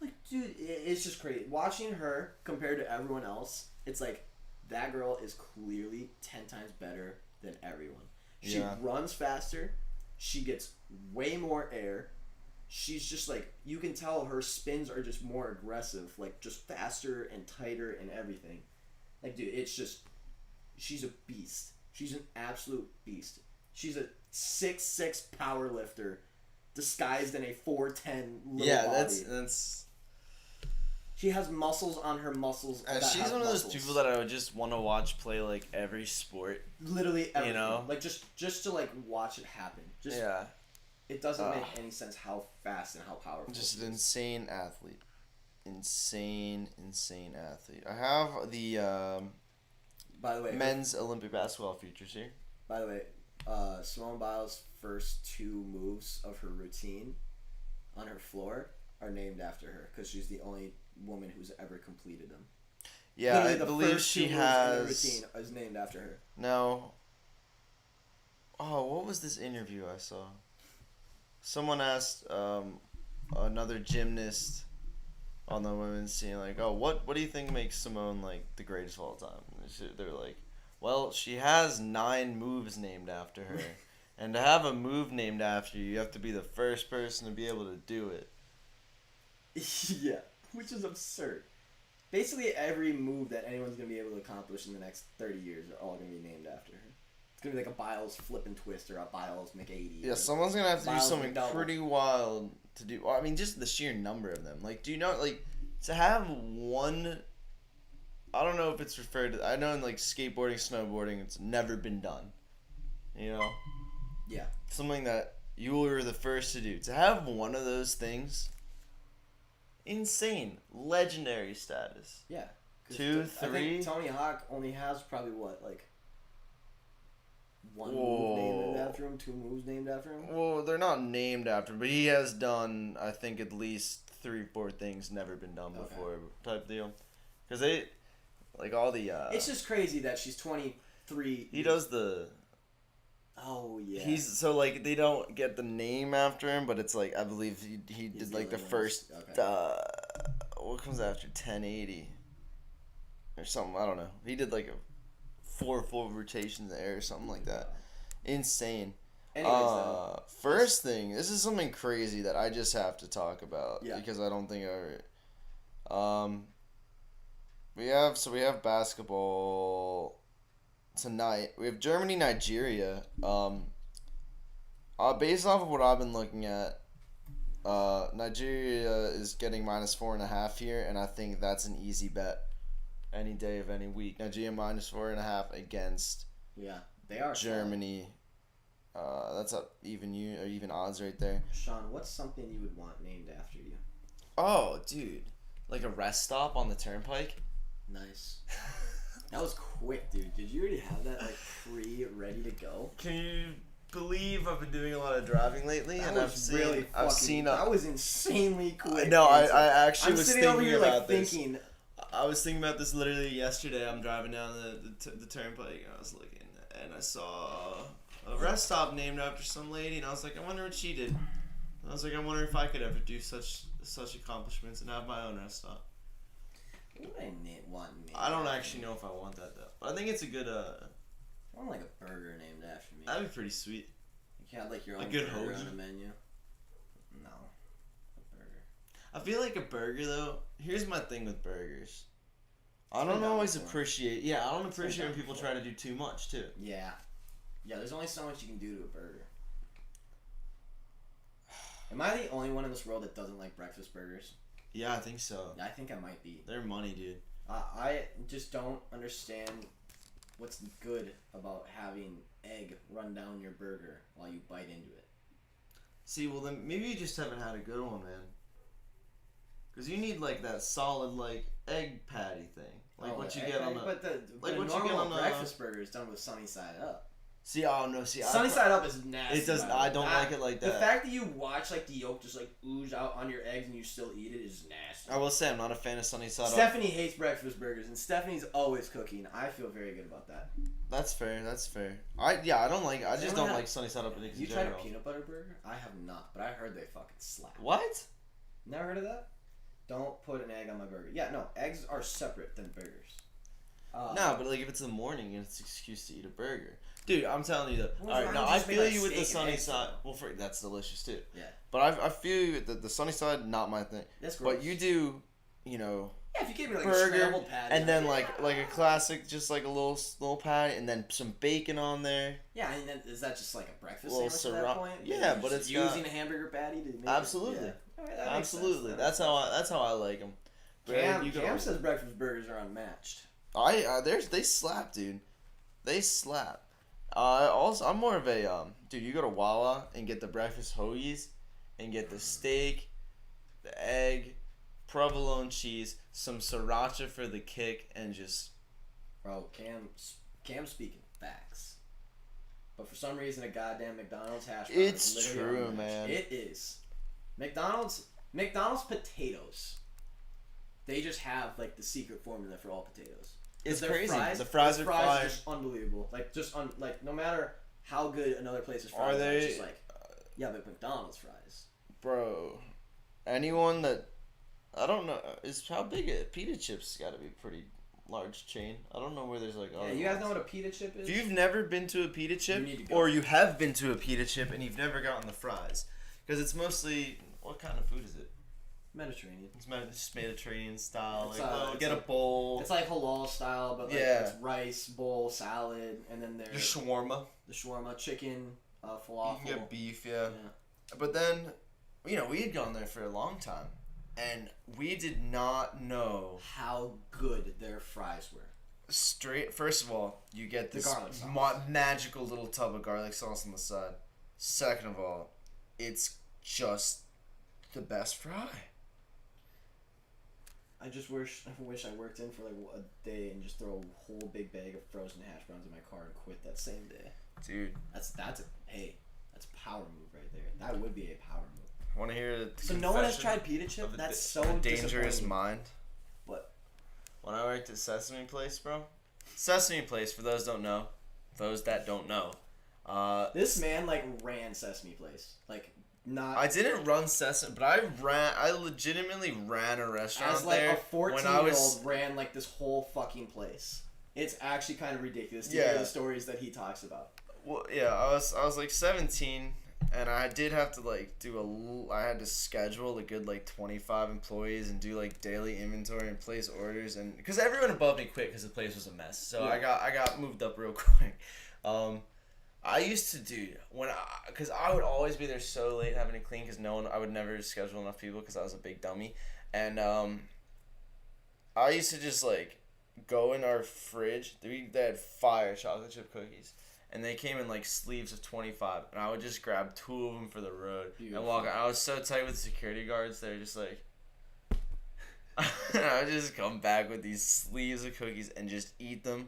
Speaker 2: Like, dude, it's just crazy. Watching her compared to everyone else, it's like, that girl is clearly 10 times better than everyone. She runs faster. She gets way more air. She's just like, you can tell her spins are just more aggressive, like just faster and tighter and everything. Like, dude, it's just, she's a beast. She's an absolute beast. She's a 6'6" power lifter disguised in a 4'10" little body.
Speaker 3: that's.
Speaker 2: She has muscles on her muscles.
Speaker 3: She's one of those people that I would just want to watch play like every sport.
Speaker 2: Literally everything.
Speaker 3: You know?
Speaker 2: Like just to like watch it happen. Just,
Speaker 3: Yeah.
Speaker 2: It doesn't make any sense how fast and how powerful.
Speaker 3: Just an insane athlete. Insane athlete. I have the
Speaker 2: By the way,
Speaker 3: men's Olympic basketball futures here.
Speaker 2: By the way, Simone Biles' first 2 moves of her routine on her floor are named after her because she's the only woman who's ever completed them.
Speaker 3: Yeah,
Speaker 2: Literally
Speaker 3: I believe she has.
Speaker 2: routine is named after her.
Speaker 3: No. what was this interview I saw? Someone asked another gymnast on the women's team, like, oh, what do you think makes Simone, like, the greatest of all time? And they're like, well, she has 9 moves named after her. And to have a move named after you have to be the first person to be able to do it.
Speaker 2: Yeah, which is absurd. Basically, every move that anyone's going to be able to accomplish in the next 30 years are all going to be named after her. It's going to be like a Biles flip and twist or a Biles McAdie.
Speaker 3: Yeah, someone's going to have to do
Speaker 2: Biles
Speaker 3: something
Speaker 2: McDouble.
Speaker 3: pretty wild to do. Well, I mean, just the sheer number of them. Like, do you know, like, to have one... I don't know if it's referred to... I know in, like, skateboarding, snowboarding, it's never been done. You know?
Speaker 2: Yeah.
Speaker 3: Something that you were the first to do. To have one of those things... Insane. Legendary status.
Speaker 2: Yeah.
Speaker 3: 2,
Speaker 2: I
Speaker 3: 3...
Speaker 2: think Tony Hawk only has probably, what, like... One
Speaker 3: Whoa.
Speaker 2: move named after him, 2 moves named after him?
Speaker 3: Well, they're not named after him, but he has done, I think, at least 3, 4 things never been done before type deal. Because they, like, all the...
Speaker 2: It's just crazy that she's 23.
Speaker 3: He does the...
Speaker 2: Oh, yeah.
Speaker 3: He's, so, like, they don't get the name after him, but it's, like, I believe he did, like, the
Speaker 2: the only
Speaker 3: first,
Speaker 2: one. Okay.
Speaker 3: what comes after 1080? Or something, I don't know. He did, like, a 4 full rotations there or something like that. Insane.
Speaker 2: Anyways,
Speaker 3: First thing, this is something crazy that I just have to talk about
Speaker 2: Yeah.
Speaker 3: because I don't think I we have basketball tonight. We have Germany, Nigeria. Based off of what I've been looking at, Nigeria is getting -4.5 here, and I think that's an easy bet any day of any week. Nigeria -4.5 against
Speaker 2: yeah, they are.
Speaker 3: Germany. That's up even odds right there.
Speaker 2: Sean, what's something you would want named after you?
Speaker 3: Oh, dude, like a rest stop on the turnpike.
Speaker 2: Nice. That was quick, dude. Did you already have that like ready to go?
Speaker 3: Can you believe I've been doing a lot of driving lately,
Speaker 2: That
Speaker 3: and
Speaker 2: was really
Speaker 3: I've seen
Speaker 2: that was insanely quick.
Speaker 3: No,
Speaker 2: dude.
Speaker 3: I actually
Speaker 2: I'm
Speaker 3: was
Speaker 2: sitting over
Speaker 3: thinking
Speaker 2: here
Speaker 3: about
Speaker 2: like
Speaker 3: this.
Speaker 2: thinking.
Speaker 3: I was thinking about this literally yesterday. I'm driving down the turnpike, and I was looking, and I saw a rest stop named after some lady, and I was like, I wonder what she did. And I was like, I wonder if I could ever do such accomplishments and have my own rest stop.
Speaker 2: What would I want named?
Speaker 3: I don't actually know if I want that though, but I think it's a good.
Speaker 2: I want like a burger named after me.
Speaker 3: That'd be pretty sweet.
Speaker 2: You had like your
Speaker 3: A
Speaker 2: own
Speaker 3: good
Speaker 2: burger
Speaker 3: hoagie.
Speaker 2: on a menu. No, a burger.
Speaker 3: I feel like a burger though. Here's my thing with burgers. I
Speaker 2: been
Speaker 3: don't
Speaker 2: done
Speaker 3: always
Speaker 2: before.
Speaker 3: appreciate. Yeah, I don't
Speaker 2: It's been
Speaker 3: appreciate when
Speaker 2: done
Speaker 3: people
Speaker 2: before.
Speaker 3: try to do too much too.
Speaker 2: Yeah, yeah. There's only so much you can do to a burger. Am I the only one in this world that doesn't like breakfast burgers?
Speaker 3: Yeah, I think so.
Speaker 2: I think I might be.
Speaker 3: They're money, dude.
Speaker 2: I just don't understand what's good about having egg run down your burger while you bite into it.
Speaker 3: See, well then maybe you just haven't had a good one, man. Cause you need like that solid like egg patty thing, like what you get on the.
Speaker 2: But the
Speaker 3: like
Speaker 2: the
Speaker 3: what you get
Speaker 2: normal
Speaker 3: on the-
Speaker 2: breakfast burger is done with sunny side up.
Speaker 3: See, oh no, see,
Speaker 2: Sunny side up is nasty.
Speaker 3: It does.
Speaker 2: by the
Speaker 3: I
Speaker 2: way.
Speaker 3: don't like it like
Speaker 2: The
Speaker 3: that.
Speaker 2: fact that you watch like the yolk just like ooze out on your eggs and you still eat it is nasty.
Speaker 3: I will say I'm not a fan of sunny side up.
Speaker 2: Stephanie hates breakfast burgers, and Stephanie's always cooking. I feel very good about that.
Speaker 3: That's fair. That's fair. I don't like. I just
Speaker 2: anyone
Speaker 3: don't
Speaker 2: have-
Speaker 3: like sunny side up in
Speaker 2: You tried a
Speaker 3: general.
Speaker 2: peanut butter burger? I have not, but I heard they fucking slap.
Speaker 3: What?
Speaker 2: Never heard of that? Don't put an egg on my burger. Yeah, no, eggs are separate than burgers.
Speaker 3: No, but like if it's in the morning and it's an excuse to eat a burger, dude. I'm telling you that.
Speaker 2: Well,
Speaker 3: All right,
Speaker 2: why
Speaker 3: now
Speaker 2: don't you
Speaker 3: I
Speaker 2: just make,
Speaker 3: feel
Speaker 2: like,
Speaker 3: you with the
Speaker 2: steak and
Speaker 3: sunny
Speaker 2: eggs?
Speaker 3: side. Well, that's delicious too.
Speaker 2: Yeah.
Speaker 3: But I feel you that the sunny side not my thing.
Speaker 2: That's gross.
Speaker 3: But you do, you know,
Speaker 2: Yeah, if you gave me like a
Speaker 3: burger
Speaker 2: scrambled patty.
Speaker 3: and then like a classic, just like a little patty, and then some bacon on there.
Speaker 2: Yeah, and then is that just like a breakfast
Speaker 3: Little
Speaker 2: sandwich at that point?
Speaker 3: Yeah,
Speaker 2: You're
Speaker 3: but
Speaker 2: just
Speaker 3: it's got-
Speaker 2: using a hamburger patty to make
Speaker 3: Absolutely.
Speaker 2: It, yeah. Alright, that makes sense.
Speaker 3: Absolutely,
Speaker 2: That
Speaker 3: that's how I like them.
Speaker 2: Cam says breakfast burgers are unmatched.
Speaker 3: They slap, dude. They slap. Also, I'm more of a dude. You go to Wawa and get the breakfast hoagies, and get the steak, the egg, provolone cheese, some sriracha for the kick, and just
Speaker 2: Bro, Cam's speaking facts. But for some reason, a goddamn McDonald's hash brown
Speaker 3: It's
Speaker 2: is literally
Speaker 3: true,
Speaker 2: unmatched.
Speaker 3: man.
Speaker 2: It is. McDonald's potatoes. They just have like the secret formula for all potatoes.
Speaker 3: It's
Speaker 2: Their
Speaker 3: crazy.
Speaker 2: Fries,
Speaker 3: The fries
Speaker 2: their
Speaker 3: are fire.
Speaker 2: just unbelievable. Like just like no matter how good another place's
Speaker 3: Are
Speaker 2: fries are. It's
Speaker 3: they-
Speaker 2: just like, yeah, but McDonald's fries.
Speaker 3: Bro, anyone that I don't know is how big a pita chips got to be pretty large chain. I don't know where there's like.
Speaker 2: Yeah, you guys know what a pita chip is?
Speaker 3: If you've never been to a pita chip,
Speaker 2: You need to go.
Speaker 3: or you have been to a pita chip and you've never gotten the fries, because it's mostly what kind of food is it?
Speaker 2: Mediterranean.
Speaker 3: It's just Mediterranean style.
Speaker 2: It's,
Speaker 3: Like,
Speaker 2: it's
Speaker 3: get a
Speaker 2: like-
Speaker 3: bowl.
Speaker 2: It's like halal style, but like
Speaker 3: Yeah.
Speaker 2: it's rice, bowl, salad, and then
Speaker 3: Your
Speaker 2: there's
Speaker 3: shawarma.
Speaker 2: the shawarma, chicken,
Speaker 3: You
Speaker 2: falafel.
Speaker 3: can get beef, yeah.
Speaker 2: Yeah.
Speaker 3: But then, we had gone there for a long time, and we did not know.
Speaker 2: How good their fries were.
Speaker 3: First of all, you get
Speaker 2: The
Speaker 3: this
Speaker 2: garlic sauce.
Speaker 3: magical little tub of garlic sauce on the side. Second of all, it's just the best fry.
Speaker 2: I just wish I worked in for like a day and just throw a whole big bag of frozen hash browns in my car and quit that same day.
Speaker 3: Dude,
Speaker 2: That's a power move right there. That would be a power move.
Speaker 3: want to hear the
Speaker 2: So no one has
Speaker 3: confession
Speaker 2: tried pita chip?
Speaker 3: of the
Speaker 2: That's
Speaker 3: di-
Speaker 2: so
Speaker 3: the dangerous
Speaker 2: disappointing.
Speaker 3: mind?
Speaker 2: What?
Speaker 3: When I worked at Sesame Place, bro. Sesame Place, for those that don't know.
Speaker 2: This man like ran Sesame Place. Like not
Speaker 3: I didn't run Sesame, but I legitimately ran a restaurant
Speaker 2: as like
Speaker 3: there
Speaker 2: a 14-year-old
Speaker 3: when I was.
Speaker 2: ran like this whole fucking place. It's actually kind of ridiculous to
Speaker 3: Yeah.
Speaker 2: hear the stories that he talks about.
Speaker 3: Well, yeah, I was like 17, and I did have to like I had to schedule a good like 25 employees and do like daily inventory and place orders, and because everyone above me quit because the place was a mess, so
Speaker 2: Yeah.
Speaker 3: I got moved up real quick. I used to do because I would always be there so late having to clean because I would never schedule enough people because I was a big dummy, and I used to just like go in our fridge. They had fire chocolate chip cookies. And they came in like sleeves of 25, and I would just grab 2 of them for the road and walk. I was so tight with security guards; they're just like, I would just come back with these sleeves of cookies and just eat them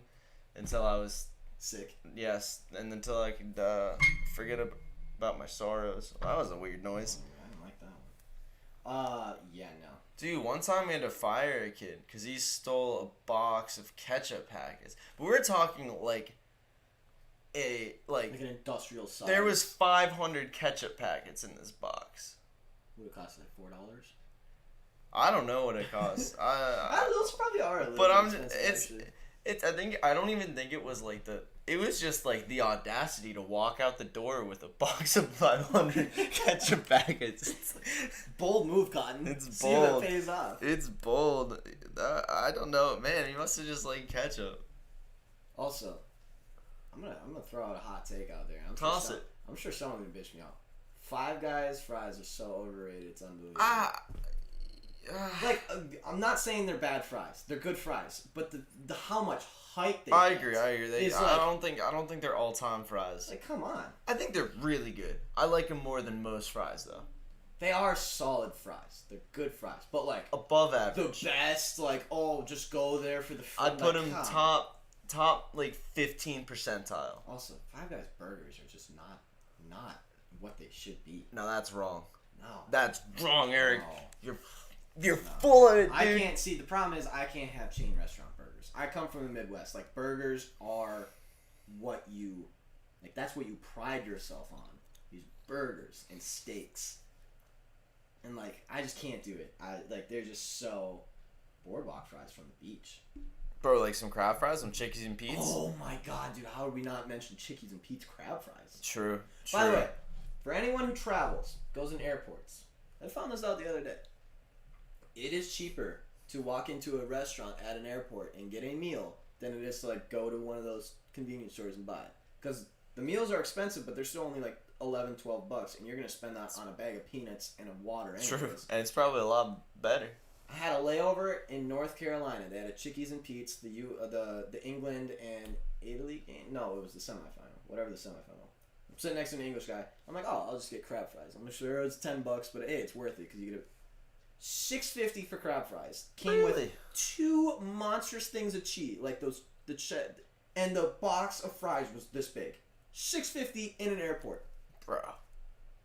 Speaker 3: until I was
Speaker 2: Sick.
Speaker 3: and until I could forget about my sorrows. That was a weird noise,
Speaker 2: I didn't like that one. Yeah, no.
Speaker 3: dude. One time we had to fire a kid because he stole a box of ketchup packets. But we're talking like.
Speaker 2: Like an industrial size.
Speaker 3: There was 500 ketchup packets in this box.
Speaker 2: Would it cost like $4?
Speaker 3: I don't know what it cost.
Speaker 2: Those probably are a little
Speaker 3: But
Speaker 2: bit
Speaker 3: I'm
Speaker 2: expensive, actually.
Speaker 3: I don't even think it was like it was just like the audacity to walk out the door with a box of 500 ketchup packets.
Speaker 2: Bold move, Cotton.
Speaker 3: It's
Speaker 2: See if
Speaker 3: bold.
Speaker 2: it pays off.
Speaker 3: It's bold. I don't know, man. He must have just liked ketchup.
Speaker 2: Also, I'm gonna throw out a hot take out there.
Speaker 3: Toss it.
Speaker 2: I'm sure someone gonna bitch me out. Five Guys fries are so overrated. It's unbelievable. Like I'm not saying they're bad fries. They're good fries, but the how much hype they
Speaker 3: I
Speaker 2: get
Speaker 3: agree.
Speaker 2: is
Speaker 3: I don't think they're all time fries.
Speaker 2: like come on.
Speaker 3: I think they're really good. I like them more than most fries though.
Speaker 2: They are solid fries. They're good fries, but like
Speaker 3: Above
Speaker 2: the
Speaker 3: average.
Speaker 2: best. Like just go there for the.
Speaker 3: I'd put
Speaker 2: like,
Speaker 3: them
Speaker 2: come.
Speaker 3: top like 15 percentile.
Speaker 2: Also, Five Guys burgers are just not what they should be.
Speaker 3: No, that's wrong.
Speaker 2: No.
Speaker 3: That's wrong, Eric.
Speaker 2: No.
Speaker 3: You're full of it, dude.
Speaker 2: I can't see. The problem is I can't have chain restaurant burgers. I come from the Midwest. Like burgers are what you like. That's what you pride yourself on. These burgers and steaks. And like I just can't do it. They're just so boardwalk fries from the beach.
Speaker 3: Bro, like some crab fries, some Chickies and Pete's.
Speaker 2: Oh my god, dude! How did we not mention Chickies and Pete's crab fries?
Speaker 3: True.
Speaker 2: By the way, for anyone who travels, goes in airports, I found this out the other day. It is cheaper to walk into a restaurant at an airport and get a meal than it is to like go to one of those convenience stores and buy it. Because the meals are expensive, but they're still only like $11-12, and you're gonna spend that on a bag of peanuts and a water. Anyways.
Speaker 3: True. And it's probably a lot better.
Speaker 2: I had a layover in North Carolina. They had a Chickies and Pete's, the England and Italy game. No, it was the semifinal. Whatever the semifinal. I'm sitting next to an English guy. I'm like, I'll just get crab fries. I'm sure it's $10, but hey, it's worth it because you get $6.50 for crab fries. Came with
Speaker 3: Really?
Speaker 2: 2 monstrous things of cheese, like and the box of fries was this big. $6.50 in an airport.
Speaker 3: Bro.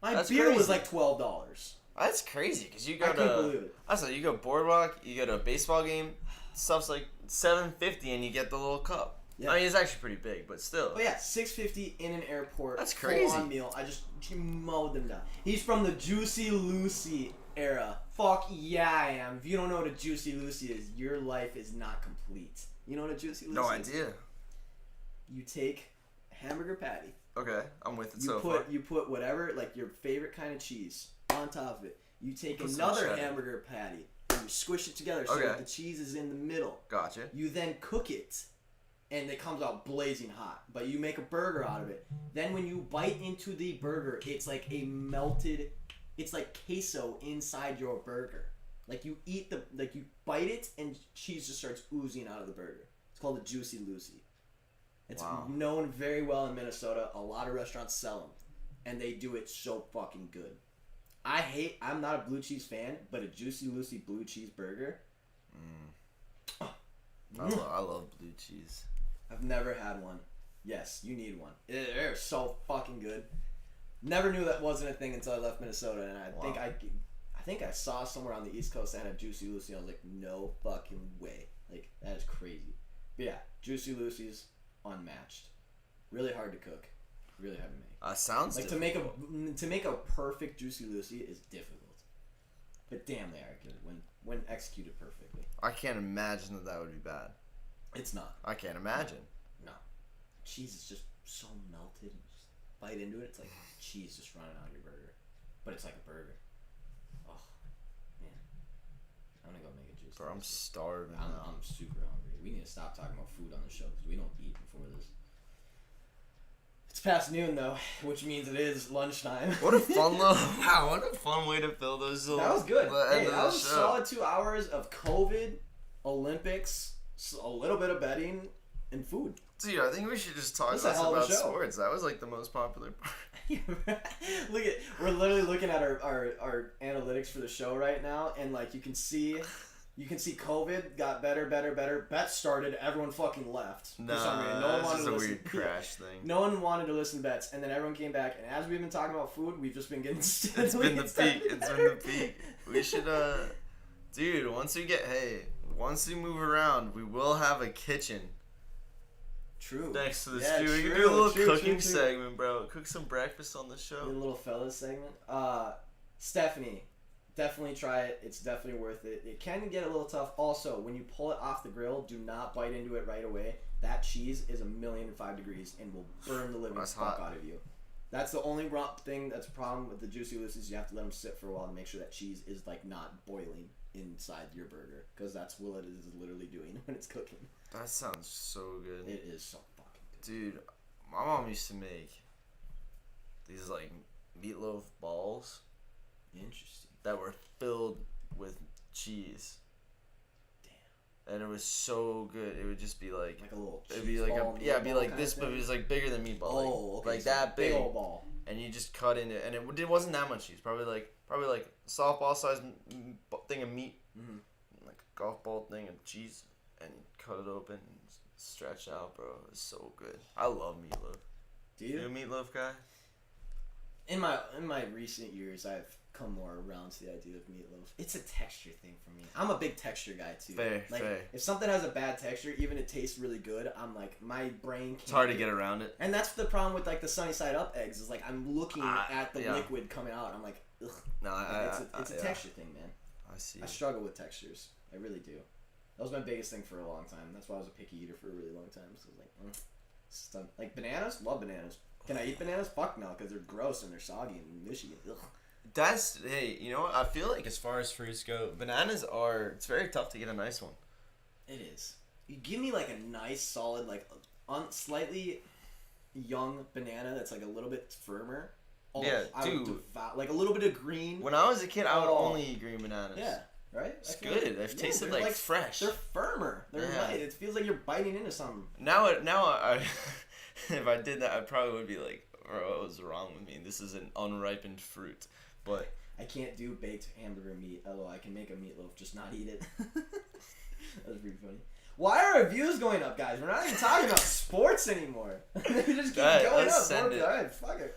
Speaker 2: My
Speaker 3: That's
Speaker 2: beer was
Speaker 3: crazy.
Speaker 2: like $12.
Speaker 3: That's crazy because you
Speaker 2: I
Speaker 3: go
Speaker 2: couldn't
Speaker 3: to.
Speaker 2: believe it.
Speaker 3: I said you go boardwalk, you go to a baseball game, stuff's like $7.50 and you get the little cup.
Speaker 2: Yeah.
Speaker 3: I mean, it's actually pretty big, but still.
Speaker 2: But yeah, $6.50 in an airport.
Speaker 3: That's crazy.
Speaker 2: Full-on meal. I just mowed them down. He's from the Juicy Lucy era. Fuck yeah, I am. If you don't know what a Juicy Lucy is, your life is not complete. You know what a Juicy Lucy
Speaker 3: No
Speaker 2: is?
Speaker 3: idea.
Speaker 2: You take a hamburger patty.
Speaker 3: Okay, I'm with it
Speaker 2: You
Speaker 3: so
Speaker 2: put
Speaker 3: far.
Speaker 2: you put whatever, like your favorite kind of cheese on top of it. You take
Speaker 3: Put some
Speaker 2: another
Speaker 3: cheddar.
Speaker 2: hamburger patty and you squish it together so
Speaker 3: Okay.
Speaker 2: that the cheese is in the middle.
Speaker 3: Gotcha.
Speaker 2: You then cook it, and it comes out blazing hot. But you make a burger out of it. Then when you bite into the burger, it's like a melted, it's like queso inside your burger. Like you you bite it, and cheese just starts oozing out of the burger. It's called a Juicy Lucy. It's
Speaker 3: Wow.
Speaker 2: known very well in Minnesota. A lot of restaurants sell them, and they do it so fucking good. I'm not a blue cheese fan, but a Juicy Lucy blue cheese burger.
Speaker 3: I love blue cheese.
Speaker 2: I've never had one. Yes, you need one. They're so fucking good. Never knew that wasn't a thing until I left Minnesota, and I think I saw somewhere on the East Coast that had Juicy Lucy. I was like, no fucking way. Like, that is crazy. But yeah, Juicy Lucy's unmatched. Really hard to cook. Really hard to make.
Speaker 3: Sounds
Speaker 2: Like
Speaker 3: difficult.
Speaker 2: to make a perfect Juicy Lucy is difficult. But damn, they are good when executed perfectly.
Speaker 3: I can't imagine that would be bad.
Speaker 2: It's not.
Speaker 3: I can't imagine.
Speaker 2: No. Cheese is just so melted. And just bite into it. It's like cheese just running out of your burger. But it's like a burger. Oh, man. I'm going to go make a Juicy
Speaker 3: Bro, I'm
Speaker 2: Lucy.
Speaker 3: starving.
Speaker 2: I'm super hungry. We need to stop talking about food on the show because we don't eat before this. It's past noon though, which means it is lunchtime.
Speaker 3: What a fun little wow! What a fun way to fill those. Little,
Speaker 2: That was good.
Speaker 3: the
Speaker 2: Hey,
Speaker 3: end of
Speaker 2: that
Speaker 3: the
Speaker 2: was a
Speaker 3: show.
Speaker 2: solid 2 hours of COVID, Olympics, a little bit of betting, and food.
Speaker 3: Dude, I think we should just talk
Speaker 2: This is a
Speaker 3: less
Speaker 2: hell of a
Speaker 3: about
Speaker 2: show.
Speaker 3: sports. That was like the most popular part.
Speaker 2: We're literally looking at our analytics for the show right now, and like you can see COVID got better. Bets started, everyone fucking left for some reason. No one
Speaker 3: that's
Speaker 2: wanted
Speaker 3: just
Speaker 2: to
Speaker 3: a
Speaker 2: listen.
Speaker 3: weird crash thing.
Speaker 2: No one wanted to listen to bets, and then everyone came back. And as we've been talking about food, we've just been getting
Speaker 3: It's been the peak. It's been the peak. We should, dude. Once we move around, we will have a kitchen
Speaker 2: True.
Speaker 3: next to the
Speaker 2: Yeah,
Speaker 3: studio. We can
Speaker 2: true,
Speaker 3: do a little
Speaker 2: true,
Speaker 3: true
Speaker 2: true.
Speaker 3: segment, bro. Cook some breakfast on the
Speaker 2: A
Speaker 3: show.
Speaker 2: little fella segment. Stephanie, definitely try it. It's definitely worth it. It can get a little tough. Also, when you pull it off the grill, do not bite into it right away. That cheese is 1,005 degrees and will burn the living
Speaker 3: That's
Speaker 2: fuck
Speaker 3: hot.
Speaker 2: out of you. That's the only thing that's a problem with the Juicy Lucy's. You have to let them sit for a while to make sure that cheese is like not boiling inside your burger, because that's what it is literally doing when it's cooking.
Speaker 3: That sounds so good.
Speaker 2: It is so fucking good.
Speaker 3: Dude, my mom used to make these like meatloaf balls
Speaker 2: Interesting.
Speaker 3: that were filled with cheese.
Speaker 2: Damn.
Speaker 3: And it was so good. It would just be like
Speaker 2: Like a little cheese
Speaker 3: it'd be like
Speaker 2: ball,
Speaker 3: it'd be
Speaker 2: meatball
Speaker 3: like
Speaker 2: kinda
Speaker 3: this, but it
Speaker 2: thing?
Speaker 3: was like bigger than meatball.
Speaker 2: Oh, okay.
Speaker 3: Like
Speaker 2: so
Speaker 3: that big.
Speaker 2: old ball.
Speaker 3: And you just cut into it, and it wasn't that much cheese. Probably like softball size thing of meat,
Speaker 2: Mhm.
Speaker 3: like a golf ball thing of cheese, and you cut it open and stretch out, bro. It was so good. I love meatloaf.
Speaker 2: Do
Speaker 3: You a
Speaker 2: you?
Speaker 3: meatloaf guy?
Speaker 2: In my recent years, I've come more around to the idea of meatloaf. It's a texture thing for me. I'm a big texture guy too.
Speaker 3: Fair,
Speaker 2: like,
Speaker 3: fair.
Speaker 2: if something has a bad texture, even if it tastes really good, I'm like, my brain can't.
Speaker 3: It's hard to get around it.
Speaker 2: And that's the problem with like the sunny side up eggs, is like I'm looking at the
Speaker 3: yeah.
Speaker 2: liquid coming out. I'm like, ugh.
Speaker 3: No,
Speaker 2: It's a
Speaker 3: yeah.
Speaker 2: texture thing, man.
Speaker 3: I see.
Speaker 2: I struggle with textures. I really do. That was my biggest thing for a long time. That's why I was a picky eater for a really long time. So I was like, like bananas, love bananas. Can I eat bananas? Fuck no, because they're gross and they're soggy and mushy. Ugh.
Speaker 3: That's hey, you know what? I feel like as far as fruits go, bananas are. It's very tough to get a nice one.
Speaker 2: It is. You give me like a nice, solid, like slightly young banana that's like a little bit firmer. Oh,
Speaker 3: Yeah,
Speaker 2: I would
Speaker 3: dude.
Speaker 2: like a little bit of green.
Speaker 3: When I was a kid, I would
Speaker 2: Oh.
Speaker 3: only eat green bananas.
Speaker 2: Yeah, right.
Speaker 3: It's
Speaker 2: I feel
Speaker 3: good. They've tasted
Speaker 2: they're
Speaker 3: like fresh.
Speaker 2: They're firmer. They're
Speaker 3: Yeah.
Speaker 2: nice. It feels like you're biting into something.
Speaker 3: Now I if I did that, I probably would be like, "Bro, what was wrong with me? This is an unripened fruit." But
Speaker 2: I can't do baked hamburger meat, although I can make a meatloaf, just not eat it. That's pretty funny. Why are our views going up, guys? We're not even talking about sports anymore. They just keep
Speaker 3: Alright,
Speaker 2: going
Speaker 3: let's
Speaker 2: up.
Speaker 3: send it.
Speaker 2: Alright, fuck it.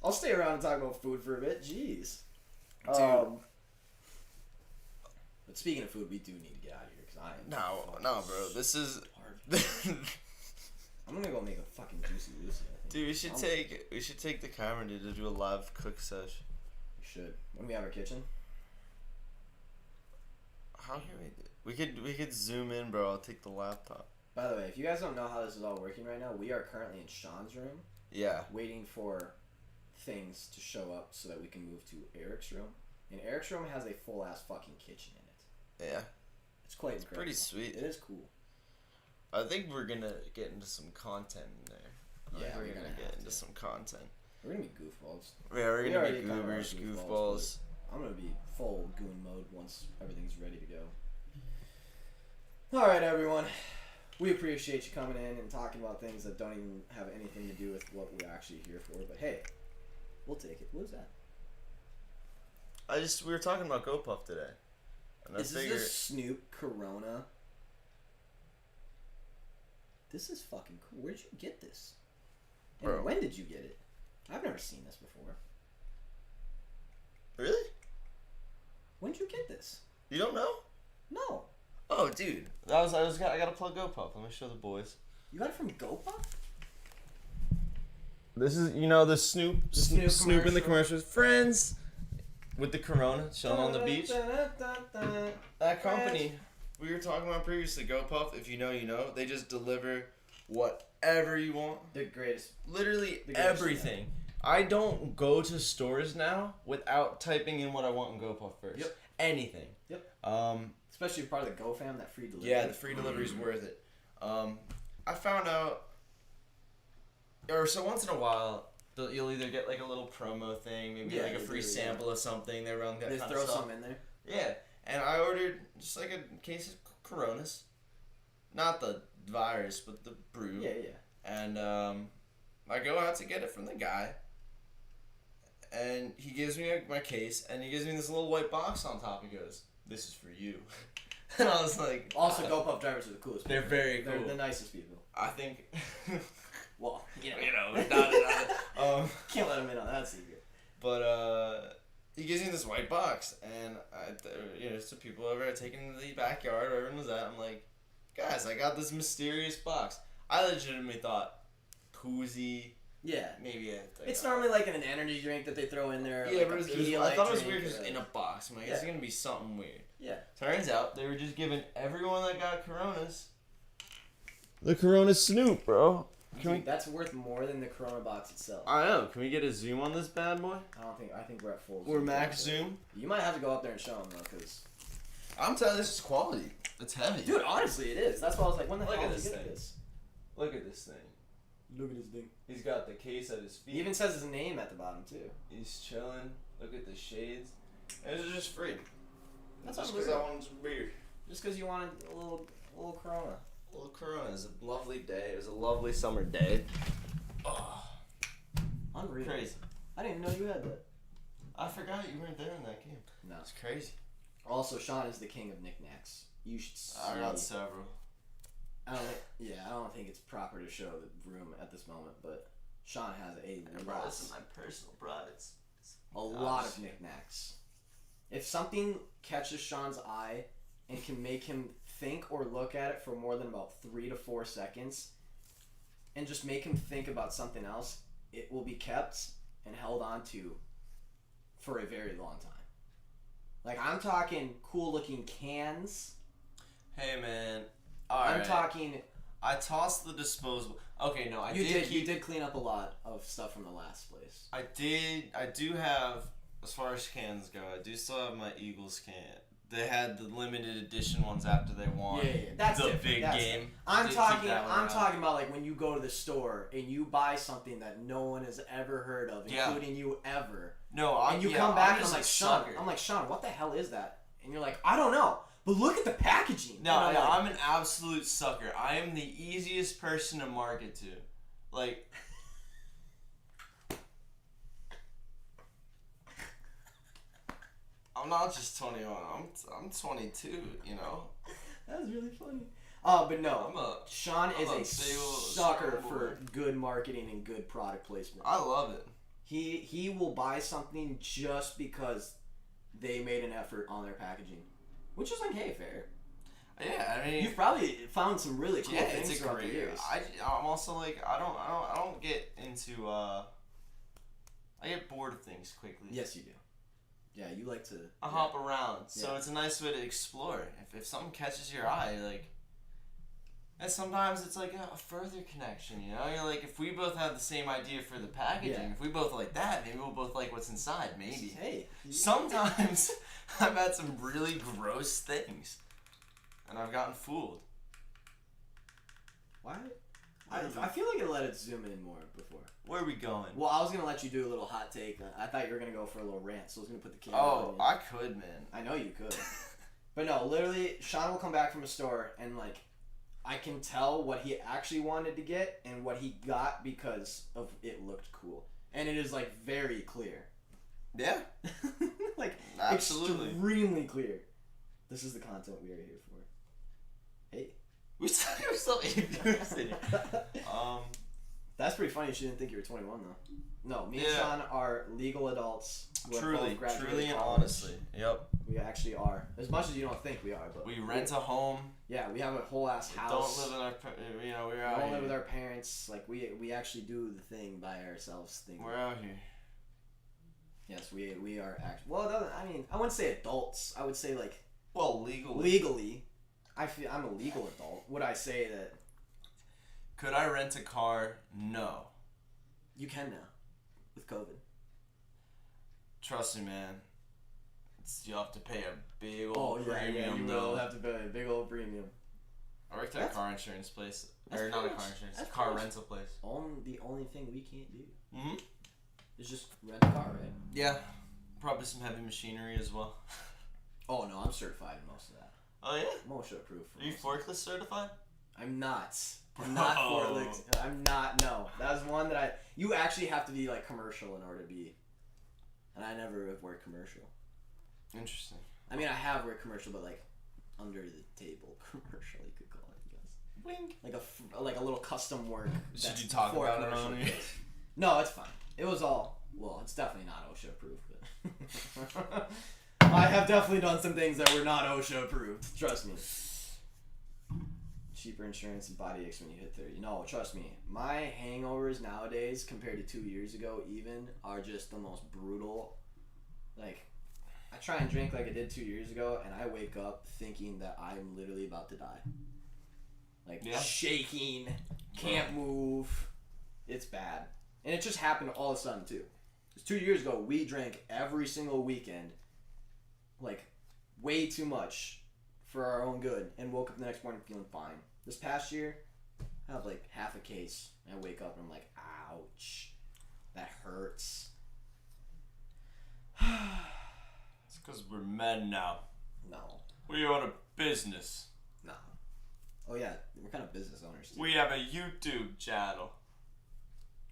Speaker 2: I'll stay around and talk about food for a bit. Jeez.
Speaker 3: Dude.
Speaker 2: But speaking of food, we do need to get out of here because I am
Speaker 3: no, bro. This is
Speaker 2: starving. I'm gonna go make a fucking Juicy Lucy, I think.
Speaker 3: Dude, we should take the camera, dude, to do a live cook sesh.
Speaker 2: We should. When we have our kitchen.
Speaker 3: How can we could zoom in, bro. I'll take the laptop.
Speaker 2: By the way, if you guys don't know how this is all working right now, we are currently in Sean's room,
Speaker 3: Yeah.
Speaker 2: waiting for things to show up so that we can move to Eric's room. And Eric's room has a full ass fucking kitchen in it.
Speaker 3: Yeah.
Speaker 2: It's quite incredible.
Speaker 3: Pretty sweet.
Speaker 2: It is cool.
Speaker 3: I think we're gonna get into some content in there.
Speaker 2: Yeah,
Speaker 3: we're
Speaker 2: we're
Speaker 3: gonna
Speaker 2: gonna
Speaker 3: get
Speaker 2: have
Speaker 3: into
Speaker 2: to.
Speaker 3: some content.
Speaker 2: We're gonna be goofballs.
Speaker 3: Yeah, we're
Speaker 2: We
Speaker 3: gonna
Speaker 2: already
Speaker 3: be
Speaker 2: kinda are
Speaker 3: goobers,
Speaker 2: goofballs,
Speaker 3: goofballs.
Speaker 2: I'm gonna be full goon mode once everything's ready to go. Alright, everyone. We appreciate you coming in and talking about things that don't even have anything to do with what we're actually here for. But hey, we'll take it. What is that?
Speaker 3: We were talking about GoPuff today. And I
Speaker 2: Is this
Speaker 3: figured,
Speaker 2: a Snoop Corona? This is fucking cool. Where'd you get this? And
Speaker 3: Bro.
Speaker 2: when did you get it? I've never seen this before.
Speaker 3: really?
Speaker 2: When'd you get this?
Speaker 3: You don't know?
Speaker 2: No.
Speaker 3: Oh, dude. I gotta plug GoPuff. Let me show the boys.
Speaker 2: You got it from GoPuff?
Speaker 3: This is, the Snoop
Speaker 2: Snoop
Speaker 3: in the
Speaker 2: commercial.
Speaker 3: commercials. Friends with the Corona, chilling on the beach. That company we were talking about previously, GoPuff, if you know, you know. They just deliver whatever you want.
Speaker 2: The greatest.
Speaker 3: Literally
Speaker 2: The greatest
Speaker 3: everything. I don't go to stores now without typing in what I want in GoPuff first.
Speaker 2: Yep.
Speaker 3: Anything.
Speaker 2: Yep.
Speaker 3: Um,
Speaker 2: Especially part of the GoFam, that free delivery.
Speaker 3: yeah, the free delivery is worth it. I found out, so once in a while, you'll either get like a little promo thing, maybe
Speaker 2: Yeah,
Speaker 3: like a
Speaker 2: they
Speaker 3: free
Speaker 2: do,
Speaker 3: sample of something. They run that
Speaker 2: They
Speaker 3: kind
Speaker 2: throw
Speaker 3: of stuff.
Speaker 2: some in there.
Speaker 3: Yeah, and I ordered just like a case of Coronas, not the virus, but the brew.
Speaker 2: Yeah, yeah.
Speaker 3: And I go out to get it from the guy, and he gives me my case, and he gives me this little white box on top. He goes, "This is for you," and I was like,
Speaker 2: Also, GoPuff drivers are the coolest
Speaker 3: They're
Speaker 2: people.
Speaker 3: very
Speaker 2: They're
Speaker 3: cool.
Speaker 2: the nicest people.
Speaker 3: I think,
Speaker 2: Well,
Speaker 3: not.
Speaker 2: Can't let them in on that secret.
Speaker 3: But he gives me this white box, and some people over at taking in the backyard, where everyone was at. I'm like, guys, I got this mysterious box. I legitimately thought koozie,
Speaker 2: Yeah.
Speaker 3: maybe
Speaker 2: It's normally like an energy drink that they throw in there.
Speaker 3: yeah,
Speaker 2: like
Speaker 3: but
Speaker 2: a
Speaker 3: I
Speaker 2: Pedialyte
Speaker 3: thought it was
Speaker 2: drink
Speaker 3: weird because
Speaker 2: or-
Speaker 3: in a box. I'm like,
Speaker 2: Yeah.
Speaker 3: it's gonna be something weird.
Speaker 2: Yeah.
Speaker 3: Turns out they were just giving everyone that got Coronas the Corona Snoop, bro.
Speaker 2: Dude, that's worth more than the Corona box itself.
Speaker 3: I know. Can we get a zoom on this bad boy?
Speaker 2: I think we're at full.
Speaker 3: Or
Speaker 2: zoom
Speaker 3: max
Speaker 2: right there.
Speaker 3: zoom?
Speaker 2: You might have to go up there and show them though, because
Speaker 3: I'm telling you, this is quality. It's heavy.
Speaker 2: dude, honestly, it is. That's why I was like, when the
Speaker 3: Look
Speaker 2: hell
Speaker 3: at
Speaker 2: did you
Speaker 3: this
Speaker 2: get
Speaker 3: thing.
Speaker 2: this?
Speaker 3: Look at this thing.
Speaker 2: Look at this thing.
Speaker 3: He's got the case at his feet.
Speaker 2: He even says his name at the bottom too.
Speaker 3: He's chilling. Look at the shades. And it's just free.
Speaker 2: That's
Speaker 3: just because I
Speaker 2: unreal.
Speaker 3: wanted some beer.
Speaker 2: Just because you wanted a little Corona.
Speaker 3: A little Corona. It was a lovely day. It was a lovely summer day. Oh,
Speaker 2: Unreal.
Speaker 3: crazy.
Speaker 2: I didn't even know you had that.
Speaker 3: I forgot you weren't there in that game.
Speaker 2: No.
Speaker 3: It's crazy.
Speaker 2: Also, Sean is the king of knickknacks. You should see.
Speaker 3: I got several.
Speaker 2: I don't think it's proper to show the room at this moment, but Sean has
Speaker 3: This is my personal privates.
Speaker 2: a lot of knickknacks. If something catches Sean's eye and can make him think or look at it for more than about 3 to 4 seconds, and just make him think about something else, it will be kept and held on to for a very long time. Like, I'm talking cool looking cans.
Speaker 3: Hey man.
Speaker 2: I'm talking.
Speaker 3: I tossed the disposable. Okay, no,
Speaker 2: You did clean up a lot of stuff from the last place.
Speaker 3: I do have, as far as cans go, I do still have my Eagles can. They had the limited edition ones after they won.
Speaker 2: Yeah, that's
Speaker 3: the
Speaker 2: different.
Speaker 3: big
Speaker 2: That's
Speaker 3: game.
Speaker 2: different. I'm
Speaker 3: Did
Speaker 2: talking.
Speaker 3: keep that one
Speaker 2: I'm
Speaker 3: around.
Speaker 2: talking about like when you go to the store and you buy something that no one has ever heard of,
Speaker 3: Yeah.
Speaker 2: including you ever.
Speaker 3: No,
Speaker 2: And you come back and I'm like, Sean. I'm like, Sean, what the hell is that? And you're like, I don't know. But look at the packaging.
Speaker 3: No,
Speaker 2: And I'm like,
Speaker 3: I'm an absolute sucker. I am the easiest person to market to. Like, I'm not just 21. I'm 22. You know.
Speaker 2: that was really funny. But no, Sean is
Speaker 3: I'm a
Speaker 2: a
Speaker 3: big
Speaker 2: sucker
Speaker 3: old
Speaker 2: for
Speaker 3: boy.
Speaker 2: good marketing and good product placement.
Speaker 3: I love it.
Speaker 2: He will buy something just because they made an effort on their packaging, which is like, hey, fair.
Speaker 3: Yeah, I mean,
Speaker 2: You've probably found some really cool
Speaker 3: yeah,
Speaker 2: things
Speaker 3: it's a
Speaker 2: throughout
Speaker 3: great.
Speaker 2: the years.
Speaker 3: I'm also like I don't get into I get bored of things quickly.
Speaker 2: Yes, you do. Yeah, you like to.
Speaker 3: I hop around, so
Speaker 2: Yeah.
Speaker 3: it's a nice way to explore. If something catches your eye, like, and sometimes it's like a further connection, you know? You're like, if we both have the same idea for the packaging,
Speaker 2: Yeah.
Speaker 3: if we both like that, maybe we'll both like what's inside, maybe.
Speaker 2: Hey.
Speaker 3: Sometimes I've had some really gross things, and I've gotten fooled.
Speaker 2: Why? I feel like I let it zoom in more before.
Speaker 3: Where are we going?
Speaker 2: Well, I was gonna let you do a little hot take. I thought you were gonna go for a little rant, so I was gonna put the camera.
Speaker 3: Oh,
Speaker 2: on you.
Speaker 3: I could, man.
Speaker 2: I know you could. But no, literally, Sean will come back from a store and like, I can tell what he actually wanted to get and what he got because of it looked cool, and it is like very clear.
Speaker 3: Yeah.
Speaker 2: Like
Speaker 3: Absolutely.
Speaker 2: extremely clear. This is the content we are here for. Hey.
Speaker 3: We're still sitting.
Speaker 2: That's pretty funny. She didn't think you were 21 though. No, me and
Speaker 3: Yeah.
Speaker 2: Sean are legal adults. who have
Speaker 3: Truly,
Speaker 2: both graduated
Speaker 3: truly and
Speaker 2: college.
Speaker 3: honestly. Yep.
Speaker 2: We actually are. As much as you don't think we are, but
Speaker 3: We rent a home.
Speaker 2: Yeah, we have a whole ass house.
Speaker 3: Don't live in our, we're
Speaker 2: We
Speaker 3: out
Speaker 2: don't
Speaker 3: here.
Speaker 2: live with our parents. Like we actually do the thing by ourselves.
Speaker 3: We're out here.
Speaker 2: Yes, we are actually. Well, I mean, I wouldn't say adults. I would say like
Speaker 3: Well, legally.
Speaker 2: legally. I feel I'm a legal adult. Would I say that
Speaker 3: Could I rent a car? No.
Speaker 2: you can now with COVID?
Speaker 3: Trust me, man. You have to pay a big old premium,
Speaker 2: you
Speaker 3: though.
Speaker 2: will have to pay a big old premium.
Speaker 3: I worked at a
Speaker 2: That's-
Speaker 3: car insurance place.
Speaker 2: that's
Speaker 3: Or not a
Speaker 2: pretty
Speaker 3: car
Speaker 2: much-
Speaker 3: insurance.
Speaker 2: that's
Speaker 3: A car
Speaker 2: pretty much-
Speaker 3: rental place.
Speaker 2: The only thing we can't do
Speaker 3: Mm-hmm.
Speaker 2: is just rent a car, right?
Speaker 3: Yeah. Probably some heavy machinery as well.
Speaker 2: Oh no, I'm certified in most of that.
Speaker 3: Oh, yeah?
Speaker 2: I'm OSHA approved for
Speaker 3: Are you
Speaker 2: most of it.
Speaker 3: forklift certified?
Speaker 2: I'm not. I'm not
Speaker 3: Bro.
Speaker 2: forklift. I'm not. No, that was one that you actually have to be like commercial in order to be. And I never have worked commercial.
Speaker 3: Interesting.
Speaker 2: I mean, I have worked commercial, but like under the table commercial, you could call it, I guess.
Speaker 3: Wink.
Speaker 2: Like a little custom work.
Speaker 3: Should
Speaker 2: that's
Speaker 3: you talk
Speaker 2: for a
Speaker 3: about it
Speaker 2: commercial
Speaker 3: on here?
Speaker 2: place. No, it's fine. It was all. Well, it's definitely not OSHA approved, but I have definitely done some things that were not OSHA approved. Trust me. Cheaper insurance and body aches when you hit 30. No, trust me. My hangovers nowadays, compared to 2 years ago, even, are just the most brutal. Like, I try and drink like I did 2 years ago, and I wake up thinking that I'm literally about to die. Like,
Speaker 3: Yeah.
Speaker 2: shaking, can't move. It's bad. And it just happened all of a sudden, too. 'Cause 2 years ago, we drank every single weekend, like, way too much for our own good, and woke up the next morning feeling fine. This past year, I have like half a case, and I wake up and I'm like, ouch, that hurts.
Speaker 3: It's because we're men now.
Speaker 2: No.
Speaker 3: We own a business.
Speaker 2: No. Oh yeah, we're kind of business owners too.
Speaker 3: We have a YouTube channel.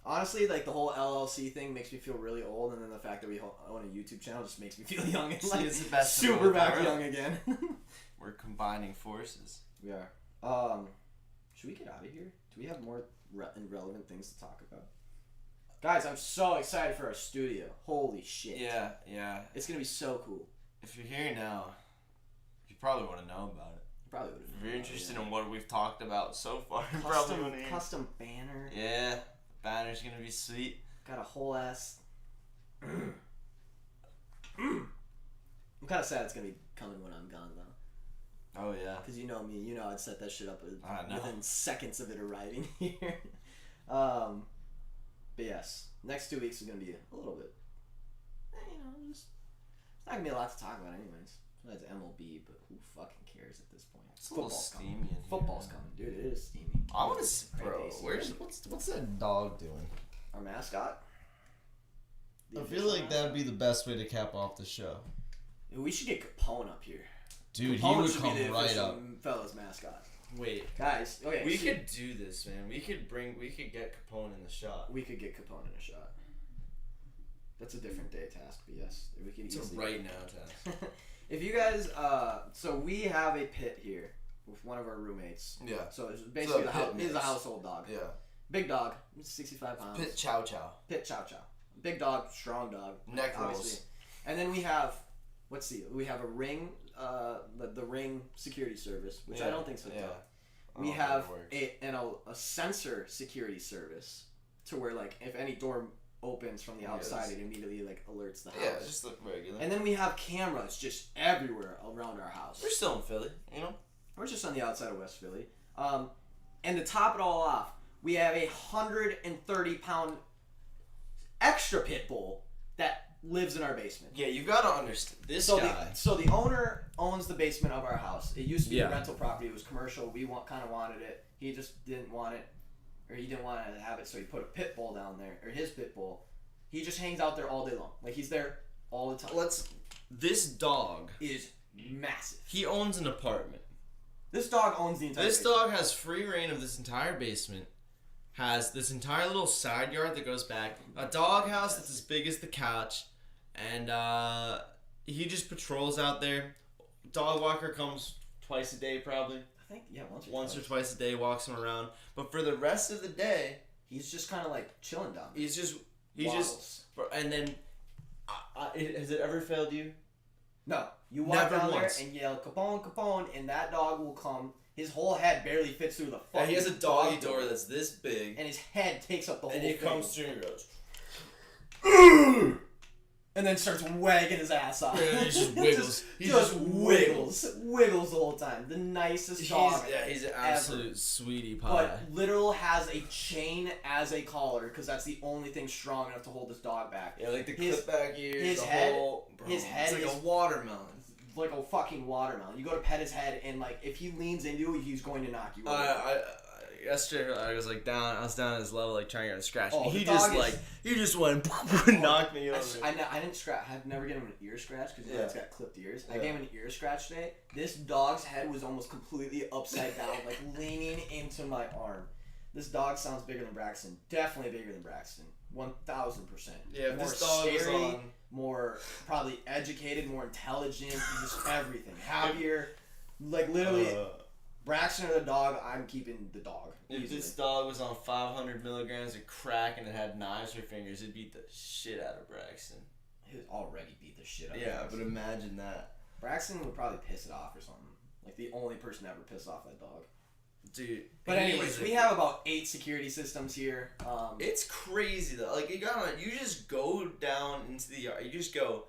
Speaker 2: Honestly, like the whole LLC thing makes me feel really old, and then the fact that we own a YouTube channel just makes me feel young and
Speaker 3: See,
Speaker 2: like
Speaker 3: it's the best of
Speaker 2: super
Speaker 3: both
Speaker 2: back
Speaker 3: worlds.
Speaker 2: young again.
Speaker 3: We're combining forces.
Speaker 2: We are. Should we get out of here? Do we have more irrelevant things to talk about? Guys, I'm so excited for our studio. Holy shit.
Speaker 3: Yeah.
Speaker 2: It's gonna be so cool.
Speaker 3: If you're here now, you probably want to know about it.
Speaker 2: Probably would have.
Speaker 3: If you're interested in what we've talked about so far, you probably want to hear.
Speaker 2: Custom banner.
Speaker 3: Yeah, the banner's gonna be sweet.
Speaker 2: Got a whole ass. I'm kind of sad it's gonna be coming when I'm gone though.
Speaker 3: Oh yeah.
Speaker 2: Cause you know me, you know I'd set that shit up
Speaker 3: I know.
Speaker 2: within seconds of it arriving here. But yes, next 2 weeks is gonna be a little bit. It's not gonna be a lot to talk about anyways. Besides MLB, but who fucking cares at this point?
Speaker 3: It's a little steamy in here.
Speaker 2: Football's coming, dude. It is steamy.
Speaker 3: I want to,
Speaker 2: Great
Speaker 3: bro.
Speaker 2: AC.
Speaker 1: What's that dog doing?
Speaker 2: Our mascot. The
Speaker 1: I feel
Speaker 2: official
Speaker 1: like that'd be the best way to cap off the show.
Speaker 2: mascot? We should get Capone up here.
Speaker 1: Dude,
Speaker 2: Capone
Speaker 1: he would
Speaker 2: should be
Speaker 1: come
Speaker 2: the
Speaker 1: right
Speaker 2: official
Speaker 1: up.
Speaker 2: Fellas mascot.
Speaker 3: Wait.
Speaker 2: Guys, okay.
Speaker 3: We
Speaker 2: see,
Speaker 3: could do this, man. We could get Capone in the shot.
Speaker 2: we could get Capone in a shot. That's a different day task, but yes, we could
Speaker 3: It's a
Speaker 2: easily.
Speaker 3: right now task.
Speaker 2: If you guys, so we have a pit here with one of our roommates.
Speaker 3: Yeah.
Speaker 2: So it's basically
Speaker 3: So a pit
Speaker 2: he's a
Speaker 3: mix.
Speaker 2: household dog.
Speaker 3: Yeah.
Speaker 2: Big dog, 65 pounds.
Speaker 3: Pit chow chow.
Speaker 2: Pit chow chow. Big dog, strong dog.
Speaker 3: Neck
Speaker 2: obviously.
Speaker 3: rolls.
Speaker 2: And then we have, we have a ring the Ring security service, which I
Speaker 3: Yeah,
Speaker 2: don't think so.
Speaker 3: yeah.
Speaker 2: Tough.
Speaker 3: I
Speaker 2: We
Speaker 3: don't think
Speaker 2: have
Speaker 3: it works.
Speaker 2: a sensor security service to where like if any door opens from the outside, it immediately like alerts the house.
Speaker 3: Yeah, just look regular.
Speaker 2: And then we have cameras just everywhere around our house.
Speaker 3: We're still in Philly, you know?
Speaker 2: We're just on the outside of West Philly. And to top it all off, we have a 130-pound extra pit bull that lives in our basement.
Speaker 3: Yeah, you gotta understand. This
Speaker 2: So
Speaker 3: guy.
Speaker 2: the owner owns the basement of our house. It used to be a
Speaker 1: Yeah.
Speaker 2: rental property. It was commercial. We kind of wanted it. He just didn't want it, or he didn't want to have it. So he put a pit bull down there, or his pit bull. He just hangs out there all day long. Like he's there all the time.
Speaker 1: This dog,
Speaker 2: Is massive.
Speaker 1: he owns an apartment.
Speaker 2: This dog owns the entire.
Speaker 1: This
Speaker 2: basement.
Speaker 1: dog has free reign of this entire basement. Has this entire little side yard that goes back. A dog house that's as big as the couch. And he just patrols out there. Dog walker comes twice a day probably.
Speaker 2: I think
Speaker 1: Once or twice a day, walks him around. But for the rest of the day,
Speaker 2: He's just kind of like chilling down there.
Speaker 1: Waddles. And then, has it ever failed you?
Speaker 2: No, you walk
Speaker 1: Never
Speaker 2: down
Speaker 1: once.
Speaker 2: there and yell Capone, Capone, and that dog will come. His whole head barely fits through the fucking.
Speaker 3: Yeah, he has a doggy door that's this big.
Speaker 2: and his head takes up the whole
Speaker 3: And he
Speaker 2: thing.
Speaker 3: comes through and goes.
Speaker 2: And then starts wagging his ass off.
Speaker 1: Yeah, he just wiggles. He
Speaker 2: just
Speaker 1: just
Speaker 2: wiggles the whole time. The nicest dog.
Speaker 1: He's an absolute sweetie pie.
Speaker 2: But literal has a chain as a collar because that's the only thing strong enough to hold this dog back.
Speaker 3: Yeah, like the
Speaker 2: His-
Speaker 3: clip back ears.
Speaker 2: his
Speaker 3: the
Speaker 2: head-
Speaker 3: whole, bro,
Speaker 2: his head
Speaker 3: it's like
Speaker 2: is-
Speaker 3: a watermelon.
Speaker 2: Like a fucking watermelon. You go to pet his head and like if he leans into it, he's going to knock you over.
Speaker 1: Yesterday I was down at his level, like trying to scratch me.
Speaker 2: Oh, the
Speaker 1: He
Speaker 2: dog
Speaker 1: just
Speaker 2: is-
Speaker 1: he just went and knocked me over.
Speaker 2: I didn't scratch. I've never given him an ear scratch because
Speaker 3: Yeah.
Speaker 2: it's got clipped ears. I
Speaker 3: Yeah.
Speaker 2: gave him an ear scratch today. This dog's head was almost completely upside down, like leaning into my arm. This dog sounds bigger than Braxton. Definitely bigger than Braxton. 1000%.
Speaker 3: Yeah, if
Speaker 2: more
Speaker 3: this dog was
Speaker 2: scary,
Speaker 3: on.
Speaker 2: more probably educated, more intelligent, just everything. Happier. Like literally, Braxton or the dog, I'm keeping the dog.
Speaker 1: If
Speaker 2: easily.
Speaker 1: this dog was on 500 milligrams of crack and it had knives for fingers, it'd beat the shit out of Braxton.
Speaker 2: He already beat the shit out of
Speaker 3: Yeah,
Speaker 2: Braxton.
Speaker 3: but imagine that.
Speaker 2: Braxton would probably piss it off or something. Like the only person to ever piss off that dog.
Speaker 1: Dude.
Speaker 2: But anyways, we have about 8 security systems here.
Speaker 3: It's crazy though. Like you just go down into the yard. You just go,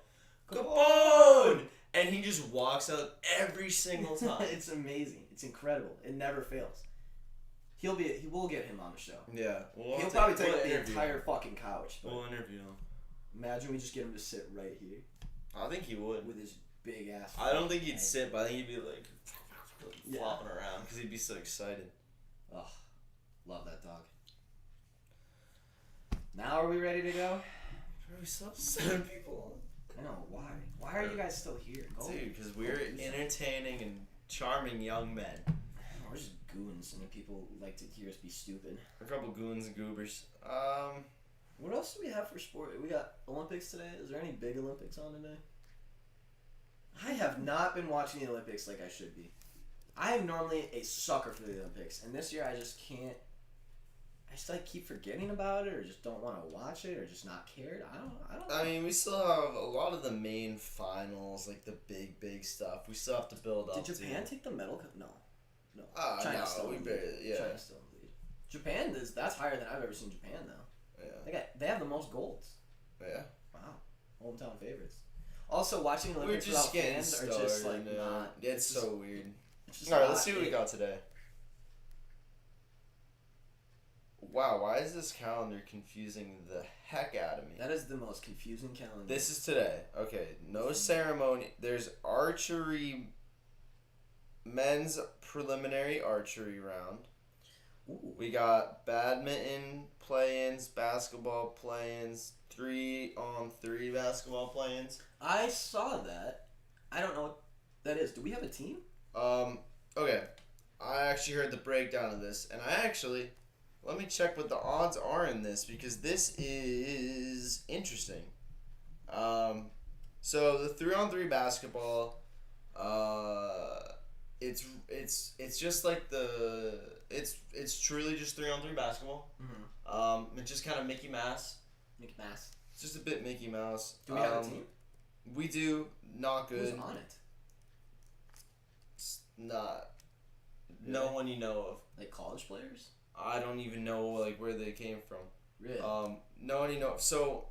Speaker 3: Capone, and he just walks out every single time.
Speaker 2: It's amazing. It's incredible. It never fails. He will get him on the show.
Speaker 3: Yeah,
Speaker 2: He'll probably take up the entire fucking couch. But
Speaker 1: We'll interview him.
Speaker 2: imagine we just get him to sit right here
Speaker 3: I think he would.
Speaker 2: with his big ass.
Speaker 3: I don't think he'd
Speaker 2: head.
Speaker 3: sit, but I think he'd be like
Speaker 2: Yeah.
Speaker 3: flopping around because he'd be so excited.
Speaker 2: Ugh, love that dog. Now are we ready to go?
Speaker 3: We still have 7 people
Speaker 2: I know why. Why are you guys still here? Go.
Speaker 3: on. Dude, because we're
Speaker 2: Go do something.
Speaker 3: entertaining and charming young men.
Speaker 2: We're just goons, and people like to hear us be stupid.
Speaker 3: A couple goons and goobers.
Speaker 2: What else do we have for sport? We got Olympics today. Is there any big Olympics on today? I have not been watching the Olympics like I should be. I am normally a sucker for the Olympics, and this year I just can't. I just like keep forgetting about it, or just don't want to watch it, or just not cared. I don't.
Speaker 3: I mean, we still have a lot of the main finals, like the big stuff. We still have to build up.
Speaker 2: Did Japan
Speaker 3: to.
Speaker 2: take the medal? No.
Speaker 3: No,
Speaker 2: still
Speaker 3: we
Speaker 2: in the
Speaker 3: barely.
Speaker 2: lead.
Speaker 3: Yeah.
Speaker 2: China's still in the lead. Japan that's higher than I've ever seen Japan though.
Speaker 3: Yeah.
Speaker 2: They have the most golds.
Speaker 3: Yeah.
Speaker 2: Wow, hometown favorites. Also, watching the
Speaker 3: We're
Speaker 2: Olympics
Speaker 3: just
Speaker 2: without
Speaker 3: getting
Speaker 2: fans
Speaker 3: started.
Speaker 2: are just like not.
Speaker 3: It's so weird.
Speaker 2: It's just
Speaker 3: All right,
Speaker 2: not
Speaker 3: let's see what we
Speaker 2: it.
Speaker 3: got today. Wow, why is this calendar confusing the heck out of me?
Speaker 2: That is the most confusing calendar.
Speaker 3: This is today. Okay, no ceremony. There's archery, men's preliminary archery round.
Speaker 2: Ooh.
Speaker 3: We got badminton play-ins, basketball play-ins, 3-on-3 basketball play-ins.
Speaker 2: I saw that. I don't know what that is. Do we have a team?
Speaker 3: Okay. I actually heard the breakdown of this, and let me check what the odds are in this, because this is interesting. So the 3-on-3 basketball, it's just like it's truly just 3-on-3 basketball.
Speaker 2: Mm-hmm.
Speaker 3: It's just kind of Mickey Mouse.
Speaker 2: Mickey Mouse.
Speaker 3: It's just a bit Mickey Mouse.
Speaker 2: Do we have a team?
Speaker 3: We do. Not good.
Speaker 2: Who's on it?
Speaker 3: Not.
Speaker 2: Really?
Speaker 3: No one you know of.
Speaker 2: Like college players?
Speaker 3: I don't even know like where they came from.
Speaker 2: Really?
Speaker 3: No one you know. So,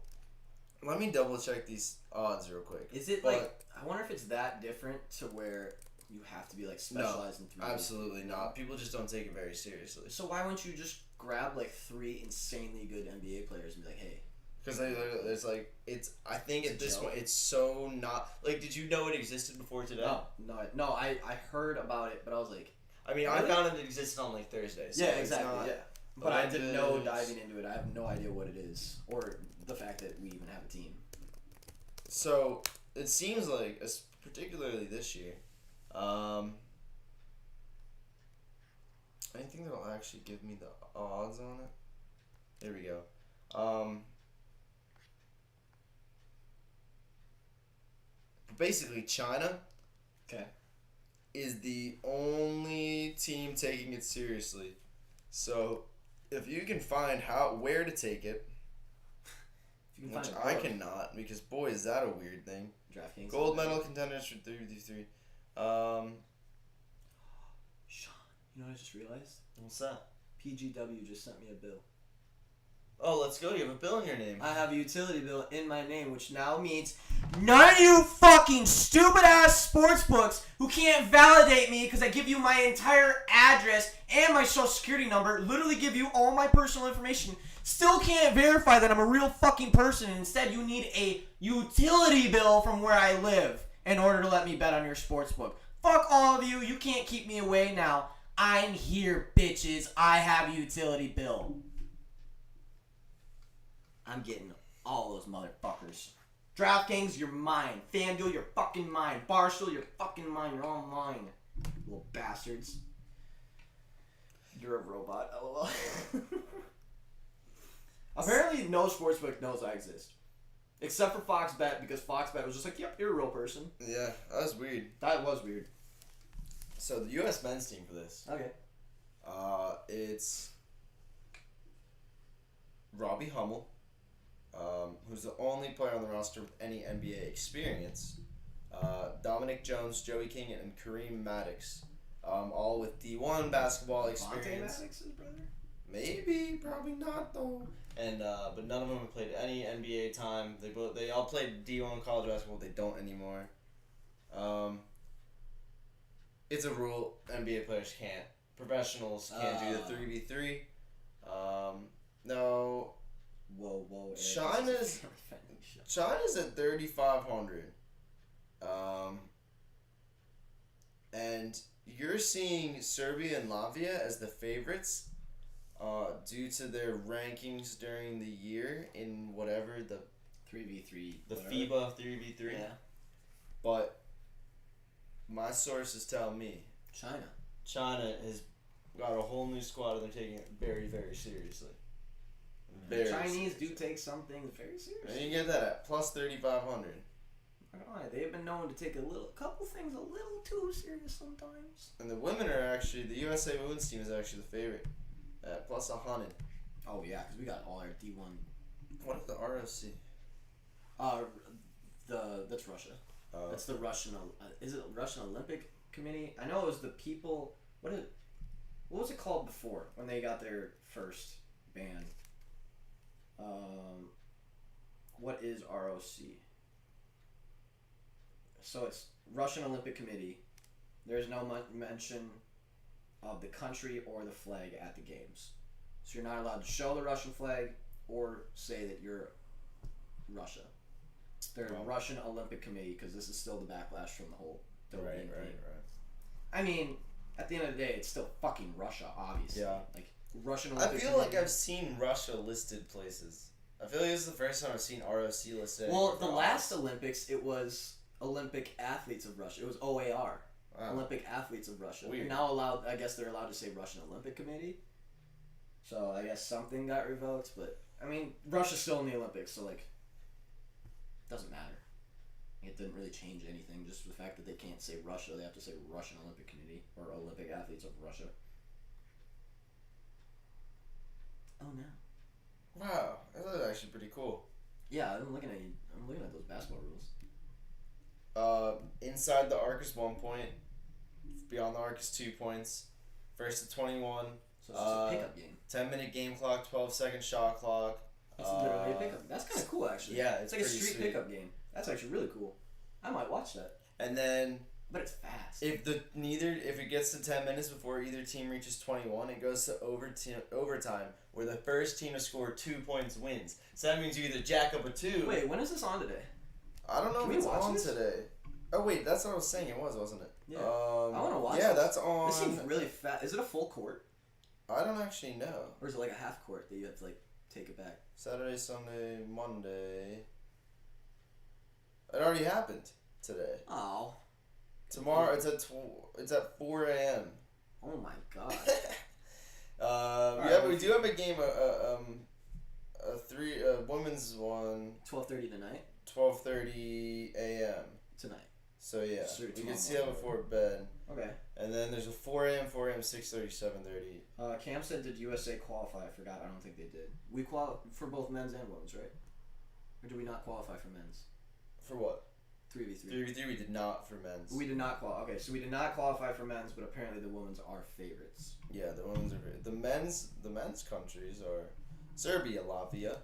Speaker 3: let me double check these odds real quick.
Speaker 2: Is it
Speaker 3: But-
Speaker 2: like, I wonder if it's that different to where you have to be like specialized in 3D?
Speaker 3: Absolutely not. People just don't take it very seriously.
Speaker 2: So why wouldn't you just grab like 3 insanely good NBA players and be like, hey?
Speaker 3: Because there's like it's. I think
Speaker 2: It's
Speaker 3: at
Speaker 2: a
Speaker 3: this
Speaker 2: joke.
Speaker 3: point it's so not like. Did you know it existed before today?
Speaker 2: No, I heard about it, but I was like,
Speaker 3: I mean,
Speaker 2: Really?
Speaker 3: I found it existed on like Thursday. So
Speaker 2: yeah,
Speaker 3: it's
Speaker 2: exactly,
Speaker 3: not-
Speaker 2: yeah. But I didn't know
Speaker 3: Olympus.
Speaker 2: diving into it. I have no idea what it is or the fact that we even have a team.
Speaker 3: So it seems like, particularly this year, anything that'll actually give me the odds on it. There we go. Basically, China
Speaker 2: Okay.
Speaker 3: is the only team taking it seriously. So, if you can find where to take it,
Speaker 2: If you can
Speaker 3: which
Speaker 2: find
Speaker 3: I
Speaker 2: a pro,
Speaker 3: cannot, because boy is that a weird thing.
Speaker 2: DraftKings.
Speaker 3: Gold medal contenders for 3v3.
Speaker 2: Sean, you know what I just realized?
Speaker 3: What's that?
Speaker 2: PGW just sent me a bill.
Speaker 3: Oh, let's go. You have a bill in your name.
Speaker 2: I have a utility bill in my name, which now means none of you fucking stupid ass sports books who can't validate me because I give you my entire address and my social security number, literally give you all my personal information, still can't verify that I'm a real fucking person. And instead, you need a utility bill from where I live in order to let me bet on your sports book. Fuck all of you. You can't keep me away now. I'm here, bitches. I have a utility bill. I'm getting all those motherfuckers. DraftKings, you're mine. FanDuel, you're fucking mine. Barstool, you're fucking mine. You're all mine. Little bastards. You're a robot, lol. Apparently, no sportsbook knows I exist. Except for Fox Bet, because Fox Bet was just like, yep, you're a real person.
Speaker 3: Yeah, that was weird.
Speaker 2: That was weird.
Speaker 3: So, the U.S. men's team for this.
Speaker 2: Okay.
Speaker 3: It's Robbie Hummel, who's the only player on the roster with any NBA experience. Dominic Jones, Joey King, and Kareem Maddox, all with D1 basketball experience.
Speaker 2: Maddox's brother?
Speaker 3: Maybe, probably not though. And but none of them have played any NBA time. They all played D1 college basketball. They don't anymore. It's a rule. NBA players can't. Professionals can't do the 3v3. No.
Speaker 2: Whoa. Eric,
Speaker 3: China's-
Speaker 2: this is a family show.
Speaker 3: China's at 3,500. And you're seeing Serbia and Latvia as the favorites due to their rankings during the year in whatever the
Speaker 2: 3v3.
Speaker 3: the
Speaker 2: whatever.
Speaker 3: FIBA 3v3.
Speaker 2: Yeah.
Speaker 3: But my sources tell me
Speaker 2: China.
Speaker 3: has got a whole new squad and they're taking it very, very seriously. Very
Speaker 2: Chinese do
Speaker 3: seriously.
Speaker 2: take some things very
Speaker 3: And
Speaker 2: seriously.
Speaker 3: you get that at plus 3,500.
Speaker 2: Not gonna lie, they've been known to take a couple things a little too serious sometimes.
Speaker 3: And the women are actually, the USA women's team is actually the favorite at plus 100.
Speaker 2: Oh yeah, because we got all our D1.
Speaker 3: What is the ROC?
Speaker 2: That's Russia.
Speaker 3: Oh.
Speaker 2: That's the Russian. Is it Russian Olympic Committee? I know it was the people. What was it called before when they got their first ban? What is ROC? So it's Russian Olympic Committee. There's no mention of the country or the flag at the games. So you're not allowed to show the Russian flag or say that you're Russia. They're
Speaker 3: Wow.
Speaker 2: Russian Olympic Committee because this is still the backlash from the whole doping thing.
Speaker 3: Right.
Speaker 2: I mean, at the end of the day, it's still fucking Russia, obviously.
Speaker 3: Yeah.
Speaker 2: Like Russian
Speaker 3: I
Speaker 2: Olympic
Speaker 3: feel like
Speaker 2: Committee.
Speaker 3: I've seen Russia listed places. I feel like this is the first time I've seen ROC listed.
Speaker 2: Well,
Speaker 3: anywhere
Speaker 2: the
Speaker 3: for
Speaker 2: last
Speaker 3: August.
Speaker 2: Olympics, it was Olympic Athletes of Russia. It was OAR,
Speaker 3: Wow.
Speaker 2: Olympic Athletes of Russia.
Speaker 3: Weird.
Speaker 2: And now I guess they're allowed to say Russian Olympic Committee. So I guess something got revoked, but I mean, Russia's still in the Olympics, so like, doesn't matter. It didn't really change anything. Just the fact that they can't say Russia, they have to say Russian Olympic Committee or Olympic Athletes of Russia. Oh no.
Speaker 3: Wow, that was actually pretty cool.
Speaker 2: Yeah, I'm looking at those basketball rules.
Speaker 3: Inside the arc is 1 point.
Speaker 1: beyond the arc is 2 points. First to 21.
Speaker 2: So it's just a pickup game.
Speaker 1: 10-minute game clock, 12-second shot clock.
Speaker 2: It's literally a pickup. That's kind of cool, actually.
Speaker 1: Yeah,
Speaker 2: it's like a
Speaker 1: pretty
Speaker 2: street
Speaker 1: sweet.
Speaker 2: pickup game. That's actually really cool. I might watch that.
Speaker 1: And then
Speaker 2: But it's fast.
Speaker 1: if it gets to 10 minutes before either team reaches 21, it goes to overtime, where the first team to score 2 points wins. So that means you either jack up a 2.
Speaker 2: Wait, when is this on today?
Speaker 1: I don't know
Speaker 2: Can
Speaker 1: if
Speaker 2: we
Speaker 1: it's
Speaker 2: watch
Speaker 1: on
Speaker 2: this?
Speaker 1: today. Oh wait, that's what I was saying. It wasn't it?
Speaker 2: Yeah. I want to watch
Speaker 1: Yeah,
Speaker 2: this.
Speaker 1: that's on.
Speaker 2: This seems really fast. Is it a full court?
Speaker 1: I don't actually know.
Speaker 2: Or is it like a half court that you have to like take it back?
Speaker 1: Saturday, Sunday, Monday. It already happened today.
Speaker 2: Oh.
Speaker 1: Tomorrow it's at 4 a.m.
Speaker 2: Oh my god.
Speaker 1: Yeah, but we do have a game. A women's one.
Speaker 2: 12:30 tonight.
Speaker 1: 12:30 a.m.
Speaker 2: Tonight.
Speaker 1: So yeah,
Speaker 2: Sure,
Speaker 1: we
Speaker 2: tomorrow
Speaker 1: can see that
Speaker 2: morning.
Speaker 1: before bed.
Speaker 2: Okay.
Speaker 1: And then there's a 4 a.m., 6:30, 7:30.
Speaker 2: Cam said, did USA qualify? I forgot. I don't think they did. We for both men's and women's, right? Or did we not qualify for men's?
Speaker 1: For what?
Speaker 2: 3v3.
Speaker 1: 3v3 we did not for men's.
Speaker 2: We did not qualify. Okay, so we did not qualify for men's, but apparently the women's are favorites.
Speaker 1: Yeah, the women's are the men's countries are Serbia, Latvia,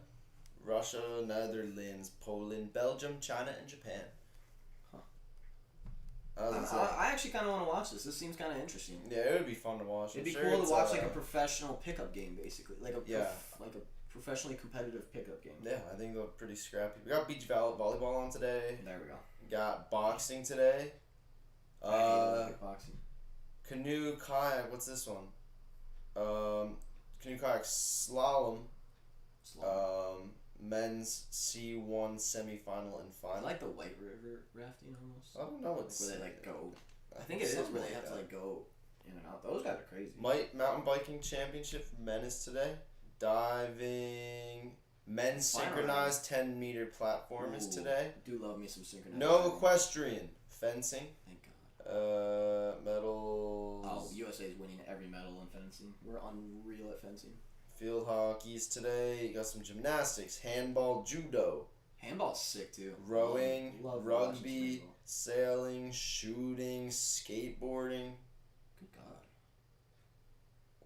Speaker 1: Russia, Netherlands, Poland, Belgium, China, and Japan.
Speaker 2: Huh.
Speaker 1: I
Speaker 2: I actually kind of want to watch this. This seems kind of interesting.
Speaker 1: yeah, it would be fun to watch.
Speaker 2: It'd
Speaker 1: I'm
Speaker 2: be
Speaker 1: sure
Speaker 2: cool
Speaker 1: it's,
Speaker 2: to watch like a professional pickup game, basically, like a
Speaker 1: Yeah.
Speaker 2: like a professionally competitive pickup game.
Speaker 1: Yeah, I think they're pretty scrappy. We got beach volleyball on today.
Speaker 2: There we go.
Speaker 1: Got boxing today.
Speaker 2: I hate Olympic boxing.
Speaker 1: Canoe kayak. What's this one? Canoe kayak slalom. Men's C1 semifinal and
Speaker 2: I
Speaker 1: final.
Speaker 2: like the White River rafting almost.
Speaker 1: I don't know
Speaker 2: Like
Speaker 1: what's
Speaker 2: where they like go. I think it is
Speaker 1: something
Speaker 2: where they
Speaker 1: like
Speaker 2: have to
Speaker 1: that.
Speaker 2: like go in and out. Those guys are crazy.
Speaker 1: Mountain biking championship for men is today. Diving. Men's
Speaker 2: Final
Speaker 1: synchronized 10-meter platform is
Speaker 2: Ooh,
Speaker 1: today.
Speaker 2: I do love me some synchronized.
Speaker 1: No
Speaker 2: diving.
Speaker 1: equestrian. Fencing.
Speaker 2: Thank God.
Speaker 1: Medals.
Speaker 2: Oh, USA is winning every medal in fencing. We're unreal at fencing.
Speaker 1: Field hockey's today. You got some gymnastics, handball, judo,
Speaker 2: Handball's sick too.
Speaker 1: rowing,
Speaker 2: Love watching
Speaker 1: rugby,
Speaker 2: handball.
Speaker 1: sailing, shooting, skateboarding.
Speaker 2: Good God.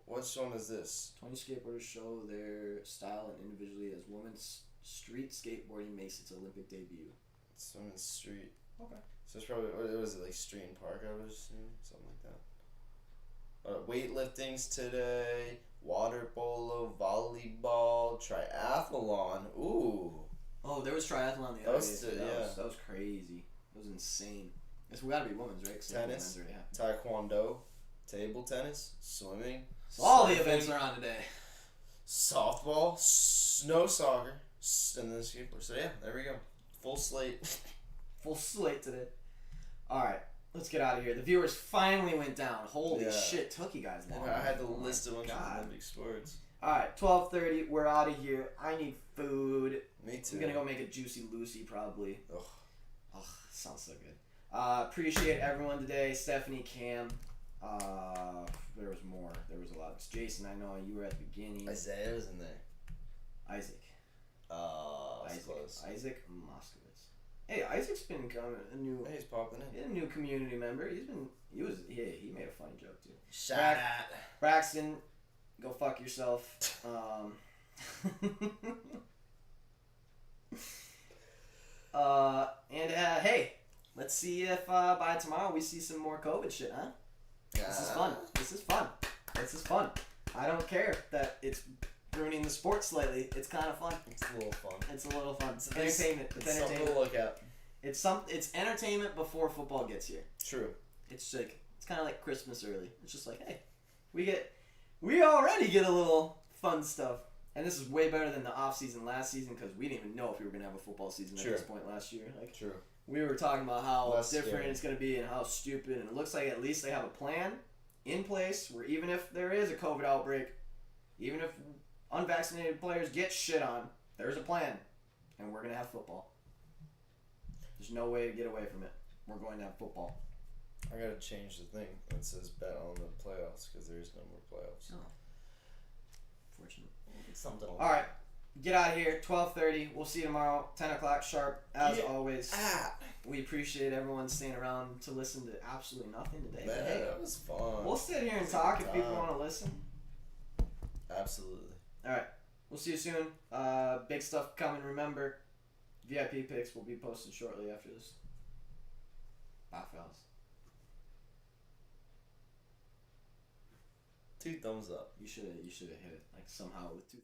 Speaker 1: Which one is this?
Speaker 2: 20 skateboarders show their style and individually as women's street skateboarding makes its Olympic debut.
Speaker 1: It's on the street.
Speaker 2: Okay.
Speaker 1: So it's probably, what was it, like Street and Park, I would assume? Something like that. Weightlifting's today. Water polo, volleyball, triathlon. Ooh.
Speaker 2: Oh, there was triathlon the
Speaker 1: That
Speaker 2: other
Speaker 1: was
Speaker 2: day.
Speaker 1: the-
Speaker 2: That
Speaker 1: yeah.
Speaker 2: was crazy. That was insane. Guess we gotta be women's, right? 'Cause
Speaker 1: Tennis.
Speaker 2: men's already have.
Speaker 1: Taekwondo, table tennis, swimming.
Speaker 2: So all the
Speaker 1: surfing,
Speaker 2: events are on today.
Speaker 1: Softball, snow soccer, and then skateboard. So yeah, there we go. Full slate.
Speaker 2: Full slate today. Alright, let's get out of here. The viewers finally went down. Holy
Speaker 1: Yeah.
Speaker 2: shit, took you guys long.
Speaker 1: I had to
Speaker 2: Oh my
Speaker 1: list a bunch of
Speaker 2: God.
Speaker 1: Olympic sports.
Speaker 2: Alright, 12:30. We're out of here. I need food.
Speaker 1: Me too.
Speaker 2: I'm gonna go make a Juicy Lucy probably.
Speaker 1: Ugh.
Speaker 2: Oh, sounds so good. Appreciate everyone today. Stephanie, Cam. There was more. There was a lot. Jason, I know you were at the beginning.
Speaker 1: Isaiah was in there.
Speaker 2: Isaac.
Speaker 1: That's close.
Speaker 2: Isaac Moskowitz. Hey, Isaac's been coming a new
Speaker 1: Hey, he's popping in.
Speaker 2: a new community member. He made a funny joke too.
Speaker 1: Shout
Speaker 2: Brack-
Speaker 1: out.
Speaker 2: Braxton, go fuck yourself. Hey, let's see if by tomorrow we see some more COVID shit, huh? This is fun. This is fun. This is fun. I don't care that it's ruining the sport slightly. It's kind of fun.
Speaker 1: It's a little fun.
Speaker 2: It's a little fun. It's
Speaker 1: nice-
Speaker 2: entertainment. It's
Speaker 1: It's something
Speaker 2: entertainment.
Speaker 1: to look at.
Speaker 2: It's entertainment before football gets here.
Speaker 1: True.
Speaker 2: It's like it's kind of like Christmas early. It's just like, hey, we already get a little fun stuff, and this is way better than the off season last season because we didn't even know if we were gonna have a football season
Speaker 1: Sure.
Speaker 2: at this point last year. Like
Speaker 1: True.
Speaker 2: we were talking about how
Speaker 1: Less
Speaker 2: different
Speaker 1: scary.
Speaker 2: it's gonna be and how stupid, and it looks like at least they have a plan in place where even if there is a COVID outbreak, even if unvaccinated players get shit on, there's a plan, and we're gonna have football. There's no way to get away from it. We're going to have football.
Speaker 1: I gotta change the thing that says bet on the playoffs because there's no more playoffs.
Speaker 2: Oh. Fortunate.
Speaker 1: Something.
Speaker 2: All right, get out of here. 12:30. We'll see you tomorrow. 10 o'clock sharp, as
Speaker 1: Get
Speaker 2: always.
Speaker 1: Ah.
Speaker 2: We appreciate everyone staying around to listen to absolutely nothing today.
Speaker 3: Man,
Speaker 2: But hey,
Speaker 3: that was fun.
Speaker 2: we'll sit here and talk if people want to listen.
Speaker 3: Absolutely.
Speaker 2: All right. We'll see you soon. Big stuff coming. Remember, VIP picks will be posted shortly after this. Bye, fellas.
Speaker 3: 2 thumbs up.
Speaker 2: You should have hit it like somehow with 2.